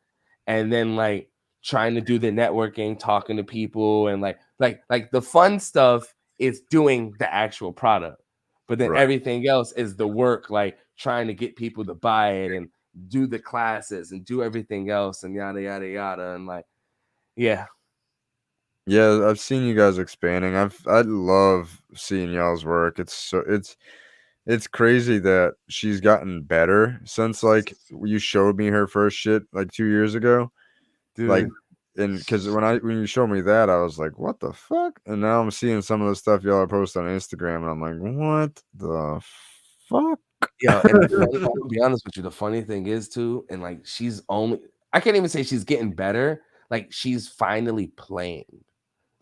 And then like trying to do the networking, talking to people, and like the fun stuff is doing the actual product. But then Right. everything else is the work, like trying to get people to buy it and do the classes and do everything else and yada yada yada. And like, yeah. Yeah, I've seen you guys expanding. I love seeing y'all's work. It's crazy that she's gotten better since like you showed me her first shit like 2 years ago. Like, Dude. and because when you showed me that, I was like, what the fuck? And now I'm seeing some of the stuff y'all are posting on Instagram, and I'm like, what the fuck? Yeah, and the funny, I'll be honest with you, the funny thing is too, and like I can't even say she's getting better, like she's finally playing.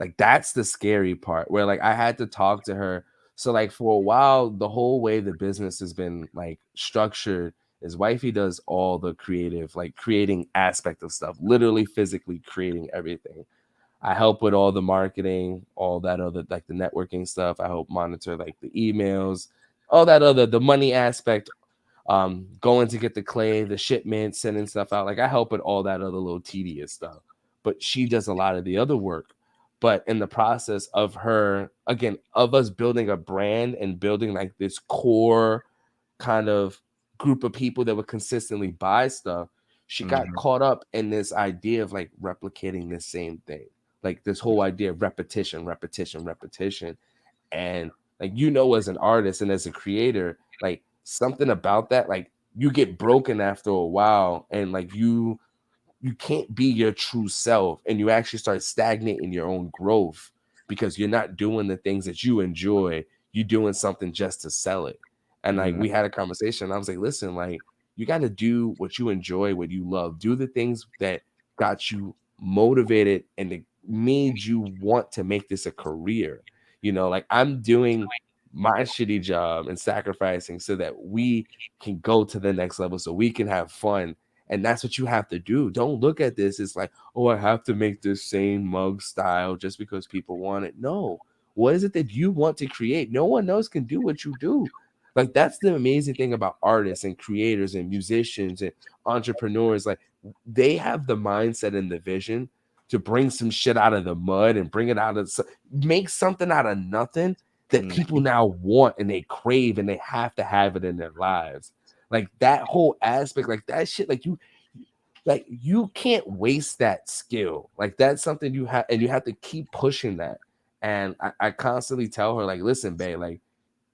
Like that's the scary part where like I had to talk to her. So like for a while, the whole way the business has been like structured is wifey does all the creative, like creating aspect of stuff, literally physically creating everything. I help with all the marketing, all that other like the networking stuff. I help monitor like the emails, all that other the money aspect, going to get the clay, the shipment, sending stuff out. Like I help with all that other little tedious stuff. But she does a lot of the other work. But in the process of her, again, of us building a brand and building like this core kind of group of people that would consistently buy stuff, she got Mhm. caught up in this idea of like replicating the same thing, like this whole idea of repetition. And Like, as an artist and as a creator, like something about that, like you get broken after a while, and like you can't be your true self, and you actually start stagnating your own growth because you're not doing the things that you enjoy. You're doing something just to sell it. And like we had a conversation, and I was like, listen, like you got to do what you enjoy, what you love. Do the things that got you motivated and that made you want to make this a career. Like I'm doing my shitty job and sacrificing so that we can go to the next level, so we can have fun. And that's what you have to do. Don't look at this as like, oh, I have to make this same mug style just because people want it. No. What is it that you want to create? No one else can do what you do. Like, that's the amazing thing about artists and creators and musicians and entrepreneurs. Like, they have the mindset and the vision to bring some shit out of the mud and bring it out of, make something out of nothing that people now want and they crave and they have to have it in their lives. Like that whole aspect, like that shit, like you can't waste that skill. Like that's something you have, and you have to keep pushing that. And I constantly tell her, like, listen, babe, like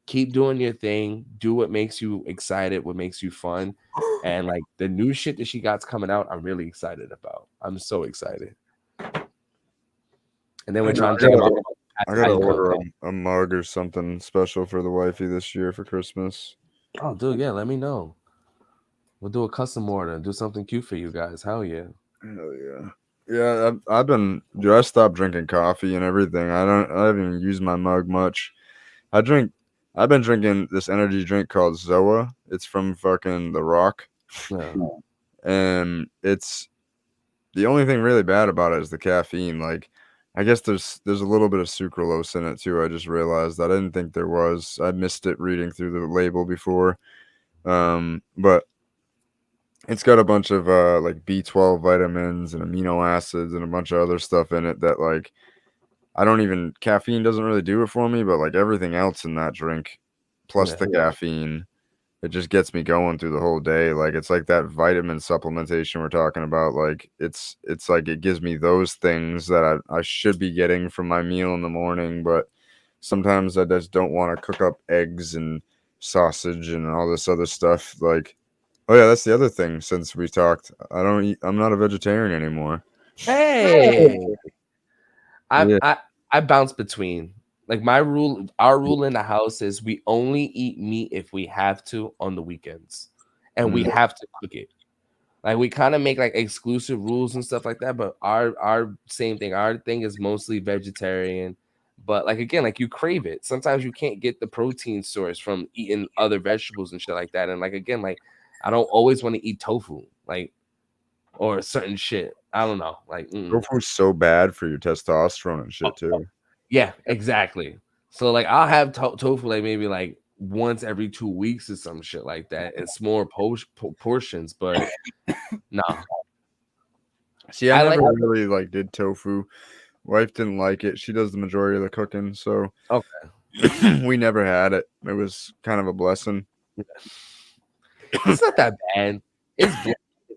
keep doing your thing, do what makes you excited, what makes you fun. And like the new shit that she got coming out, I'm really excited about. I'm so excited. And then we're trying to think about, I gotta order a mug or something special for the wifey this year for Christmas. Oh, dude, yeah, let me know. We'll do a custom order and do something cute for you guys. Hell yeah. Hell yeah. Yeah, I've been, dude, I stopped drinking coffee and everything. I haven't even used my mug much. I've been drinking this energy drink called Zoa. It's from fucking The Rock. Yeah. And it's, the only thing really bad about it is the caffeine. Like, I guess there's a little bit of sucralose in it too. I just realized I didn't think there was. I missed it reading through the label before. But it's got a bunch of like B12 vitamins and amino acids and a bunch of other stuff in it that, like, caffeine doesn't really do it for me, but like everything else in that drink plus the caffeine, it just gets me going through the whole day. Like it's like that vitamin supplementation we're talking about. Like it's like it gives me those things that I should be getting from my meal in the morning, but sometimes I just don't want to cook up eggs and sausage and all this other stuff. Like, oh yeah, that's the other thing. Since we talked, I'm not a vegetarian anymore. Hey, I bounce between. Like our rule in the house is we only eat meat if we have to on the weekends, and we have to cook it. Like we kind of make like exclusive rules and stuff like that, but our same thing. Our thing is mostly vegetarian, but like again, like you crave it. Sometimes you can't get the protein source from eating other vegetables and shit like that. And like again, like I don't always want to eat tofu, like or certain shit. I don't know, like Tofu's so bad for your testosterone and shit too. Yeah, exactly. So like I'll have tofu like maybe like once every 2 weeks or some shit like that. It's more portions, but no. See, I never really like did tofu. Wife didn't like it. She does the majority of the cooking, so okay. we never had it. It was kind of a blessing. It's not that bad. It's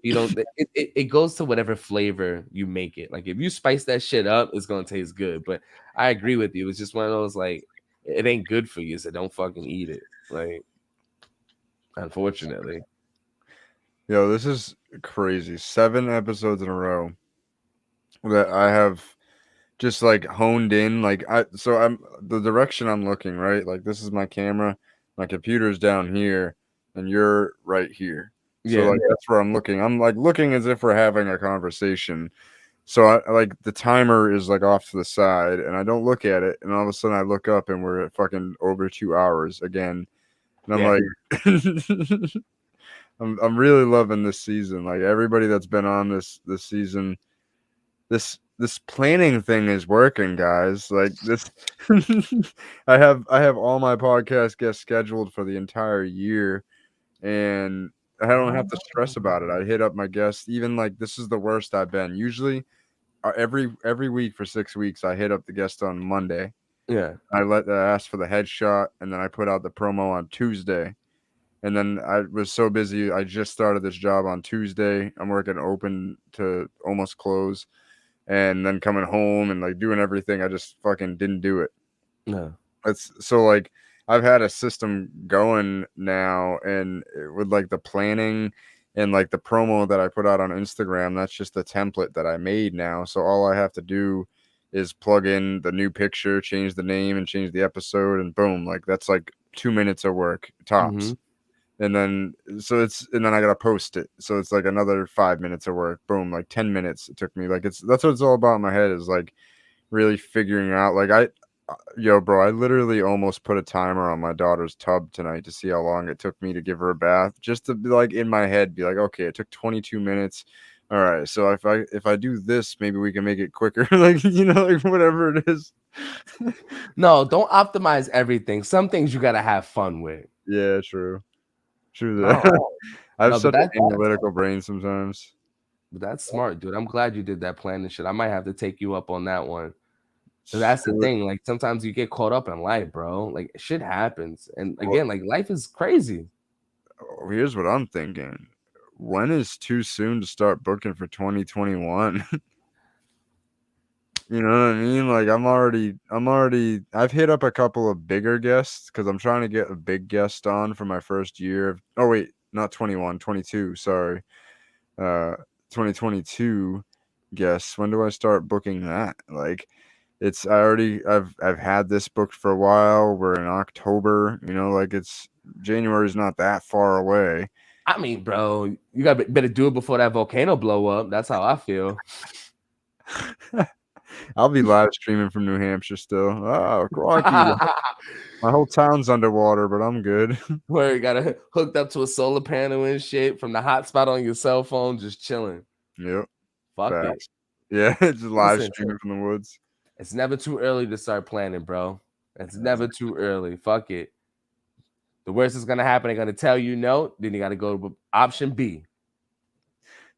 you don't. It goes to whatever flavor you make it. Like if you spice that shit up, it's gonna taste good. But I agree with you. It's just one of those like it ain't good for you, so don't fucking eat it. Like, unfortunately. Yo, this is crazy. 7 episodes in a row that I have just like honed in. Like I'm the direction I'm looking, right? Like this is my camera, my computer's down here, and you're right here. So like that's where I'm looking. I'm like looking as if we're having a conversation. So I like the timer is like off to the side, and I don't look at it, and all of a sudden I look up and we're at fucking over 2 hours again. And I'm like I'm really loving this season. Like everybody that's been on this season, this planning thing is working, guys. Like this I have all my podcast guests scheduled for the entire year, and I don't have to stress about it. I hit up my guests. Even like this is the worst I've been. Usually every week for 6 weeks I hit up the guest on Monday. Yeah. I ask for the headshot, and then I put out the promo on Tuesday. And then I was so busy. I just started this job on Tuesday. I'm working open to almost close. And then coming home and like doing everything, I just fucking didn't do it. No. It's so like I've had a system going now, and with like the planning and like the promo that I put out on Instagram, that's just the template that I made now. So all I have to do is plug in the new picture, change the name, and change the episode, and boom, like that's like 2 minutes of work tops. And then and then I gotta post it, so it's like another 5 minutes of work. Boom, like 10 minutes it took me. Like that's what it's all about in my head, is like really figuring out. Like yo, bro, I literally almost put a timer on my daughter's tub tonight to see how long it took me to give her a bath, just to be like in my head, be like, okay, it took 22 minutes. All right, so if I do this, maybe we can make it quicker. Like, like whatever it is. No, don't optimize everything. Some things you gotta have fun with. Yeah, true. True that. No, I have no, but such an analytical brain sometimes. but that's smart, dude. I'm glad you did that plan and shit. I might have to take you up on that one. So that's the thing. Like sometimes you get caught up in life, bro. Like shit happens, and again, like life is crazy. Here's what I'm thinking. When is too soon to start booking for 2021? You know what I mean? Like I've hit up a couple of bigger guests because I'm trying to get a big guest on for my first year of, oh wait, not 21, 22, sorry. 2022 guests. When do I start booking that? Like I've had this booked for a while. We're in October, like January's not that far away. I mean, bro, you better do it before that volcano blow up. That's how I feel. I'll be live streaming from New Hampshire still. Oh, crikey. My whole town's underwater, but I'm good. Where you got it hooked up to a solar panel and shit from the hotspot on your cell phone, just chilling. Yep. Fuck Facts. it. Yeah, just live streaming from the woods. It's never too early to start planning, bro. It's never too early. Fuck it. The worst is gonna happen. They're gonna tell you no. Then you gotta go to option B.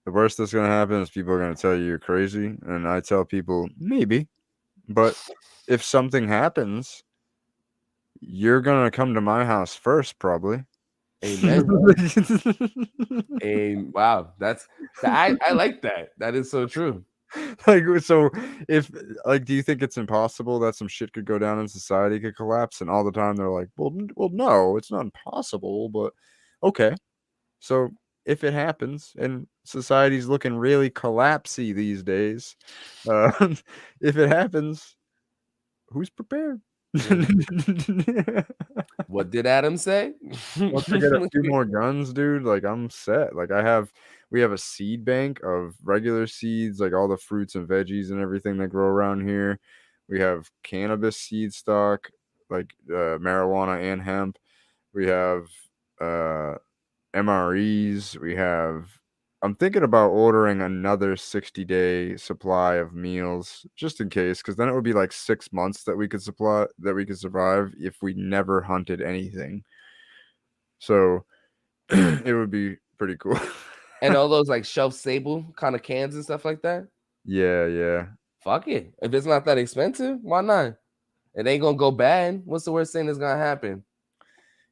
The worst that's gonna happen is people are gonna tell you you're crazy, and I tell people maybe, but if something happens, you're gonna come to my house first, probably. Amen. Wow, I like that. That is so true. Like, so if do you think it's impossible that some shit could go down in society, could collapse, and all the time they're like, well, no, it's not impossible, but okay. So if it happens, and society's looking really collapsy these days, if it happens, who's prepared? What did Adam say? Once I get a few more guns, dude, like I'm set. Like we have a seed bank of regular seeds, like all the fruits and veggies and everything that grow around here. We have cannabis seed stock, like marijuana and hemp. We have MREs. I'm thinking about ordering another 60-day supply of meals just in case, because then it would be like 6 months that we could survive if we never hunted anything. So it would be pretty cool. And all those like shelf stable kind of cans and stuff like that. Yeah. Fuck it. If it's not that expensive, why not? It ain't gonna go bad. What's the worst thing that's gonna happen?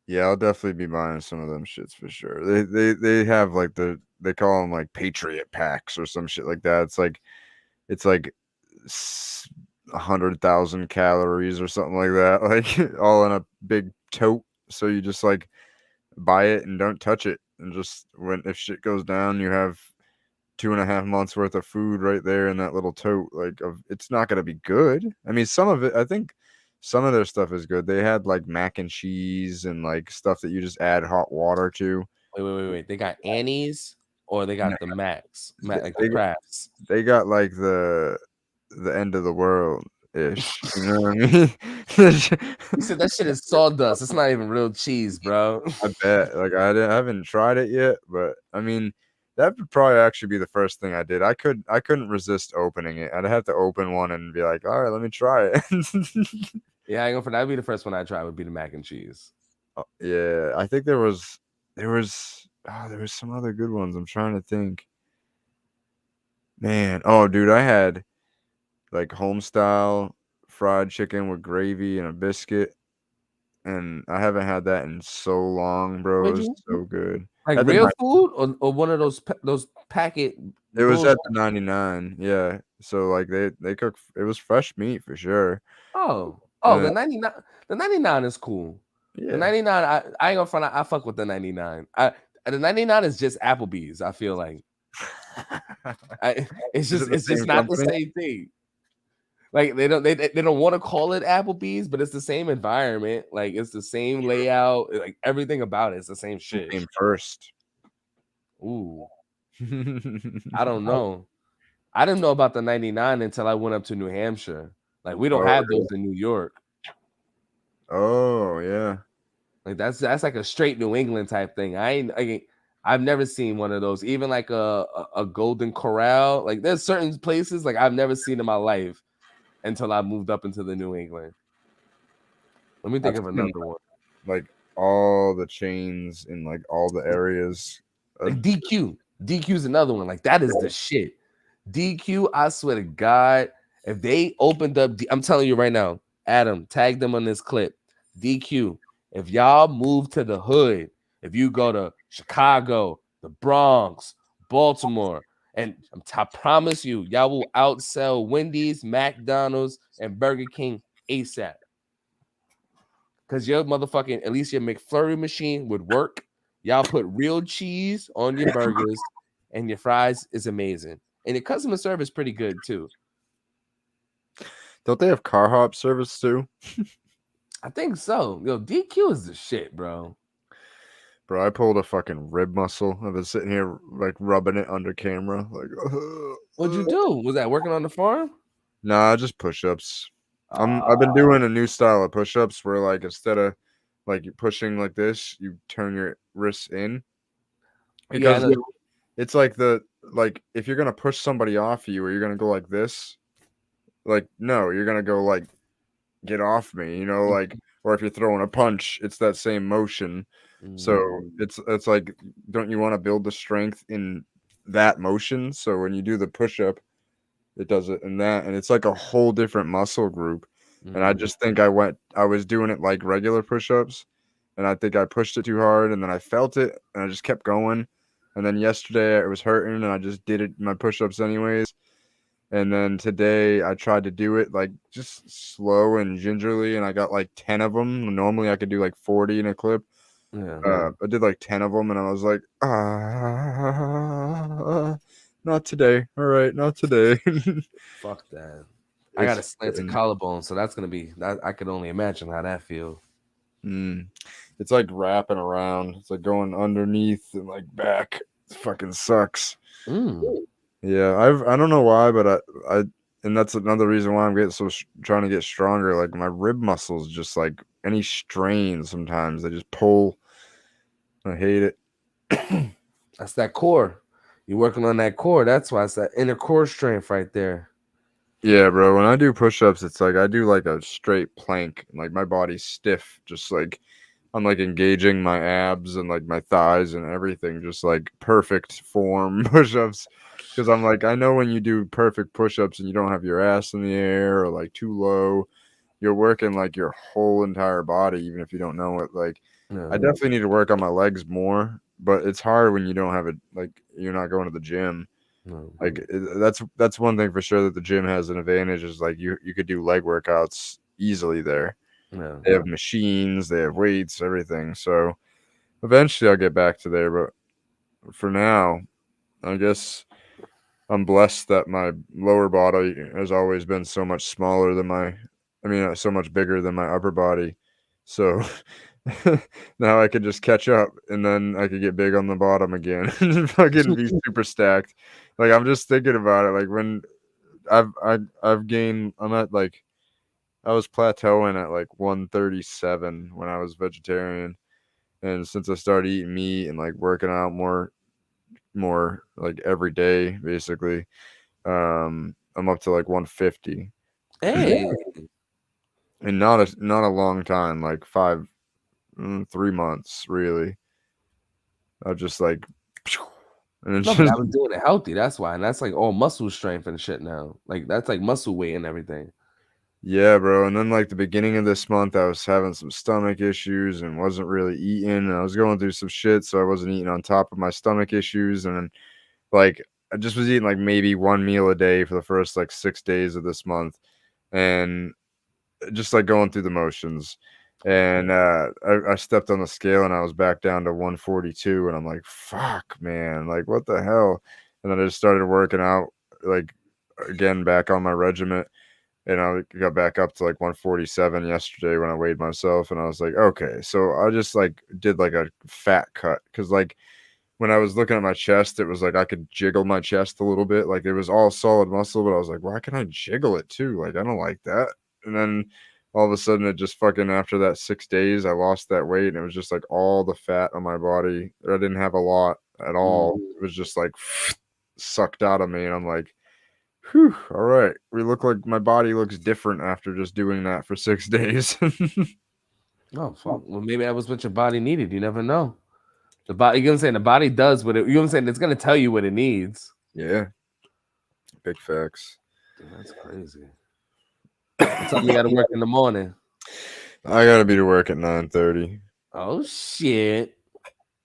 Yeah, I'll definitely be buying some of them shits for sure. They have like they call them like Patriot packs or some shit like that. It's like 100,000 calories or something like that, like all in a big tote. So you just like buy it and don't touch it, and just if shit goes down, you have 2.5 months worth of food right there in that little tote. Like it's not gonna be good. I mean, some of it, I think some of their stuff is good. They had like mac and cheese and like stuff that you just add hot water to. Wait. They got Annie's or they got the Max, like the crafts. They got like the end of the world ish. You know what I mean? You said that shit is sawdust. It's not even real cheese, bro. I bet. Like I haven't tried it yet, but I mean, that would probably actually be the first thing I did. I couldn't resist opening it. I'd have to open one and be like, all right, let me try it. Yeah, I go for that'd be the first one I try would be the mac and cheese. Yeah, I think there was some other good ones. I'm trying to think. Man, oh dude, I had like home style fried chicken with gravy and a biscuit, and I haven't had that in so long, bro. It was so good. Like real food or one of those packet. It was at the 99, yeah. So like they cook. It was fresh meat for sure. Oh, Oh, the 99. The 99 is cool. The Yeah. 99, I ain't gonna front. I fuck with the 99. The 99 is just Applebee's. I feel like it's Is it just the same not the company? same thing. Like they don't want to call it Applebee's, but it's the same environment. Like it's the same layout. Like everything about it is the same Who shit. came first? Ooh, I don't know. I didn't know about the 99 until I went up to New Hampshire. Like we don't Oh, have really? those in New York. Oh, yeah. Like that's like a straight New England type thing. I've never seen one of those. Even like a Golden Corral. Like there's certain places like I've never seen in my life until I moved up into the New England. Let me think I've of seen, another one. like all the chains in like all the areas. Like DQ. DQ's another one. Like that is the shit. DQ, I swear to God, if they opened up, I'm telling you right now, Adam, tag them on this clip. DQ, if y'all move to the hood, if you go to Chicago, the Bronx, Baltimore, and I promise you, y'all will outsell Wendy's, McDonald's, and Burger King ASAP. Because your motherfucking, at least your McFlurry machine would work. Y'all put real cheese on your burgers, and your fries is amazing. And your customer service pretty good too. Don't they have car hop service too? I think so. Yo, DQ is the shit, bro. Bro, I pulled a fucking rib muscle. I've been sitting here like rubbing it under camera. Like, What'd you do? Was that working on the farm? nah, just push-ups. I've been doing a new style of push-ups where like instead of like you pushing like this, you turn your wrists in. Yeah, I Because know. it's like if you're gonna push somebody off you or you're gonna go like this, like no, you're gonna go like get off me, you know, like or if you're throwing a punch, it's that same motion. So it's like, don't you want to build the strength in that motion? So when you do the push up, it does it in that, and it's like a whole different muscle group. And I just think I was doing it like regular push ups, and I think I pushed it too hard, and then I felt it, and I just kept going. And then yesterday it was hurting, and I just did it my push ups anyways. And then today I tried to do it like just slow and gingerly, and I got like 10 of them. Normally I could do like 40 in a clip. I did like 10 of them, and I was like, not today. All right, not today. Fuck that. I got a slanted fucking- collarbone, so that's gonna be that. I could only imagine how that feels. It's like wrapping around. It's like going underneath and like back. It fucking sucks. Yeah, I don't know why, but I and that's another reason why I'm getting trying to get stronger. Like my rib muscles, just like any strain, sometimes they just pull. I hate it. That's that core. You're working on that core. That's why it's that inner core strength right there. Yeah, bro. When I do push-ups, it's like I do like a straight plank. Like my body's stiff, just like I'm like engaging my abs and like my thighs and everything, just like perfect form push-ups. Because I'm like, I know when you do perfect push-ups and you don't have your ass in the air or like too low, you're working like your whole entire body, even if you don't know it. Like, I definitely need to work on my legs more, but it's hard when you don't have it. Like, you're not going to the gym. Like that's one thing for sure that the gym has an advantage is like you could do leg workouts easily there. They have machines, they have weights, everything. So eventually I'll get back to there, but for now, I guess I'm blessed that my lower body has always been so much smaller than so much bigger than my upper body. So now I could just catch up, and then I could get big on the bottom again and fucking be super stacked. Like I'm just thinking about it. Like when I've gained, I'm at like I was plateauing at like 137 when I was vegetarian, and since I started eating meat and like working out more like every day, basically, I'm up to like 150. Hey, And not a long time, like 3 months, really. I just like, and it's no, but I just, was doing it healthy. That's why, and that's like all muscle strength and shit now. Like that's like muscle weight and everything. yeah, bro. And then like the beginning of this month, I was having some stomach issues and wasn't really eating. And I was going through some shit, so I wasn't eating on top of my stomach issues. And then, like, I just was eating like maybe one meal a day for the first like 6 days of this month, and just like going through the motions. And I stepped on the scale and I was back down to 142, and I'm like, fuck, man, like what the hell? And then I just started working out, like again back on my regiment, and I got back up to like 147 yesterday when I weighed myself, and I was like, okay, so I just like did like a fat cut, because like when I was looking at my chest, it was like I could jiggle my chest a little bit. Like it was all solid muscle, but I was like, why can I jiggle it too? Like I don't like that. And then all of a sudden, it just fucking after that 6 days, I lost that weight, and it was just like all the fat on my body. I didn't have a lot at all. It was just like sucked out of me, and I'm like, whew, all right. We look like my body looks different after just doing that for 6 days. Oh, fuck. Well, maybe that was what your body needed. You never know. The body, you know what I'm saying? The body does what it, you know what I'm saying? It's going to tell you what it needs. Yeah. Big facts. Dude, that's crazy. What time you got to work in the morning? I got to be to work at 9:30. Oh, shit.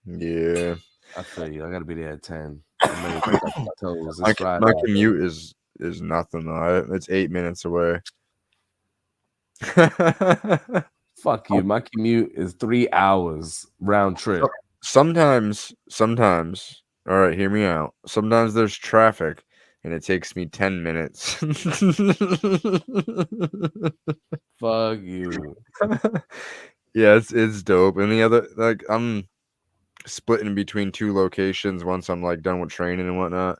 Yeah. I feel you. I got to be there at 10. I'm ready to touch my toes. It's Friday. My commute is nothing, though. It's 8 minutes away. Fuck you. My commute is 3 hours round trip. Sometimes, all right, hear me out. Sometimes there's traffic and it takes me 10 minutes. Fuck you. Yeah, it's dope. And the other, like, I'm splitting between 2 locations once I'm like done with training and whatnot.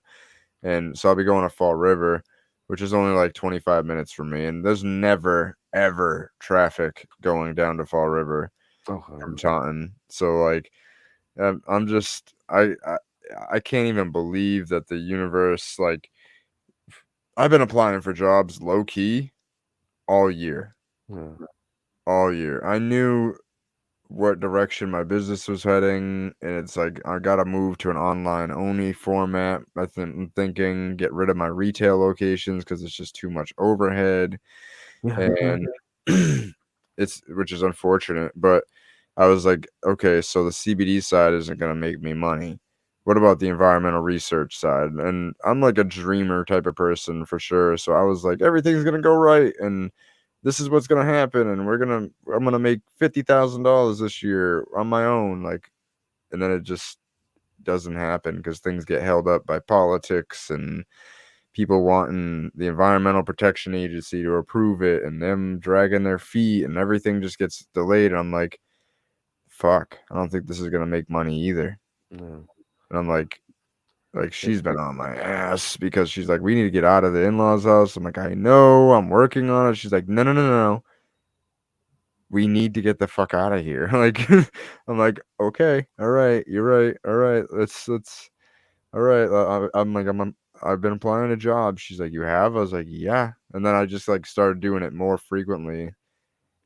And so I'll be going to Fall River, which is only like 25 minutes from me. And there's never, ever traffic going down to Fall River from Taunton. So like, I'm just, I can't even believe that the universe, like, I've been applying for jobs low key all year. All year. I knew what direction my business was heading, and it's like I gotta move to an online only format. I'm thinking get rid of my retail locations because it's just too much overhead, and it's, which is unfortunate. But I was like, okay, so the CBD side isn't gonna make me money. What about the environmental research side? And I'm like a dreamer type of person for sure. So I was like, everything's gonna go right, and this is what's gonna happen, and I'm gonna make $50,000 this year on my own, like, and then it just doesn't happen because things get held up by politics and people wanting the Environmental Protection Agency to approve it, and them dragging their feet, and everything just gets delayed. And I'm like, fuck, I don't think this is gonna make money either. And I'm like she's been on my ass because she's like, we need to get out of the in-laws house. I'm like, I know, I'm working on it. She's like, no. We need to get the fuck out of here. Like, I'm like, okay, all right, you're right. All right, let's all right. I'm like, I've been applying to jobs. She's like, you have? I was like, yeah. And then I just like started doing it more frequently. And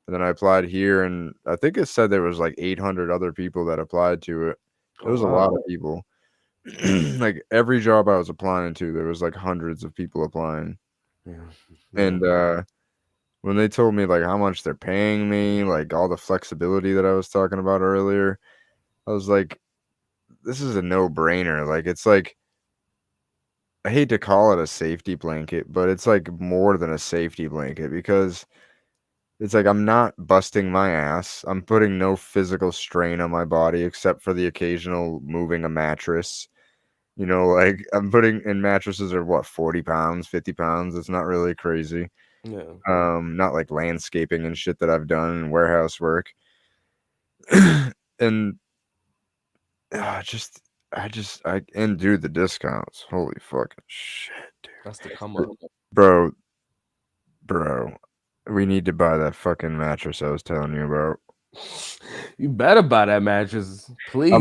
then I applied here, and I think it said there was like 800 other people that applied to it. It was a lot of people. Like every job I was applying to, there was like hundreds of people applying. And when they told me like how much they're paying me, like all the flexibility that I was talking about earlier, I was like, this is a no-brainer. Like, it's like, I hate to call it a safety blanket, but it's like more than a safety blanket, because it's like I'm not busting my ass. I'm putting no physical strain on my body except for the occasional moving a mattress. You know, like I'm putting in mattresses are what, 40 pounds, 50 pounds. It's not really crazy. Not like landscaping and shit that I've done and warehouse work. And I and dude, the discounts. Holy fucking shit, dude. That's the come up. Bro, we need to buy that fucking mattress I was telling you about. You better buy that mattress, please.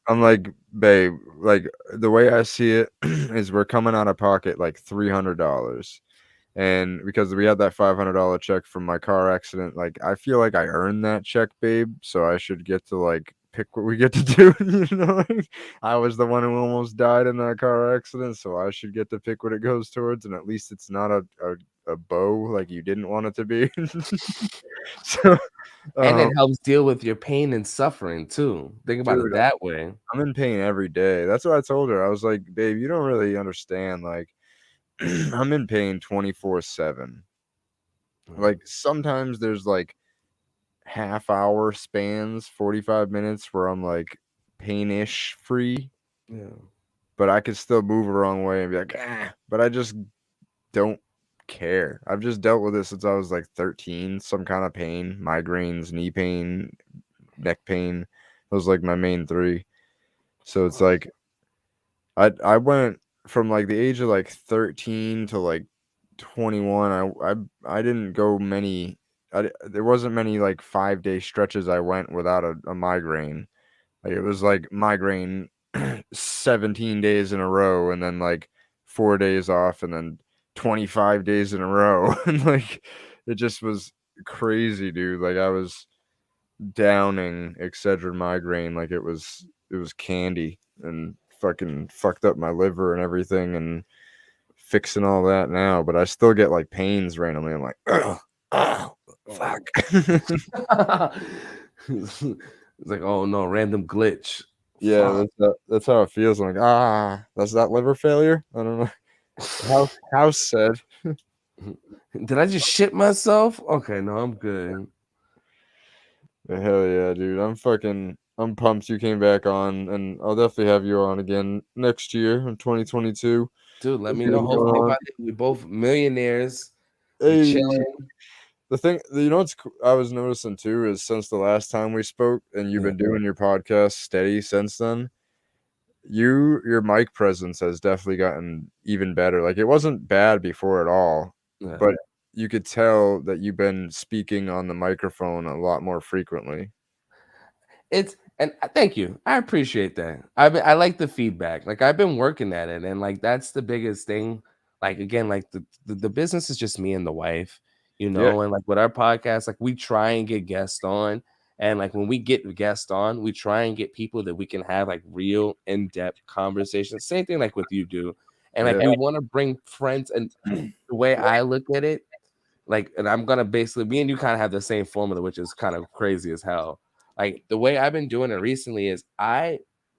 I'm like, babe, like the way I see it is we're coming out of pocket like $300. And because we had that $500 check from my car accident, like I feel like I earned that check, babe. So I should get to like pick what we get to do. You know, I was the one who almost died in that car accident, so I should get to pick what it goes towards, and at least it's not a bow like you didn't want it to be. So, and it helps deal with your pain and suffering too. Think about it that way. I'm in pain every day. That's what I told her. I was like, babe, you don't really understand. Like, I'm in pain 24/7. Like sometimes there's like half-hour spans, 45 minutes where I'm like pain-ish free, Yeah. but I could still move a wrong way and be like, ah, but I just don't care. I've just dealt with it since I was like 13, some kind of pain, migraines, knee pain, neck pain. Those like my main three. So it's like I went from like the age of like 13 to like 21. I didn't go many. There wasn't many like 5-day stretches I went without a migraine. Like it was like migraine 17 days in a row, and then like 4 days off, and then 25 days in a row, and like it just was crazy, dude. Like I was downing Excedrin migraine like it was candy, and fucking fucked up my liver and everything, and fixing all that now, but I still get like pains randomly. I'm like, oh, fuck. It's like, oh no, random glitch. Yeah, that's how it feels. I'm like, that's that liver failure. I don't know. House said. Did I just shit myself? Okay, no, I'm good. Hell yeah, dude. I'm pumped you came back on, and I'll definitely have you on again next year in 2022. Dude, let Let's me get know. it going Hopefully on. by then we're both millionaires. We Hey, chilling. the thing, what's I was noticing too is since the last time we spoke, and you've Yeah. been doing your podcast steady since then, your mic presence has definitely gotten even better. Like it wasn't bad before at all, Yeah. but you could tell that you've been speaking on the microphone a lot more frequently. Thank you. I appreciate that. I like the feedback. Like I've been working at it, and like that's the biggest thing. Like again, like the business is just me and the wife, Yeah, and like with our podcast, like we try and get guests on, and like when we get guests on, we try and get people that we can have like real in-depth conversations. Same thing like with you do, and like yeah, we want to bring friends. And the way I look at it, like, and I'm gonna basically, me and you kind of have the same formula, which is kind of crazy as hell. Like the way I've been doing it recently is I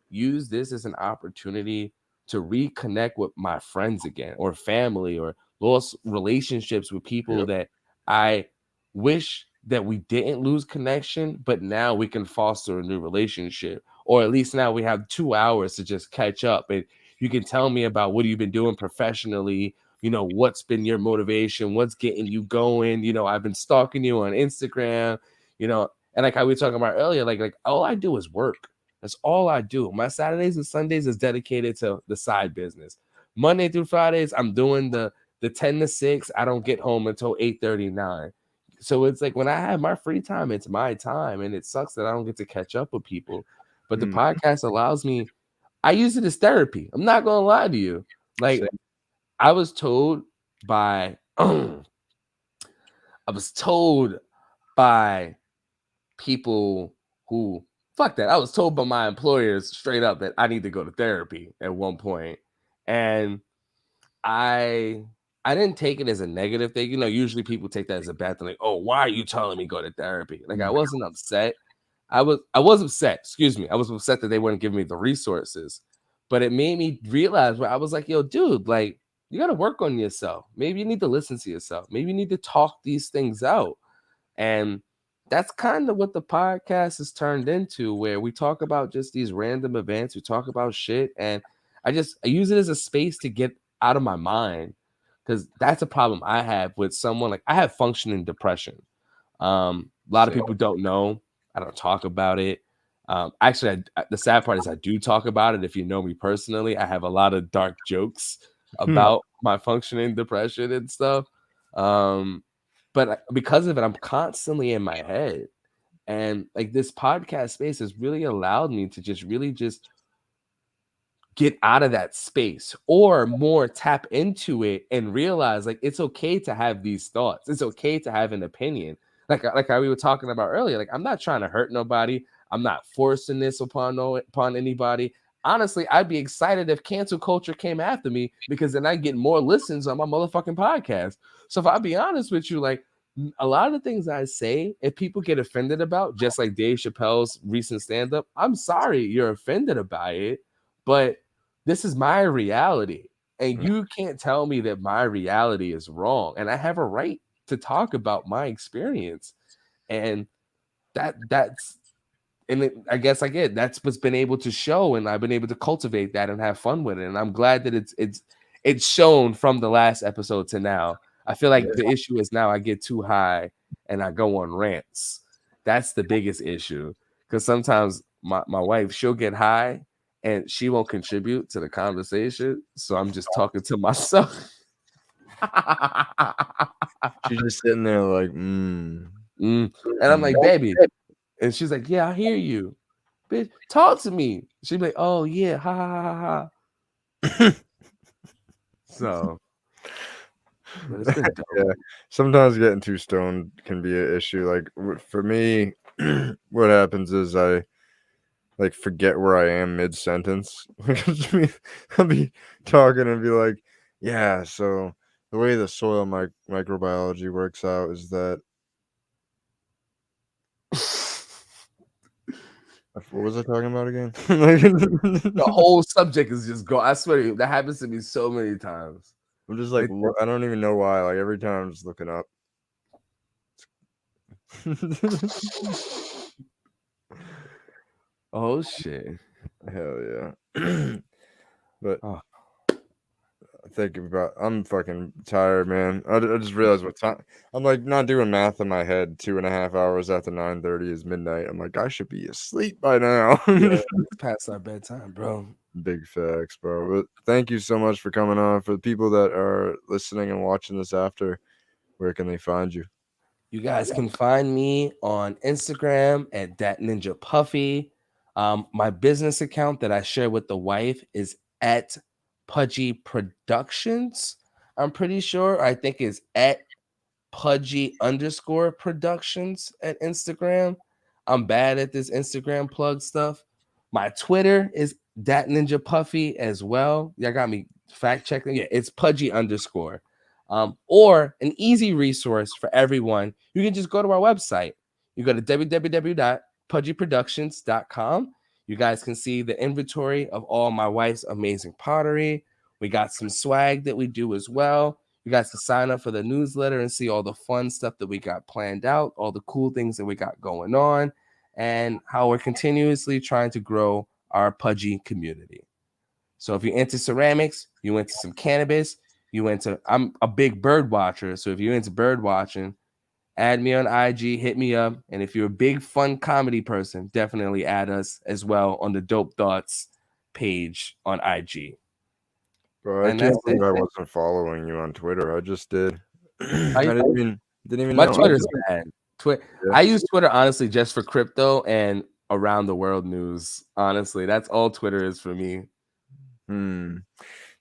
use this as an opportunity to reconnect with my friends again, or family, or lost relationships with people yep, that I wish that we didn't lose connection, but now we can foster a new relationship, or at least now we have 2 hours to just catch up, and you can tell me about what you've been doing professionally, what's been your motivation, what's getting you going. I've been stalking you on Instagram, and like how we were talking about earlier, like all I do is work. That's all I do. My Saturdays and Sundays is dedicated to the side business. Monday through Fridays, I'm doing the 10 to 6. I don't get home until 8:39. So it's like when I have my free time, it's my time, and it sucks that I don't get to catch up with people. But the mm, podcast allows me, I use it as therapy. I'm not gonna lie to you. Like same. I was told by I was told by people who, fuck that. I was told by my employers straight up that I need to go to therapy at one point. And I didn't take it as a negative thing. Usually people take that as a bad thing. Like, oh, why are you telling me go to therapy? Like I wasn't upset. I was upset, excuse me. I was upset that they wouldn't give me the resources. But it made me realize where I was like, yo, dude, like you got to work on yourself. Maybe you need to listen to yourself. Maybe you need to talk these things out. And that's kind of what the podcast has turned into, where we talk about just these random events. We talk about shit. And I use it as a space to get out of my mind, because that's a problem I have with someone. Like I have functioning depression. A lot of Same. people don't know. I don't talk about it. Actually, the sad part is I do talk about it. If you know me personally, I have a lot of dark jokes about my functioning depression and stuff. But because of it, I'm constantly in my head. And like this podcast space has really allowed me to just really just get out of that space, or more tap into it and realize like it's okay to have these thoughts. It's okay to have an opinion. Like how we were talking about earlier. Like I'm not trying to hurt nobody. I'm not forcing this upon anybody. Honestly, I'd be excited if cancel culture came after me, because then I get more listens on my motherfucking podcast. So if I be honest with you, like a lot of the things I say, if people get offended about, just like Dave Chappelle's recent stand-up, I'm sorry you're offended by it, but this is my reality. And you can't tell me that my reality is wrong. And I have a right to talk about my experience, and that's and I guess that's what's been able to show, and I've been able to cultivate that and have fun with it, and I'm glad that it's shown from the last episode to now. I feel like the issue is now I get too high and I go on rants. That's the biggest issue, because sometimes my wife, she'll get high and she won't contribute to the conversation, so I'm just talking to myself. She's just sitting there like, And I'm like, baby, and she's like, yeah, I hear you, bitch, talk to me. She'd be like, oh yeah, ha ha ha ha. So, but it's been dope. Yeah, sometimes getting too stoned can be an issue. Like for me, what happens is I like forget where I am mid sentence. I'll be talking and be like, yeah, so the way the soil microbiology works out is that. What was I talking about again? The whole subject is just go. I swear to you, that happens to me so many times. I'm just like, I don't even know why. Like every time I'm just looking up. Oh shit! Hell yeah! But thinking about, I'm fucking tired, man. I just realized what time. I'm like not doing math in my head. 2.5 hours after 9:30 is midnight. I'm like, I should be asleep by now. Yeah, it's past our bedtime, bro. Big facts, bro. But thank you so much for coming on. For the people that are listening and watching this after, where can they find you? You guys can find me on Instagram at @ninjapuffie. My business account that I share with the wife is at Pudgy Productions. I'm pretty sure. I think it's at Pudgy_Productions at Instagram. I'm bad at this Instagram plug stuff. My Twitter is @ninjapuffie as well. Y'all got me fact checking. Yeah, it's Pudgy_. Or an easy resource for everyone, you can just go to our website. You go to www.pudgyproductions.com. You guys can see the inventory of all my wife's amazing pottery. We got some swag that we do as well. You guys can sign up for the newsletter and see all the fun stuff that we got planned out, all the cool things that we got going on, and how we're continuously trying to grow our Pudgy community. So if you're into ceramics, you into some cannabis, I'm a big bird watcher. So if you're into bird watching, add me on IG, hit me up. And if you're a big fun comedy person, definitely add us as well on the Dope Thoughts page on IG. Bro, I can't believe I wasn't following you on Twitter. I just did. I didn't even my know. Twitter's bad. I use Twitter honestly just for crypto and around the world news. Honestly, that's all Twitter is for me.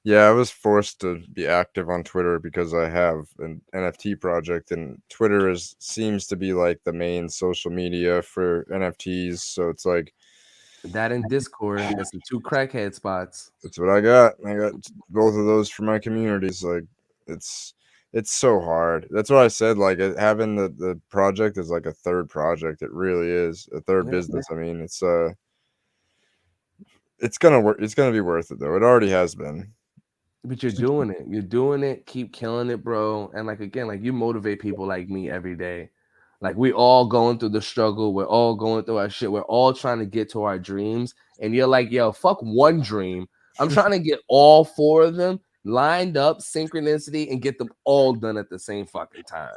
Yeah, I was forced to be active on Twitter because I have an NFT project, and Twitter seems to be like the main social media for NFTs. So it's like that in Discord, that's the 2 crackhead spots. That's what I got. I got both of those for my communities. Like it's so hard. That's what I said. Like having the project is like a third project. It really is a third business. I mean, it's gonna work. It's gonna be worth it though. It already has been. But you're doing it. You're doing it. Keep killing it, bro. And like again, like you motivate people like me every day. Like we all going through the struggle. We're all going through our shit. We're all trying to get to our dreams. And you're like, yo, fuck one dream. I'm trying to get all 4 of them lined up, synchronicity, and get them all done at the same fucking time.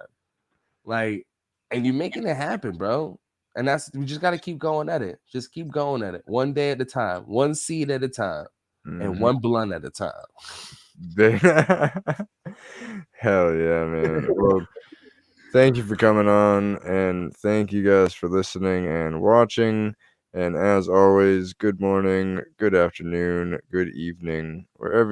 Like, and you're making it happen, bro. And we just got to keep going at it. Just keep going at it. One day at a time, one seed at a time, and one blunt at a time. Hell yeah, man. Well, thank you for coming on, and thank you guys for listening and watching. And as always, good morning, good afternoon, good evening, wherever